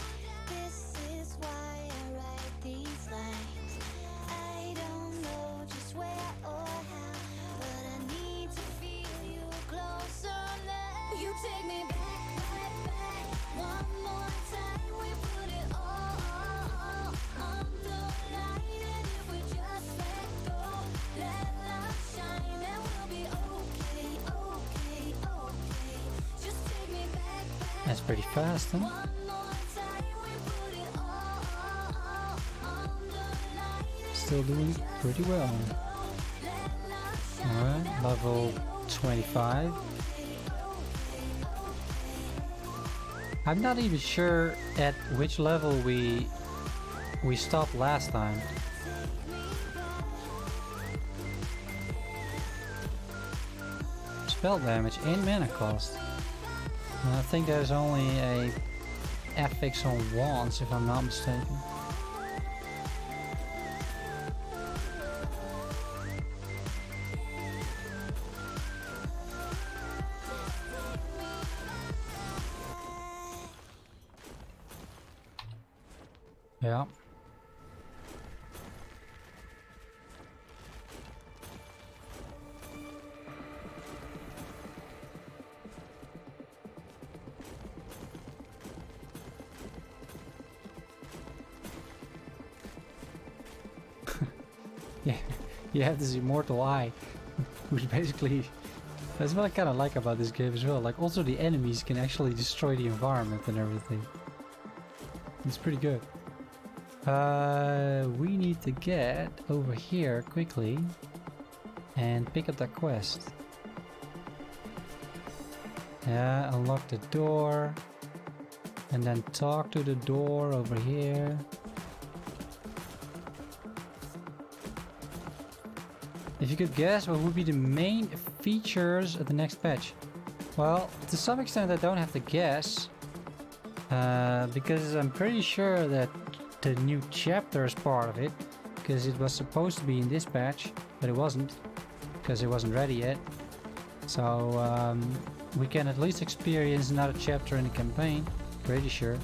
That's pretty fast, huh? Still doing pretty well. Alright, level 25. I'm not even sure at which level we stopped last time. Spell damage and mana cost. And I think there's only a affix on wands, if I'm not mistaken. Yeah. Yeah, you have this immortal eye, which basically, that's what I kind of like about this game as well. Like, also the enemies can actually destroy the environment and everything. It's pretty good. We need to get over here quickly and pick up that quest. Yeah, unlock the door and then talk to the door over here. If you could guess what would be the main features of the next patch? Well, to some extent I don't have to guess, because I'm pretty sure that the new chapter is part of it, because it was supposed to be in this patch, but it wasn't, because it wasn't ready yet. So we can at least experience another chapter in the campaign, pretty sure.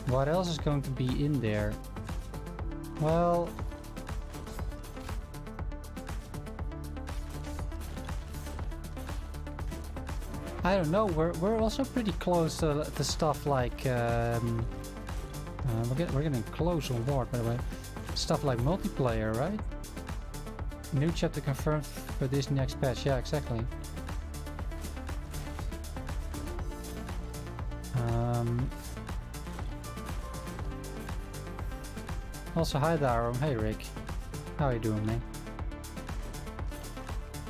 What else is going to be in there? Well, I don't know. We're also pretty close to stuff like we're getting close on board, by the way. Stuff like multiplayer, right? New chapter confirmed for this next patch. Yeah, exactly. Also, hi Thyworm. Hey Rick, how are you doing, man?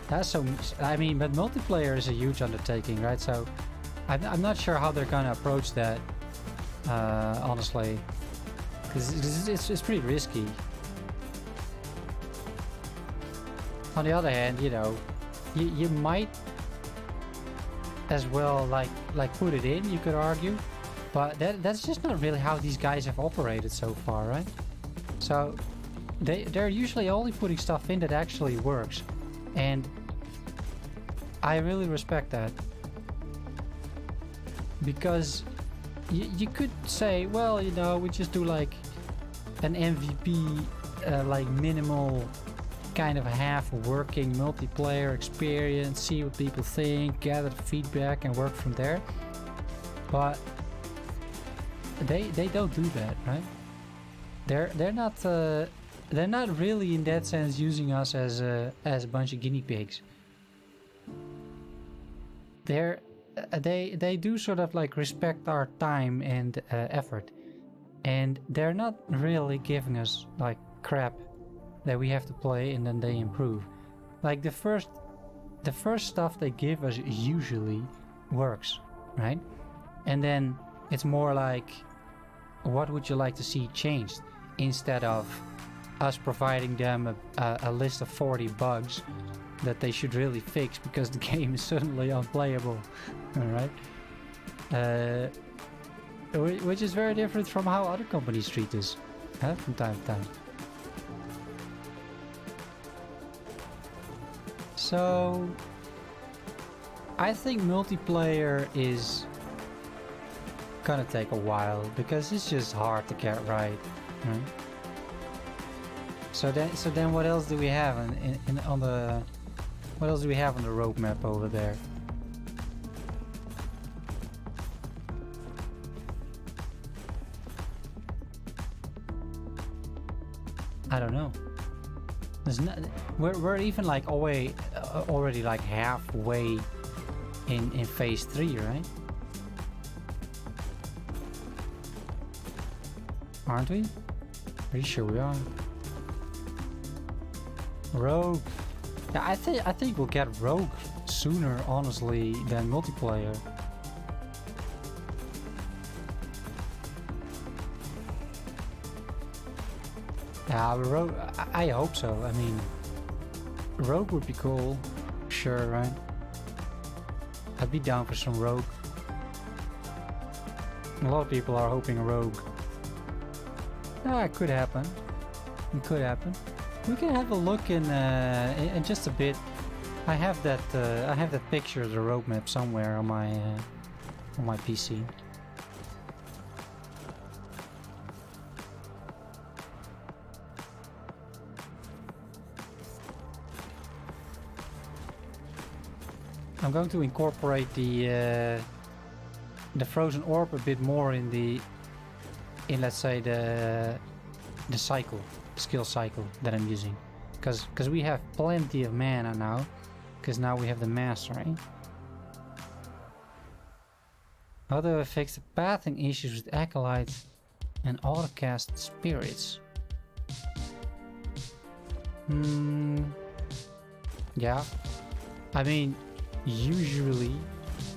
That's so. I mean, but multiplayer is a huge undertaking, right? So, I'm not sure how they're gonna approach that, honestly, because it's pretty risky. On the other hand, you know, you might as well like put it in. You could argue, but that's just not really how these guys have operated so far, right? So they're usually only putting stuff in that actually works, and I really respect that, because you could say, well, you know, we just do like an MVP, like minimal kind of half working multiplayer experience, see what people think, gather the feedback and work from there. But they don't do that, right? They're not really in that sense using us as a bunch of guinea pigs. They do sort of like respect our time and effort, and they're not really giving us like crap that we have to play and then they improve. Like the first stuff they give us usually works, right? And then it's more like, what would you like to see changed, instead of us providing them a list of 40 bugs that they should really fix because the game is suddenly unplayable. All right, which is very different from how other companies treat us, from time to time. So I think multiplayer is gonna take a while because it's just hard to get right? So then what else do we have on the what else do we have on the roadmap over there? I don't know. There's not, we're even like already like halfway in phase 3, right? Aren't we? Pretty sure we are. Rogue. Yeah, I think we'll get Rogue sooner, honestly, than multiplayer. Yeah, Rogue, I hope so. I mean, Rogue would be cool. Sure, right? I'd be down for some Rogue. A lot of people are hoping a Rogue. Ah, it could happen. It could happen. We can have a look in just a bit. I have that picture of the roadmap somewhere on my PC. I'm going to incorporate the frozen orb a bit more in let's say the skill cycle that I'm using, because we have plenty of mana now, because now we have the mastery. How do I fix the pathing issues with acolytes and autocast spirits? Yeah, I mean, usually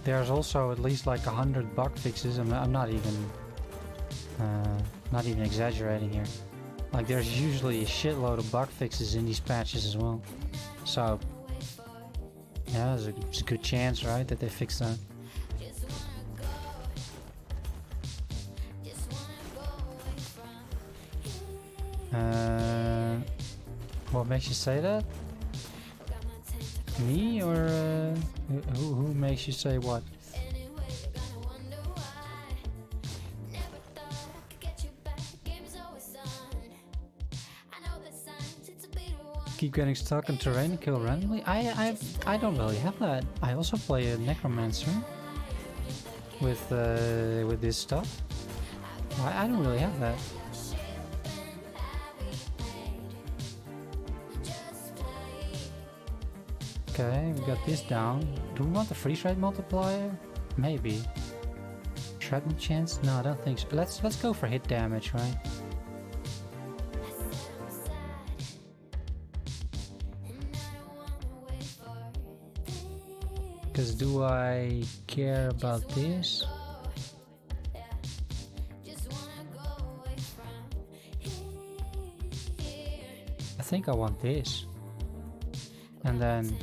there's also at least like 100 bug fixes. I'm not even exaggerating here. Like, there's usually a shitload of bug fixes in these patches as well. So yeah, there's a good chance, right, that they fix that. What makes you say that? Me, or who makes you say what? Keep getting stuck in terrain and kill randomly? I don't really have that. I also play a necromancer with this stuff. I don't really have that. Okay, we got this down. Do we want the freeze rate multiplier? Maybe. Shrapnel chance? No, I don't think so. Let's go for hit damage, right? Because do I care about this? I think I want this. And then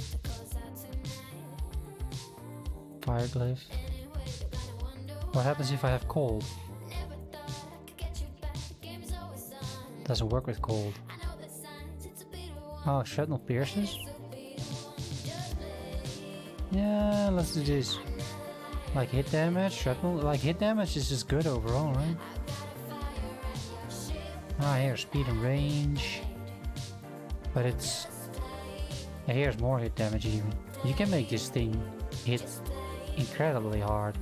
fire glyph. What happens if I have cold? Doesn't work with cold. Oh, shrapnel pierces? Yeah, let's do this. Like hit damage, shrapnel. Like hit damage is just good overall, right? Ah, here's speed and range. But it's... here's more hit damage even. You can make this thing hit incredibly hard.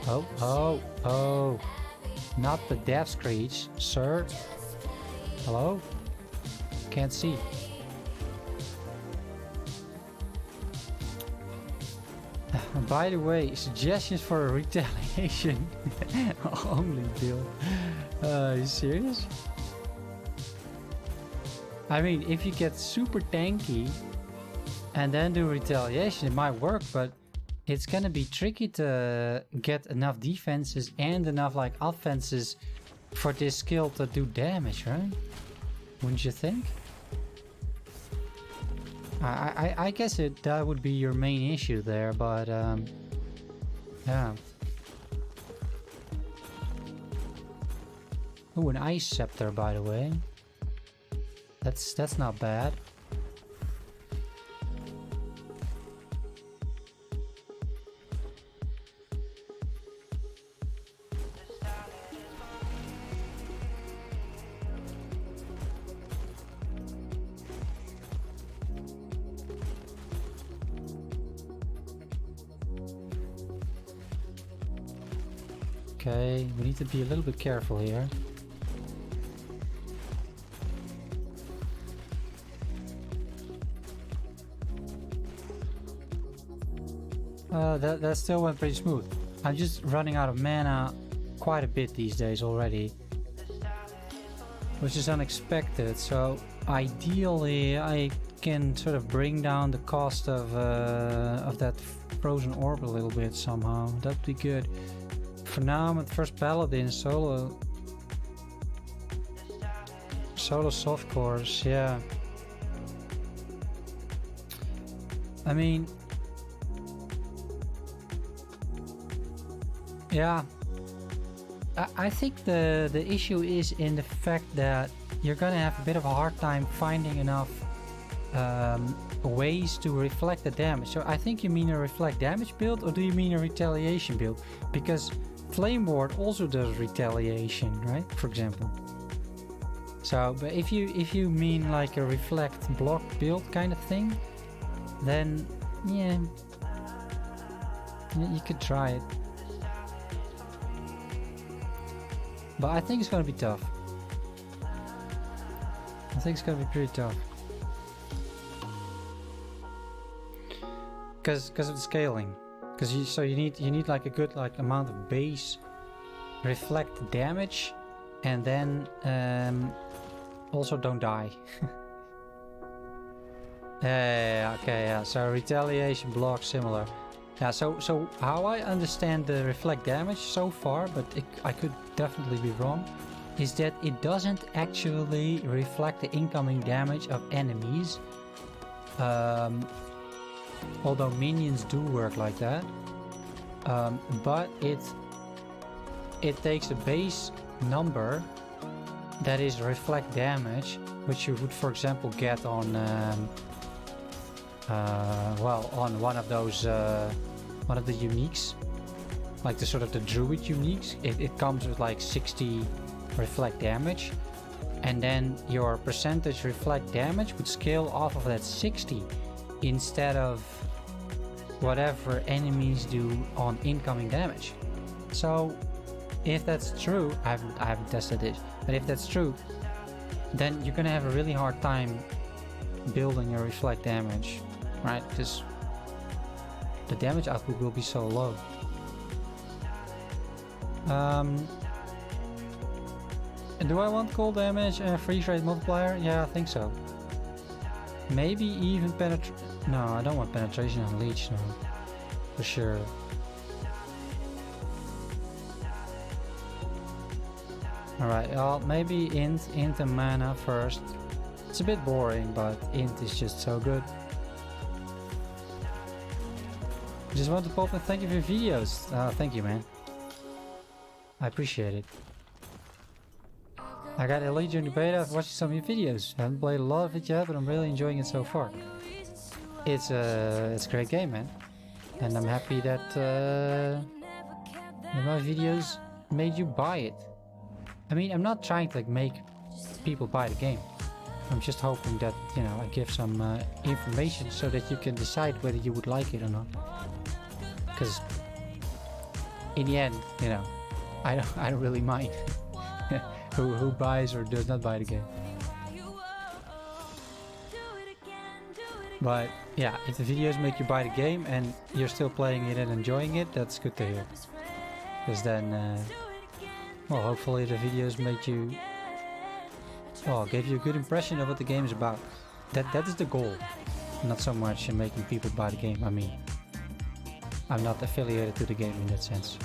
Oh. Not the death screech, sir. Hello? Can't see. By the way, suggestions for a retaliation only build. Are you serious? I mean, if you get super tanky and then do retaliation, it might work, but it's gonna be tricky to get enough defenses and enough like offenses for this skill to do damage, right? Wouldn't you think? I guess that would be your main issue there, but yeah. Oh, an ice scepter, by the way. That's not bad. Okay, we need to be a little bit careful here. That still went pretty smooth. I'm just running out of mana quite a bit these days already. which is unexpected. So ideally, I can sort of bring down the cost of that frozen orb a little bit somehow. That'd be good. For now, I'm at first paladin solo. Solo soft cores, yeah. I mean, yeah. I think the issue is in the fact that you're gonna have a bit of a hard time finding enough ways to reflect the damage. So I think you mean a reflect damage build, or do you mean a retaliation build? Because Flame Ward also does retaliation, right? For example. So, but if you mean like a reflect block build kind of thing, then yeah, you could try it. But I think it's gonna be tough. I think it's gonna be pretty tough. Because of the scaling. Because you need like a good like amount of base reflect damage, and then also don't die. Yeah, okay, yeah. So retaliation block similar. Yeah, so how I understand the reflect damage so far, but I could definitely be wrong, is that it doesn't actually reflect the incoming damage of enemies. Although minions do work like that. But it takes a base number that is reflect damage, which you would, for example, get on on one of those one of the uniques, like the sort of the druid uniques. It comes with like 60 reflect damage, and then your percentage reflect damage would scale off of that 60 instead of whatever enemies do on incoming damage. So if that's true, I haven't tested this, but if that's true, then you're gonna have a really hard time building a reflect damage, right? Because the damage output will be so low. And do I want cold damage and freeze rate multiplier? Yeah, I think so. Maybe even no, I don't want penetration on leech, no, for sure. Alright, well, maybe int and mana first. It's a bit boring, but int is just so good. Just want to pop and thank you for your videos. Thank you, man. I appreciate it. I got Elite during the beta. I've watched some of your videos. I haven't played a lot of it yet, but I'm really enjoying it so far. It's a great game, man. And I'm happy that my videos made you buy it. I mean, I'm not trying to like make people buy the game. I'm just hoping that, you know, I give some information so that you can decide whether you would like it or not. Because in the end, you know, I don't really mind who buys or does not buy the game. But yeah, if the videos make you buy the game and you're still playing it and enjoying it, that's good to hear. Because then, well, hopefully the videos made you, well, gave you a good impression of what the game is about. That is the goal. Not so much in making people buy the game. I mean, I'm not affiliated to the game in that sense.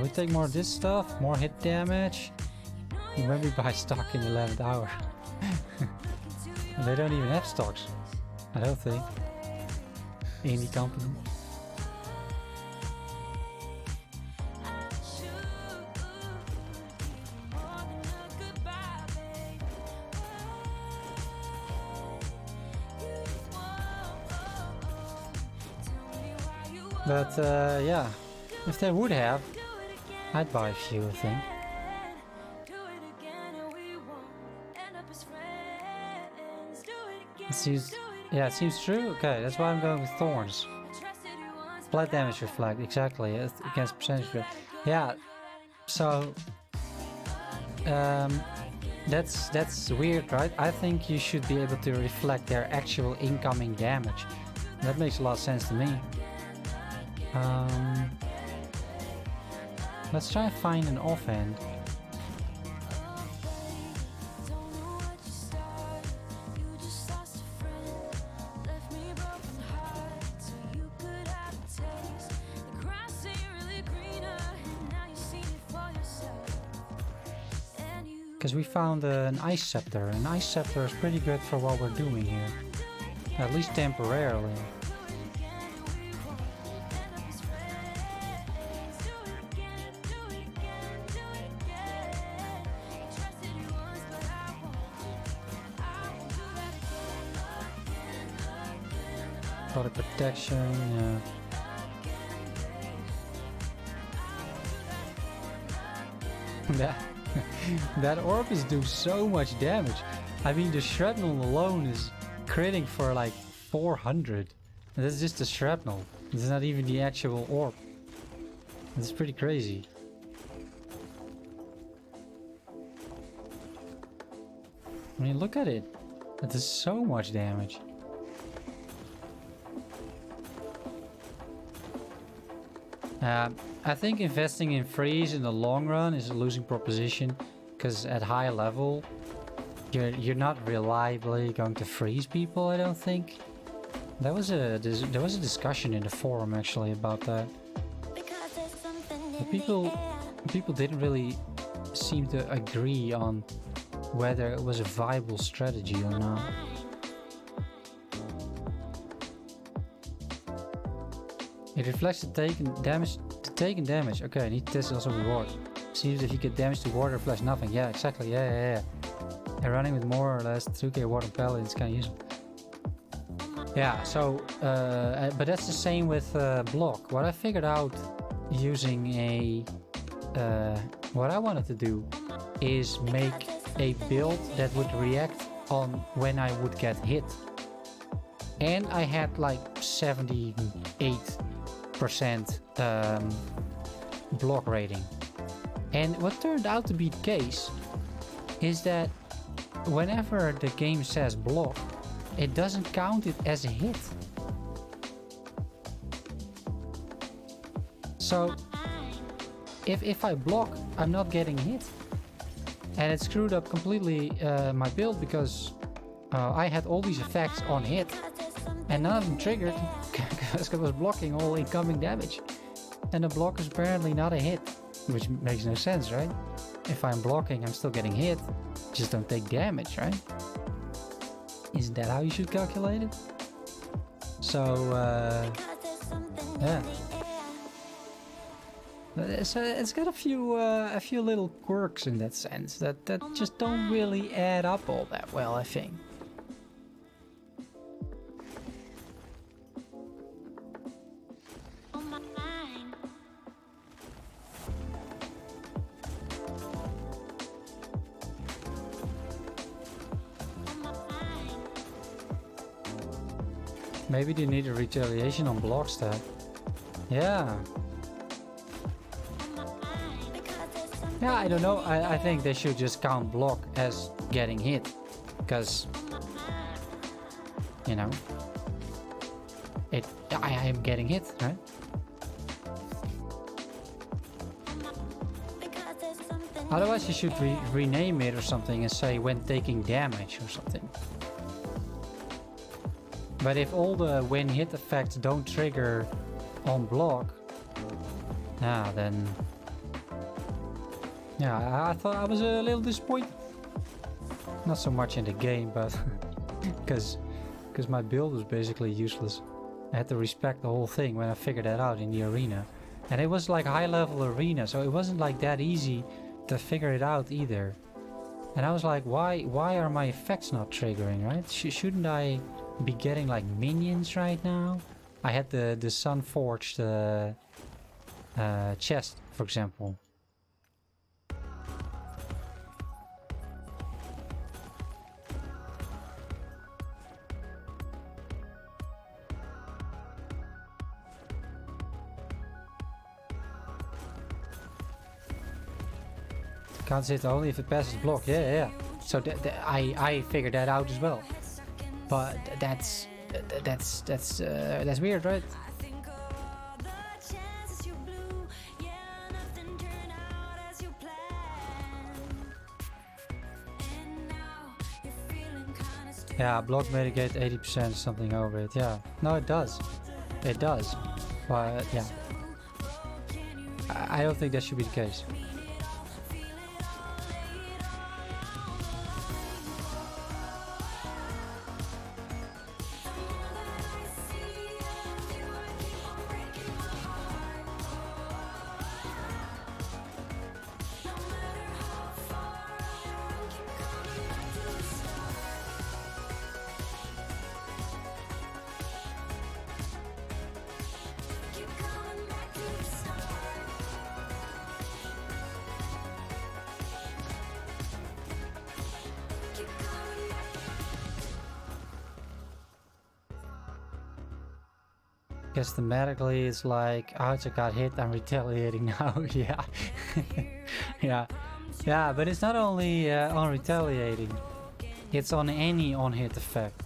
We take more of this stuff, more hit damage. When we buy stock in the 11th hour. They don't even have stocks, I don't think, in the company. But yeah, if they would have, I'd buy a few, I think. It seems true. Okay, that's why I'm going with thorns. Flat damage reflect, exactly, against percentage rate. Yeah, so That's weird, right? I think you should be able to reflect their actual incoming damage. That makes a lot of sense to me. Let's try and find an offhand. Because we found an Ice Scepter. An Ice Scepter is pretty good for what we're doing here. At least temporarily. Body protection, yeah. That orb is doing so much damage. I mean, the shrapnel alone is critting for like 400. That's just the shrapnel. It's not even the actual orb. It's pretty crazy. I mean, look at it. That does so much damage. I think investing in freeze in the long run is a losing proposition, because at high level you're not reliably going to freeze people. I don't think. There was a discussion in the forum actually about that. The people didn't really seem to agree on whether it was a viable strategy or not. It reflects the taken damage. Okay, I need to test also reward. See if you get damage to water reflects nothing. Yeah, exactly. Yeah. And running with more or less 2k water pellet is kind of useful. Yeah, so but that's the same with block. What I figured out using what I wanted to do is make a build that would react on when I would get hit. And I had like 78% block rating. And what turned out to be the case is that whenever the game says block, it doesn't count it as a hit. So if I block, I'm not getting hit. And it screwed up completely my build, because I had all these effects on hit and none of them triggered because I was blocking all incoming damage. And the block is apparently not a hit, which makes no sense, right? If I'm blocking, I'm still getting hit, just don't take damage, right? Isn't that how you should calculate it? So, yeah. It's got a few little quirks in that sense that just don't really add up all that well, I think. Maybe they need a retaliation on block stat. Yeah. Yeah, I don't know. I think they should just count block as getting hit. Because, you know, I am getting hit, right? Otherwise you should rename it or something and say when taking damage or something. But if all the when hit effects don't trigger on block, then yeah, I thought I was a little disappointed. Not so much in the game, but because my build was basically useless. I had to respect the whole thing when I figured that out in the arena. And it was like high level arena, so it wasn't like that easy to figure it out either. And I was like, why are my effects not triggering, right? Shouldn't I be getting like minions right now? I had the Sunforged chest, for example. Counts it only if it passes block. Yeah. So I figured that out as well. But that's weird, right? Yeah, block mitigate 80% or something over it. Yeah, no, it does. It does. But yeah, I don't think that should be the case. Guess thematically it's like, ouch, I got hit, I'm retaliating now. Yeah. Yeah, but it's not only on retaliating, it's on any on-hit effect.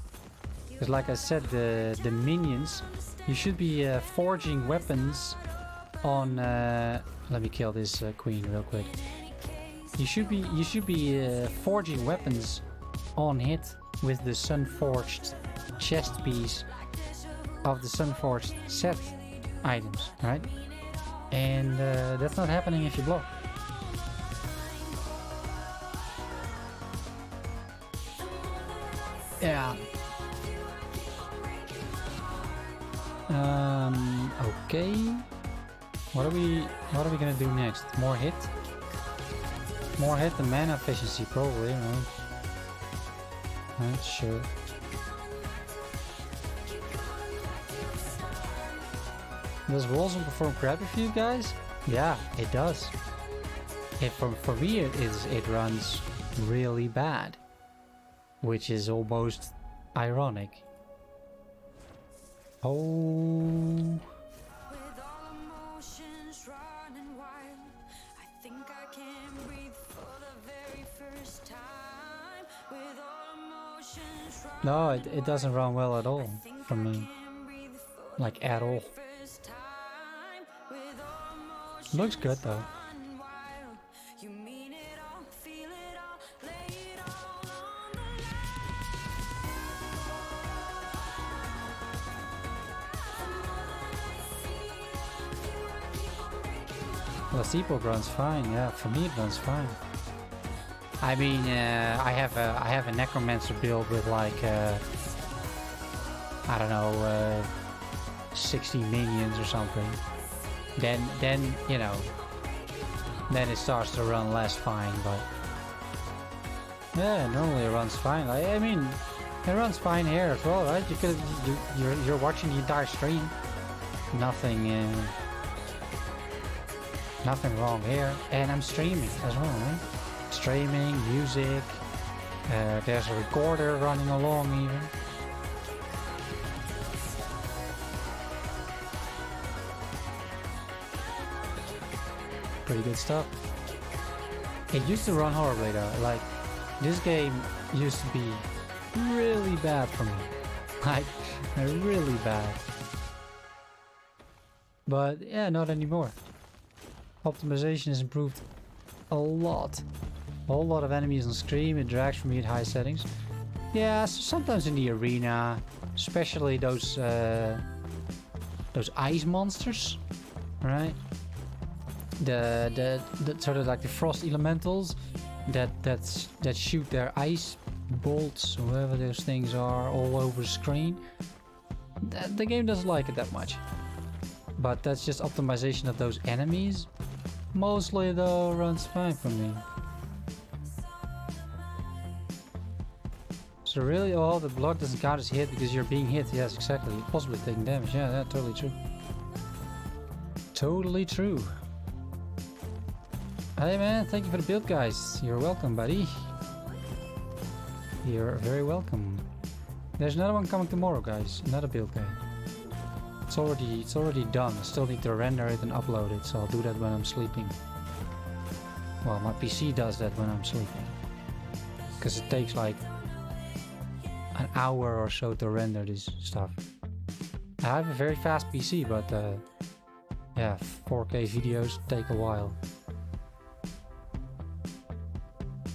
Because like I said, the minions, you should be forging weapons on... let me kill this queen real quick. You should be forging weapons on hit with the Sunforged chest piece of the Sunforged set items, right? And that's not happening if you block. Yeah. Okay. What are we gonna do next? More hit? More hit and mana efficiency, probably, right? Right, sure. Does Warzone perform crappy for you guys? Yeah, it does. For me, it runs really bad, which is almost ironic. Oh. No, it doesn't run well at all for me. Like, at all. Looks good though. Well, Epoch runs fine. Yeah, for me it runs fine. I mean, I have a necromancer build with like I don't know, 60 minions or something. Then you know, then it starts to run less fine. But yeah, normally it runs fine. I mean, it runs fine here as well, right? You're watching the entire stream. Nothing wrong here, and I'm streaming as well, right? Streaming, music. There's a recorder running along even. Pretty good stuff. It used to run horribly though. Like, this game used to be really bad for me. Like, really bad. But yeah, not anymore. Optimization has improved a lot. A whole lot of enemies on screen. It drags for me at high settings. Yeah, so sometimes in the arena, especially those ice monsters, right? The sort of like the frost elementals that shoot their ice bolts, whatever those things are, all over the screen. The game doesn't like it that much. But that's just optimization of those enemies. Mostly though runs fine for me. So really, oh, the block doesn't count as hit because you're being hit. Yes, exactly. You're possibly taking damage. Yeah, that's totally true. Totally true. Hey man, thank you for the build, guys. You're welcome, buddy. You're very welcome. There's another one coming tomorrow, guys. Another build guide. It's already done. I still need to render it and upload it, so I'll do that when I'm sleeping. Well, my PC does that when I'm sleeping. because it takes like an hour or so to render this stuff. I have a very fast PC, but yeah, 4K videos take a while.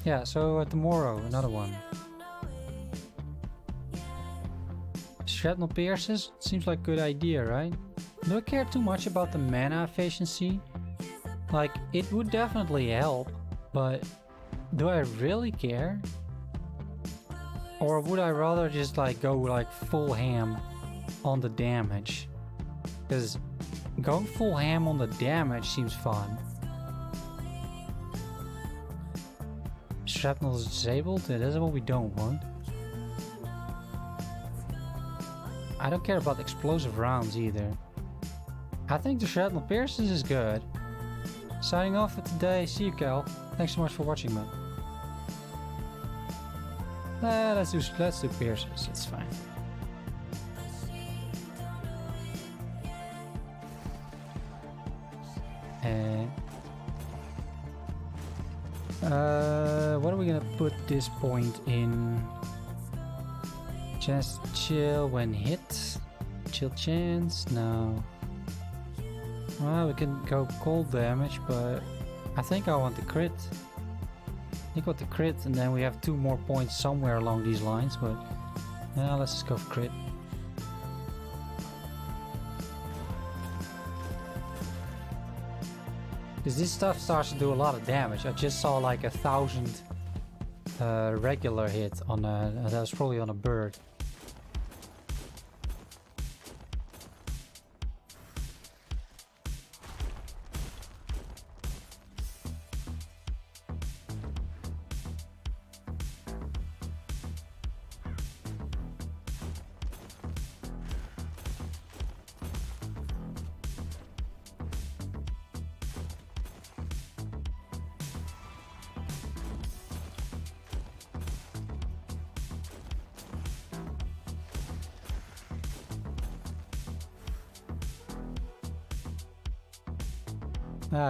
Yeah, so tomorrow another one. Shrapnel pierces seems like a good idea, right? Do I care too much about the mana efficiency? Like, it would definitely help, but do I really care? Or would I rather just like go like full ham on the damage? Because going full ham on the damage seems fun. Shrapnel is disabled? Yeah, that's what we don't want. I don't care about explosive rounds either. I think the shrapnel pierces is good. Signing off for today. See you, Cal. Thanks so much for watching, man. Let's do pierces. It's fine. What are we gonna put this point in? Just chill when hit. Chill chance? No. Well, we can go cold damage, but I think I want the crit. I think I want the crit, and then we have 2 more points somewhere along these lines, but let's just go for crit. Because this stuff starts to do a lot of damage. I just saw like 1,000 regular hit on that was probably on a bird.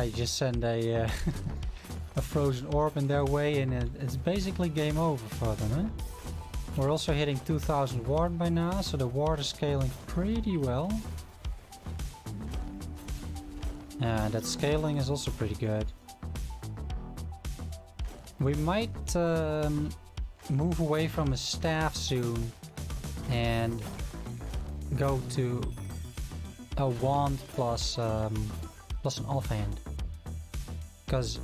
You just send a a frozen orb in their way, and it's basically game over for them, eh? We're also hitting 2000 ward by now, so the ward is scaling pretty well. That scaling is also pretty good. We might move away from a staff soon and go to a wand plus an offhand, because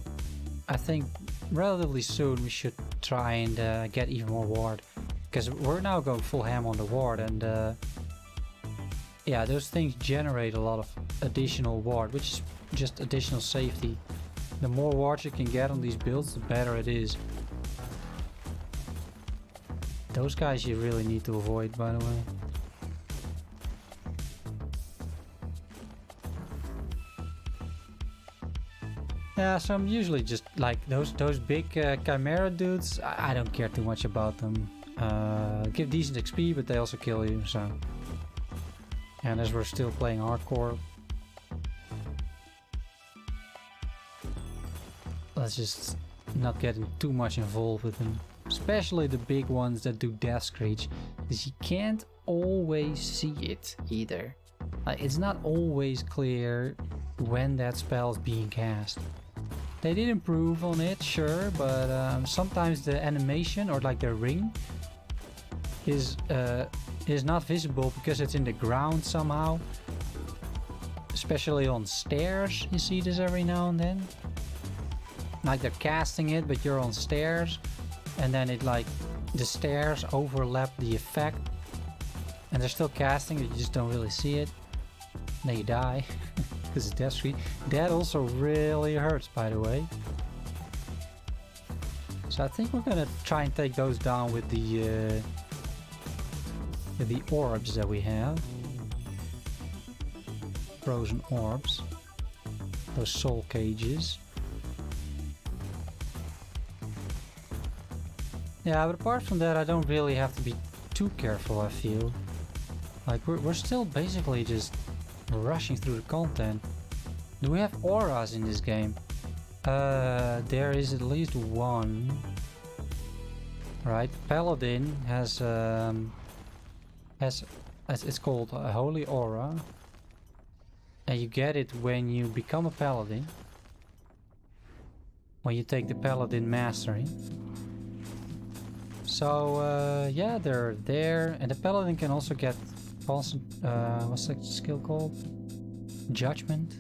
I think relatively soon we should try and get even more ward, because we're now going full ham on the ward, and yeah, those things generate a lot of additional ward, which is just additional safety. The more ward you can get on these builds, the better it is. Those guys you really need to avoid, by the way. Yeah, so I'm usually just like those big chimera dudes. I don't care too much about them. Give decent XP, but they also kill you. So, and as we're still playing hardcore, let's just not get too much involved with them. Especially the big ones that do death screech, because you can't always see it either. Like, it's not always clear when that spell is being cast. They did improve on it, sure, but sometimes the animation or like the ring is not visible because it's in the ground somehow. Especially on stairs, you see this every now and then. Like they're casting it, but you're on stairs, and then it like the stairs overlap the effect, and they're still casting it, you just don't really see it. Then you die. Because it's death screen. That also really hurts, by the way. So I think we're gonna try and take those down with the orbs that we have. Frozen orbs. Those soul cages. Yeah, but apart from that, I don't really have to be too careful, I feel. Like, we're still basically just rushing through the content. Do we have auras in this game? There is at least one. Right, Paladin has it's called a Holy Aura, and you get it when you become a Paladin. When you take the Paladin Mastery. So yeah, they're there, and the Paladin can also get constant. What's that skill called? Judgment.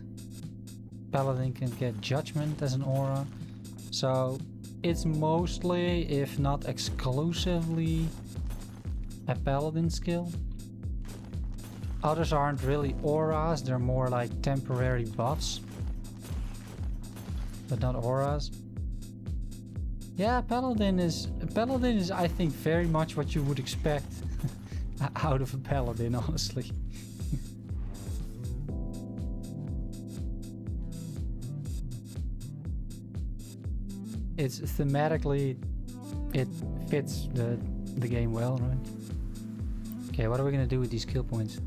Paladin can get Judgment as an aura. So it's mostly, if not exclusively, a Paladin skill. Others aren't really auras, they're more like temporary buffs. But not auras. Yeah, Paladin is I think very much what you would expect out of a Paladin, honestly. It's thematically, it fits the game well, right? Okay, what are we gonna do with these skill points?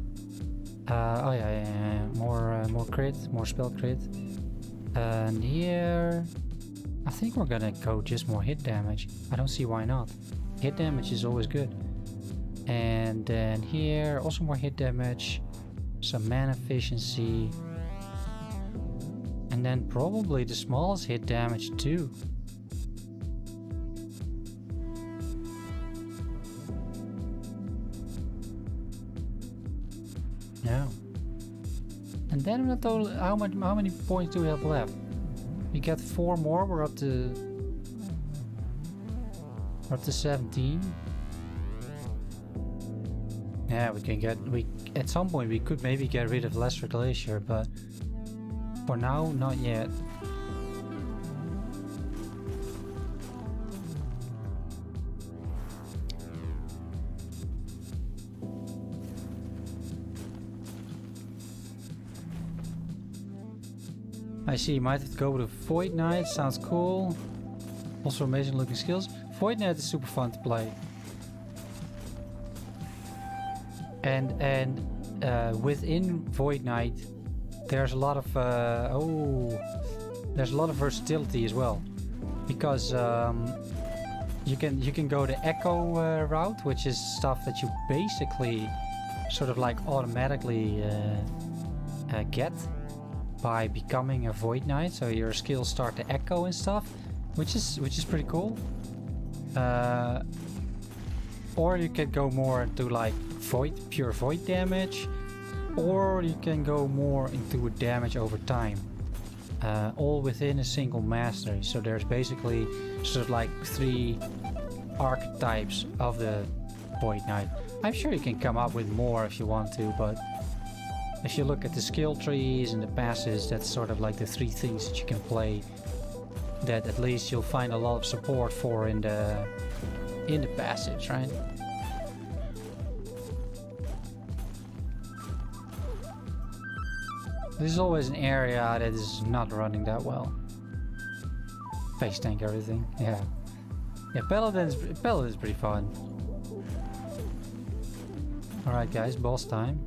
Oh yeah. More crit, more spell crit. And here, I think we're gonna go just more hit damage. I don't see why not. Hit damage is always good. And then here, also more hit damage, some mana efficiency, and then probably the smallest hit damage too. Yeah. And then I'm not told how many points do we have left. We get 4 more. We're up to 17. Yeah, at some point we could maybe get rid of Lesser Glacier, but for now, not yet. I see, you might have to go with a Void Knight, sounds cool. Also amazing looking skills. Void Knight is super fun to play. And within Void Knight, there's a lot of there's a lot of versatility as well, because you can go the Echo route, which is stuff that you basically sort of like automatically get by becoming a Void Knight, so your skills start to echo and stuff, which is pretty cool. Or you can go more into like pure void damage, or you can go more into damage over time, all within a single mastery. So there's basically sort of like 3 archetypes of the Void Knight. I'm sure you can come up with more if you want to, but if you look at the skill trees and the passes, that's sort of like the 3 things that you can play, that at least you'll find a lot of support for in the passives, right? This is always an area that is not running that well. Face tank everything, yeah. Yeah, Paladin's pretty fun. Alright guys, boss time.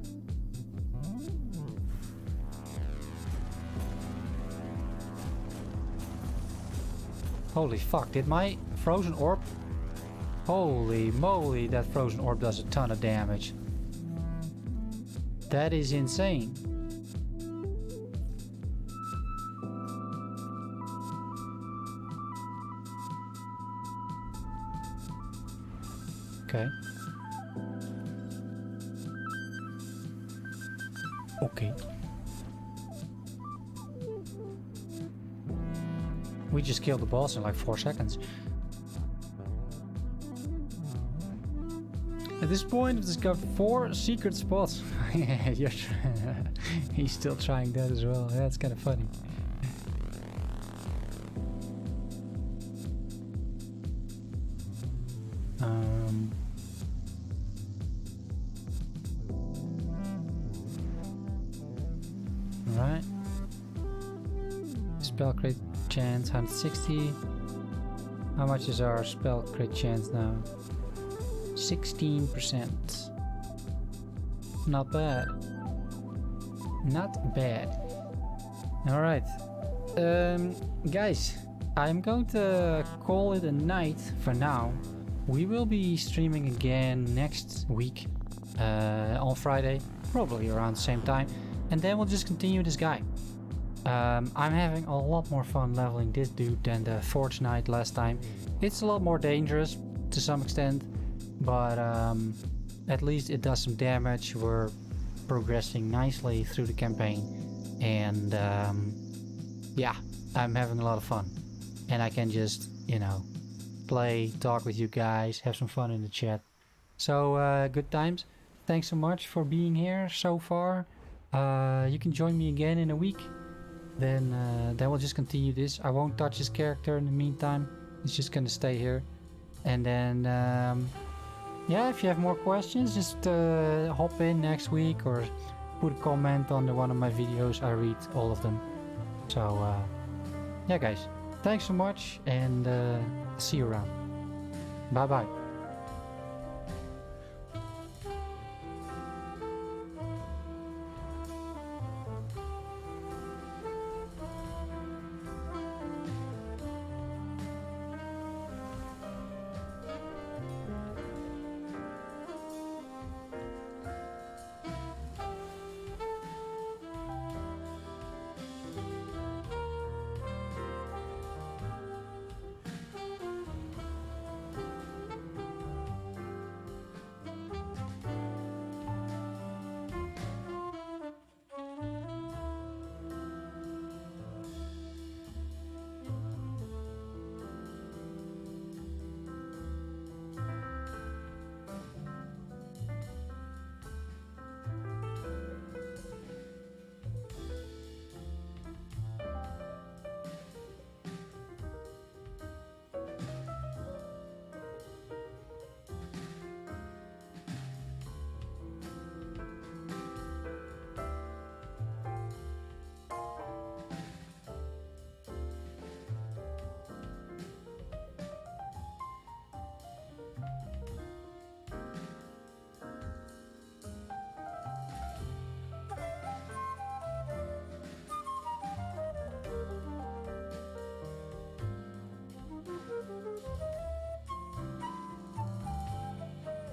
Holy fuck, did my frozen orb... Holy moly, that frozen orb does a ton of damage. That is insane. Okay. Okay. We just killed the boss in like 4 seconds. At this point, we've discovered 4 secret spots. Yeah, he's still trying that as well. Yeah, it's kind of funny. Right. Spell crit chance 160. How much is our spell crit chance now? 16%. Not bad. Not bad. Alright. Guys, I'm going to call it a night for now. we will be streaming again next week on Friday, probably around the same time, and then we'll just continue this guy. I'm having a lot more fun leveling this dude than the Forge Knight last time. It's a lot more dangerous to some extent, but at least it does some damage. We're progressing nicely through the campaign, and yeah, I'm having a lot of fun, and I can just, you know, play, talk with you guys, have some fun in the chat. So good times. Thanks so much for being here so far. You can join me again in a week. Then we'll just continue this. I won't touch his character in the meantime. It's just gonna stay here. And then yeah, if you have more questions, just hop in next week or put a comment on one of my videos. I read all of them. So yeah guys, thanks so much, and see you around. Bye bye.